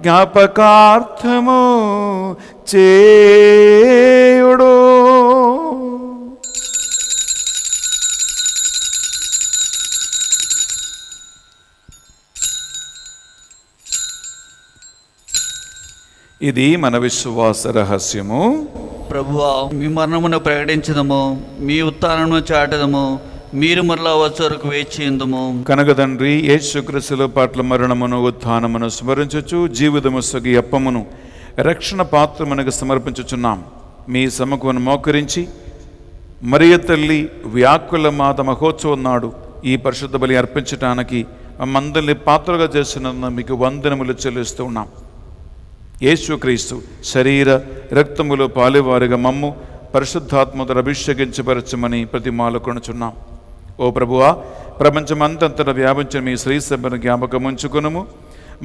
జ్ఞాపకార్థము చేయుడు. ఇది మన విశ్వాస రహస్యము. ప్రభువా, మీ మరణమును ప్రకటించదము, మీ ఉత్థానమును చాటదము, మీరు మరలా వచ్చే వరకు వేచియుందుము. కనుక తండ్రి, యేసుక్రీస్తుల పట్ల మరణమును ఉత్థానమును స్మరించుచు జీవితము సగి అప్పమును రక్షణ పాత్రమునకు సమర్పించుచున్నాం. మీ సముఖమును మోకరించి మరియ తల్లి వ్యాకుల మాత మహోత్సవం నాడు ఈ పరిశుద్ధ బలి అర్పించటానికి మమ్మందరిని పాత్రగా చేస్తున్నందున మీకు వందనములు చెల్లిస్తూ ఉన్నాం. యేసుక్రీస్తు శరీర రక్తములో పాలువారిగా మమ్ము పరిశుద్ధాత్మతో అభిషేకించపరచమని ప్రతిమాలకొనుచున్నాం. ఓ ప్రభువా, ప్రపంచమంతంతటా వ్యాపించిన మీ శ్రీ సభను జ్ఞాపకం ఉంచుకునుము.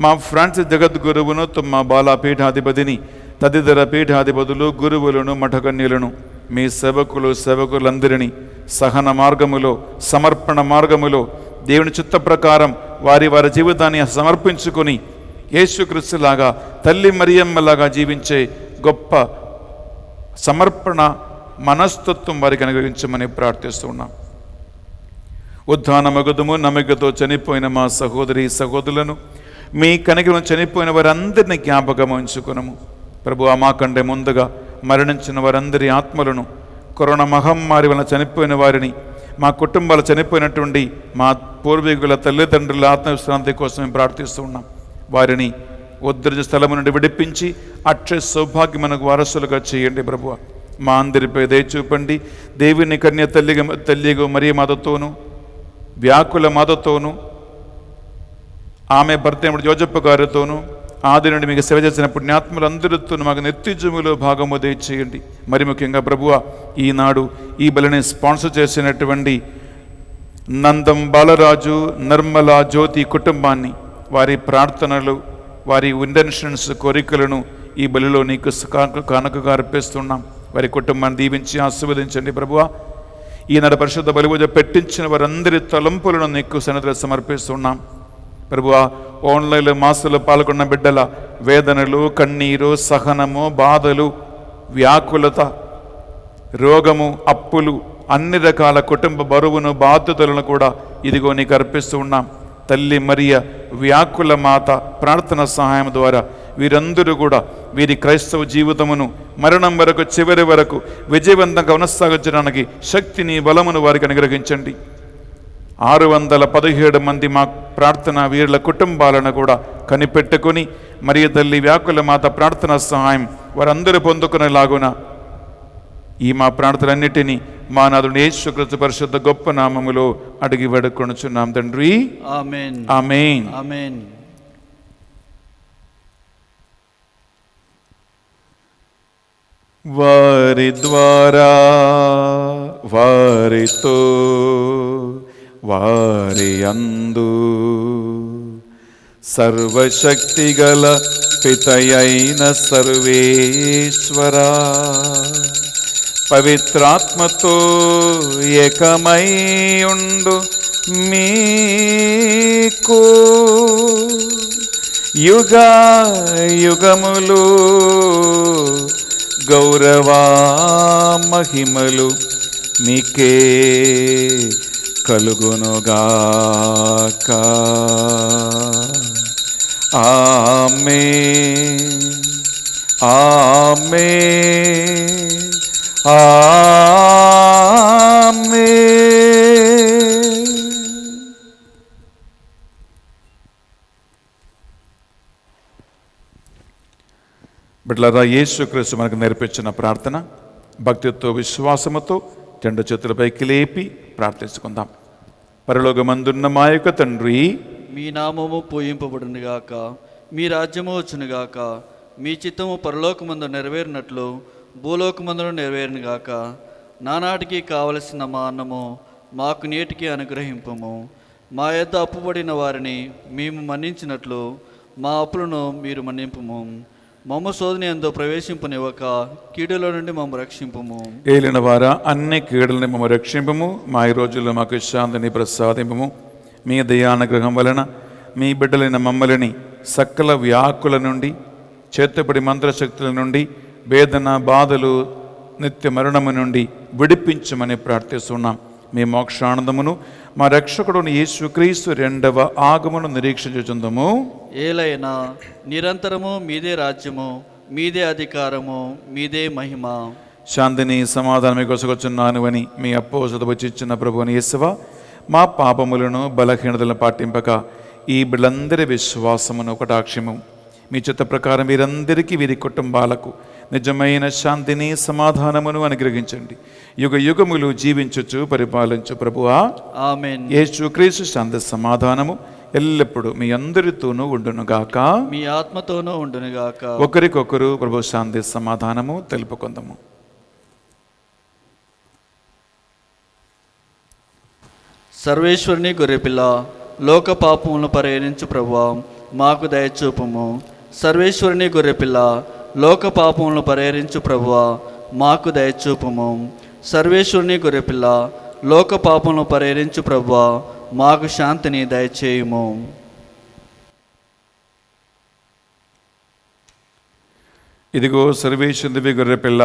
మా ఫ్రాన్సిస్ జగద్గురువును, మా బాలా పీఠాధిపతిని, తదితర పీఠాధిపతులు, గురువులను, మఠకన్యులను, మీ సేవకులందరినీ సహన మార్గములో, సమర్పణ మార్గములో దేవుని చిత్త ప్రకారం వారి వారి జీవితాన్ని సమర్పించుకొని యేసుక్రీస్తులాగా తల్లి మరియమ్మలాగా జీవించే గొప్ప సమర్పణ మనస్తత్వం వారికి అనుగ్రహించమని ప్రార్థిస్తున్నాం. ఉద్ధానమగుదము నమ్మకతో చనిపోయిన మా సహోదరి సహోదరులను మీ కనికరం చనిపోయిన వారందరినీ జ్ఞాపకం ఉంచుకునము. ప్రభువా, మాకంటే ముందుగా మరణించిన వారందరి ఆత్మలను, కరోనా మహమ్మారి వలన చనిపోయిన వారిని, మా కుటుంబాలు చనిపోయినటువంటి మా పూర్వీకుల తల్లిదండ్రుల ఆత్మవిశ్రాంతి కోసం మేము ప్రార్థిస్తూ ఉన్నాం. వారిని ఉద్ధరించే స్థలము నుండి విడిపించి అక్షయ సౌభాగ్యమునకు వారసులుగా చేయండి. ప్రభువ, మా అందరిపై దయ చూపండి. దేవుని కన్య తల్లిగా మరియ మాతతోనూ, వ్యాకుల మాతతోనూ, ఆమె భర్త యోజప్ప గారితోనూ, ఆది నుండి మీకు సేవ చేసిన పుణ్యాత్ములందరితోనూ మాకు నిత్యజీవులో భాగము దయచేయండి. మరి ముఖ్యంగా ప్రభువ, ఈనాడు ఈ బలిని స్పాన్సర్ చేసినటువంటి నందం బాలరాజు, నిర్మల జ్యోతి కుటుంబాన్ని, వారి ప్రార్థనలు, వారి ఇంటెన్షన్స్, కోరికలను ఈ బలిలో నీకు కానుకగా అర్పిస్తున్నాం. వారి కుటుంబాన్ని దీవించి ఆశీర్వదించండి. ప్రభువ, ఈనాడు పరిశుద్ధ బలి పూజ పెట్టించిన వారందరి తలంపులను నీకు సన్నిధిలో సమర్పిస్తున్నాం. ప్రభువా, ఆన్లైన్లో మాసంలో పాల్గొన్న బిడ్డల వేదనలు, కన్నీరు, సహనము, బాధలు, వ్యాకులత, రోగము, అప్పులు, అన్ని రకాల కుటుంబ బరువును, బాధ్యతలను కూడా ఇదిగో నీకు అర్పిస్తూ ఉన్నాం. తల్లి మరియ వ్యాకుల మాత ప్రార్థన సహాయం ద్వారా వీరందరూ కూడా వీరి క్రైస్తవ జీవితమును మరణం వరకు, చివరి వరకు విజయవంతంగా కొనసాగించడానికి శక్తిని, బలమును వారికి అనుగ్రహించండి. 617 మంది మా ప్రార్థన వీరుల కుటుంబాలను కూడా కనిపెట్టుకొని మరియ తల్లి వ్యాకుల మాత ప్రార్థన సహాయం వారందరూ పొందుకునేలాగున ఈ మా ప్రార్థనలన్నిటినీ మా నాథుడు యేసుక్రీస్తు పరిశుద్ధ గొప్ప నామములో అడిగి వేడుకొనుచున్నాం తండ్రి. ఆమేన్. ఆమేన్. ఆమేన్. వారి ద్వారా, వారితో, వారి అందు సర్వశక్తిగల పితయైన సర్వేశ్వరా, పవిత్రాత్మతో ఏకమై ఉండు మీకు యుగ యుగములు గౌరవా మహిమలు మీకే కలుగునుగాక. ఆమేన్. ఆమేన్. ఆమేన్. బిడ్డలారా, యేసుక్రీస్తు మనకు నేర్పించిన ప్రార్థన భక్తితో, విశ్వాసముతో 2 చేతులపైకి లేపి ప్రార్థించుకుందాం. పరలోకమందున్న మా యొక్క తండ్రి, మీ నామము పూజింపబడునుగాక, మీ రాజ్యము వచ్చునుగాక, మీ చిత్తము పరలోకమందు నెరవేరినట్లు భూలోకమందును నెరవేరునుగాక. నానాటికి కావలసిన మా అన్నము మాకు నేటికి అనుగ్రహింపము. మా యొద్ద అప్పుబడిన వారిని మేము మన్నించినట్లు మా అప్పులను మీరు మన్నింపుము. మమ్మ శోధన యందు ప్రవేశింపనివ్వక కీడుల నుండి మమ్మ రక్షింపము. ఏలిన వారా, అన్ని కీడులని మమ్మ రక్షింపము. మా ఈ రోజుల్లో మాకు శాంతిని ప్రసాదింపము. మీ దయానుగ్రహం వలన మీ బిడ్డలైన మమ్మల్ని సకల వ్యాకుల నుండి, చేతపడి మంత్రశక్తుల నుండి, వేదన, బాధలు, నిత్య మరణము నుండి విడిపించమని ప్రార్థిస్తున్నాం. మీ మోక్షానందమును మా రక్షకుడుని యేసుక్రీస్తు 2వ ఆగమను నిరీక్షించుచుందము. ఏలైనా నిరంతరము మీదే రాజ్యము, మీదే అధికారము, మీదే మహిమ. శాంతిని, సమాధానం కొసగొచ్చున్నాను అని మీ అపోసత వచ్చిచ్చిన ప్రభువుని యేసువా, మా పాపములను, బలహీనతలను పాటింపక ఈ బిడ్డలందరి విశ్వాసమును కటాక్షము మీ చిత్త ప్రకారం వీరందరికీ, వీరి కుటుంబాలకు నిజమైన శాంతిని, సమాధానమును అనుగ్రహించండి. యుగ యుగములు జీవించుచు పరిపాలించు ప్రభువా. ఆమేన్. యేసుక్రీస్తు శాంతి సమాధానము ఎల్లప్పుడూ మీ అందరితోనూ ఉండునుగాక, మీ ఆత్మతోనూ ఉండునుగాక. ఒకరికొకరు ప్రభు శాంతి సమాధానము తెలుపుకుందాము. సర్వేశ్వరుని గొర్రెపిల్ల, లోక పాపములను పరిహరించు ప్రభువా, మాకు దయచూపము. సర్వేశ్వరుని గొర్రెపిల్ల, లోక పాపములను పరిహరించు ప్రభువా, మాకు దయచూపము. సర్వేశ్వరుని గొర్రెపిల్ల, లోక పాపములను పరిహరించు ప్రభువా, మాకు శాంతిని దయచేయుము. ఇదిగో సర్వేశ్వరుని గొర్రెపిల్ల,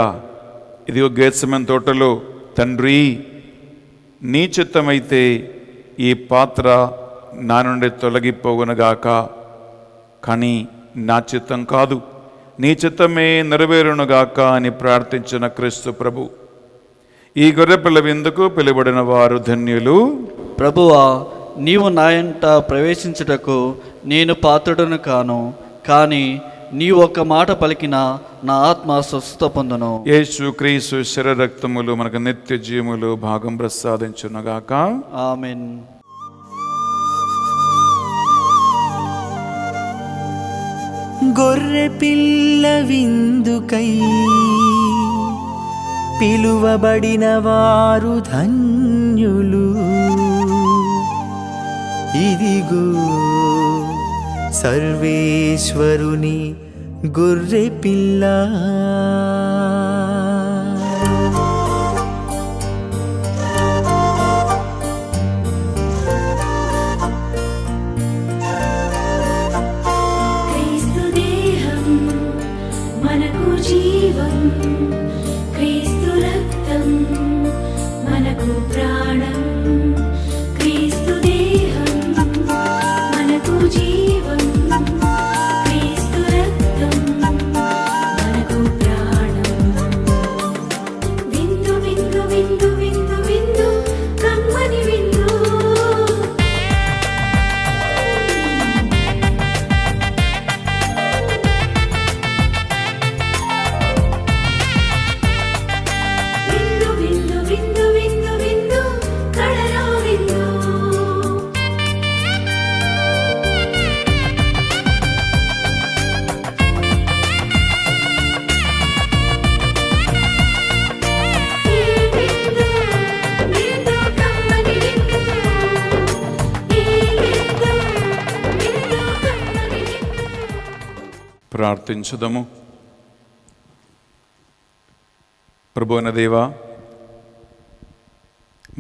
ఇదిగో గేత్సెమనే తోటలో తండ్రి, నీ చిత్తమైతే ఈ పాత్ర నా నుండి తొలగిపోగునగాక. కానీ నా చిత్తం కాదు, నీ చిత్తమే నెరవేరునుగాక అని ప్రార్థించిన క్రీస్తు ప్రభు. ఈ గొర్రెపిల్ల విందుకు పిలువబడిన వారు ధన్యులు. ప్రభువా, నీవు నా ఇంట ప్రవేశించుటకు నేను పాత్రుడను కాను, కానీ నీవు ఒక్క మాట పలికిన నా ఆత్మ స్వస్థత పొందును. యేసు క్రీస్తు శరీర రక్తములు మనకు నిత్య జీవములు భాగం ప్రసాదించునుగాక. ఆమేన్. గొర్రె పిల్ల విందుకై పిలువబడిన వారు ధన్యులు. ఇదిగో సర్వేశ్వరుని గొర్రె పిల్ల. క్రీస్తు దేహం మనకు జీవం, క్రీస్తు రక్తం మనకు ప్రాణం. క్రీస్తు దేహం మనకు జీవం, క్రీస్తు రక్తం మనకు ప్రాణం. విందు విందు విందు విందు విందు కమ్మని విందు. విందు విందు విందు విందు విందు కడలో విందు. ఈ విందు విందు కమ్మని విందు. ఈ విందు విందు కమ్మని విందు. ప్రార్థించుదము. ప్రభువైన దేవా,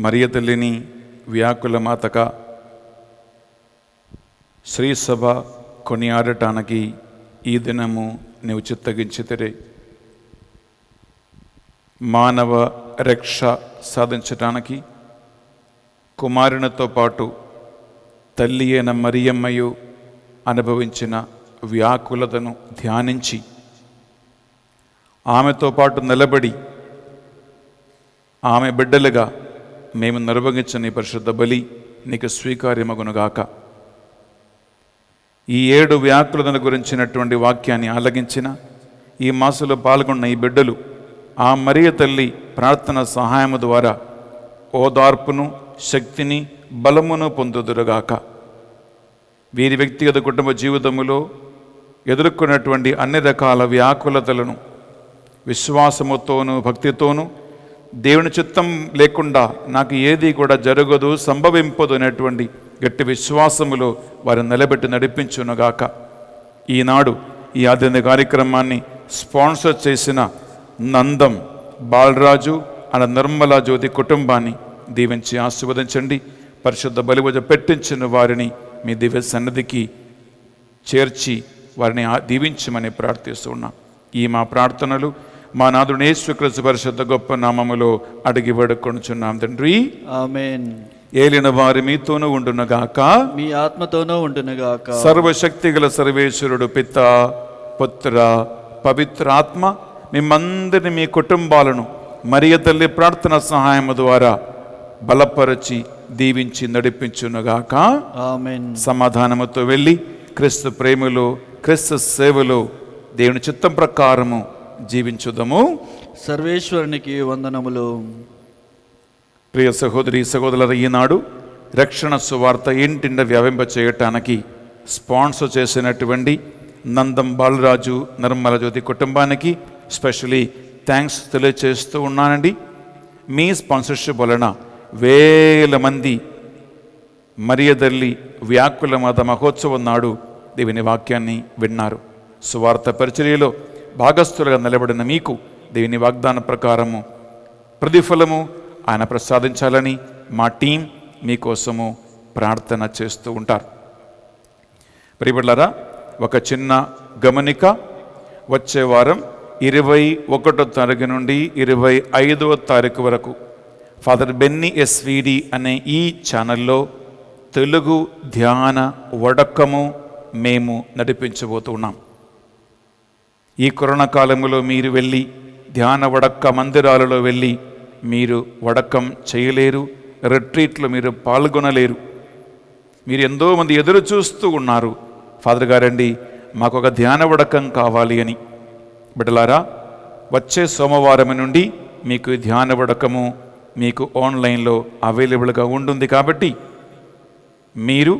మరియ తల్లిని వ్యాకుల మాతగా శ్రీసభ కొనియాడటానికి ఈ దినము నీవు చిత్తగించితిరే. మానవ రక్ష సాధించటానికి కుమారునితో పాటు తల్లి అయిన మరియమ్మయు అనుభవించిన వ్యాకులతను ధ్యానించి ఆమెతో పాటు నిలబడి ఆమె బిడ్డలుగా మేము నిర్వహించిన ఈ పరిశుద్ధ బలి నీకు స్వీకార్యమగునుగాక. ఈ 7 వ్యాకులతను గురించినటువంటి వాక్యాన్ని ఆలగించిన ఈ మాసంలో పాల్గొన్న ఈ బిడ్డలు ఆ మరియ తల్లి ప్రార్థన సహాయము ద్వారా ఓదార్పును, శక్తిని, బలమును పొందుదురుగాక. వీరి వ్యక్తిగత కుటుంబ జీవితములో ఎదుర్కొన్నటువంటి అన్ని రకాల వ్యాకులతలను విశ్వాసముతోనూ భక్తితోనూ దేవుని చిత్తం లేకుండా నాకు ఏది కూడా జరగదు, సంభవింపదు అనేటువంటి గట్టి విశ్వాసములో వారిని నిలబెట్టి నడిపించునుగాక. ఈనాడు ఈ ఆధ్యాత్మిక కార్యక్రమాన్ని స్పాన్సర్ చేసిన నందం బాలరాజు అన్న నిర్మలా జ్యోతి కుటుంబాన్ని దీవించి ఆశీర్వదించండి. పరిశుద్ధ బలిభుజ పెట్టించిన వారిని మీ దివ్య సన్నిధికి చేర్చి వారిని దీవించమని ప్రార్థిస్తున్నాం. ఈ మా ప్రార్థనలు మా నాథుడు యేసుక్రీస్తు పరిశుద్ధ గొప్ప నామములో అడిగి వేడుకొనుచున్నాం తండ్రి. ఆమేన్. ఏలిన వారి మీతోనూ ఉండునుగాక. మీ ఆత్మతోనూ ఉండునుగాక. సర్వశక్తిగల సర్వేశ్వరుడు పిత, పుత్ర, పవిత్ర ఆత్మ మిమ్మందరిని మీ కుటుంబాలను మరియ తల్లి ప్రార్థన సహాయము ద్వారా బలపరచి దీవించి నడిపించునుగాక. ఆమేన్. సమాధానముతో వెళ్ళి క్రీస్తు ప్రేమలో, క్రీస్తు సేవలో దేవుని చిత్తం ప్రకారము జీవించుదము. సర్వేశ్వరునికి వందనములు. ప్రియ సహోదరి సహోదరుల, ఈనాడు రక్షణ సువార్త ఇంటింట వ్యాపింప చేయటానికి స్పాన్సర్ చేసినటువంటి నందం బాలరాజు నిర్మల జ్యోతి కుటుంబానికి స్పెషలీ థ్యాంక్స్ తెలియజేస్తూ ఉన్నానండి. మీ స్పాన్సర్షిప్ వలన వేల మంది మరియ తల్లి వ్యాకుల మాత మహోత్సవం నాడు దేవుని వాక్యాన్ని విన్నారు. సువార్త పరిచర్యలో భాగస్థులుగా నిలబడిన మీకు దేవుని వాగ్దాన ప్రకారము ప్రతిఫలము ఆయన ప్రసాదించాలని మా టీం మీకోసము ప్రార్థన చేస్తూ ఉంటారు. ప్రియబిడ్డలారా, ఒక చిన్న గమనిక. వచ్చే వారం 21వ తారీఖు నుండి 25వ తారీఖు వరకు ఫాదర్ బెన్నీ ఎస్విడి అనే ఈ ఛానల్లో తెలుగు ధ్యాన వడకము మేము నడిపించబోతూ ఉన్నాం. ఈ కరోనా కాలంలో మీరు వెళ్ళి ధ్యాన వడక్క మందిరాలలో వెళ్ళి మీరు వడకం చేయలేరు, రిట్రీట్లో మీరు పాల్గొనలేరు. మీరు ఎంతో మంది ఎదురు చూస్తూ ఉన్నారు, ఫాదర్ గారండి మాకు ఒక ధ్యాన వడకం కావాలి అని. బిడ్డలారా, వచ్చే సోమవారం నుండి మీకు ధ్యాన వడకము మీకు ఆన్లైన్లో అవైలబుల్గా ఉంటుంది. కాబట్టి మీరు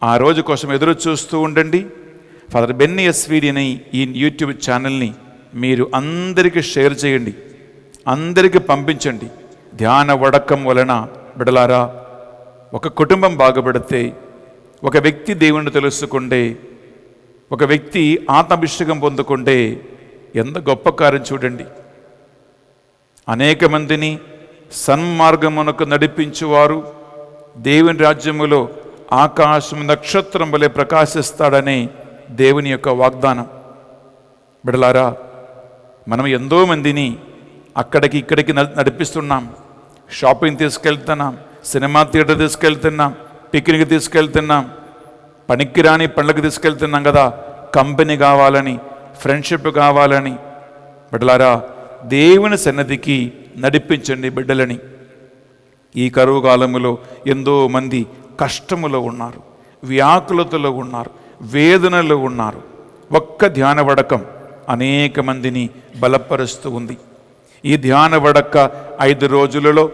ఆ రోజు కోసం ఎదురు చూస్తూ ఉండండి. ఫాదర్ బెన్నీ ఎస్విడి అనే ఈ యూట్యూబ్ ఛానల్ని మీరు అందరికీ షేర్ చేయండి, అందరికీ పంపించండి. ధ్యాన వడకం వలన బిడలారా ఒక కుటుంబం బాగుపడితే, ఒక వ్యక్తి దేవుణ్ణి తెలుసుకుంటే, ఒక వ్యక్తి ఆత్మాభిషేకం పొందుకుంటే ఎంత గొప్ప కార్యం చూడండి. అనేక మందిని సన్మార్గమునకు నడిపించువారు దేవుని రాజ్యములో ఆకాశం నక్షత్రం వలె ప్రకాశిస్తాడనే దేవుని యొక్క వాగ్దానం. బిడలారా, మనం ఎంతో మందిని అక్కడికి ఇక్కడికి నడిపిస్తున్నాం. షాపింగ్ తీసుకెళ్తున్నాం, సినిమా థియేటర్ తీసుకెళ్తున్నాం, పిక్నిక్ తీసుకెళ్తున్నాం, పనికిరాని పండ్లకు తీసుకెళ్తున్నాం కదా, కంపెనీ కావాలని, ఫ్రెండ్షిప్ కావాలని. బిడ్డలారా, దేవుని సన్నిధికి నడిపించండి బిడ్డలని. ఈ కరువు కాలములో ఎంతో మంది కష్టములో ఉన్నారు, వ్యాకులతలో ఉన్నారు, వేదనలో ఉన్నారు. ఒక్క ధ్యాన వడకం అనేక మందిని బలపరుస్తూ ఉంది. ఈ ధ్యాన వడక 5 రోజులలో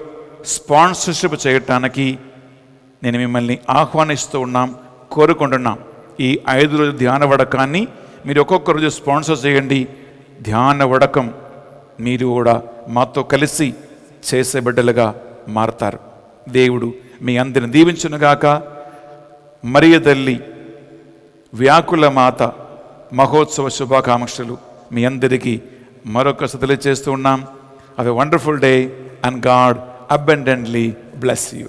స్పాన్సర్షిప్ చేయటానికి నేను మిమ్మల్ని ఆహ్వానిస్తూ ఉన్నాం, కోరుకుంటున్నాం. ఈ 5 రోజుల ధ్యాన వడకాన్ని మీరు ఒక్కొక్క రోజు స్పాన్సర్ చేయండి. ధ్యాన వడకం మీరు కూడా మాతో కలిసి చేసే బిడ్డలుగా మారతారు. దేవుడు మీ అందరిని దీవించునుగాక. మరియ తల్లి వ్యాకుల మాత మహోత్సవ శుభాకాంక్షలు మీ అందరికీ మరొకసారి తెలియజేస్తూ ఉన్నాం. Have a wonderful day and God abundantly bless you.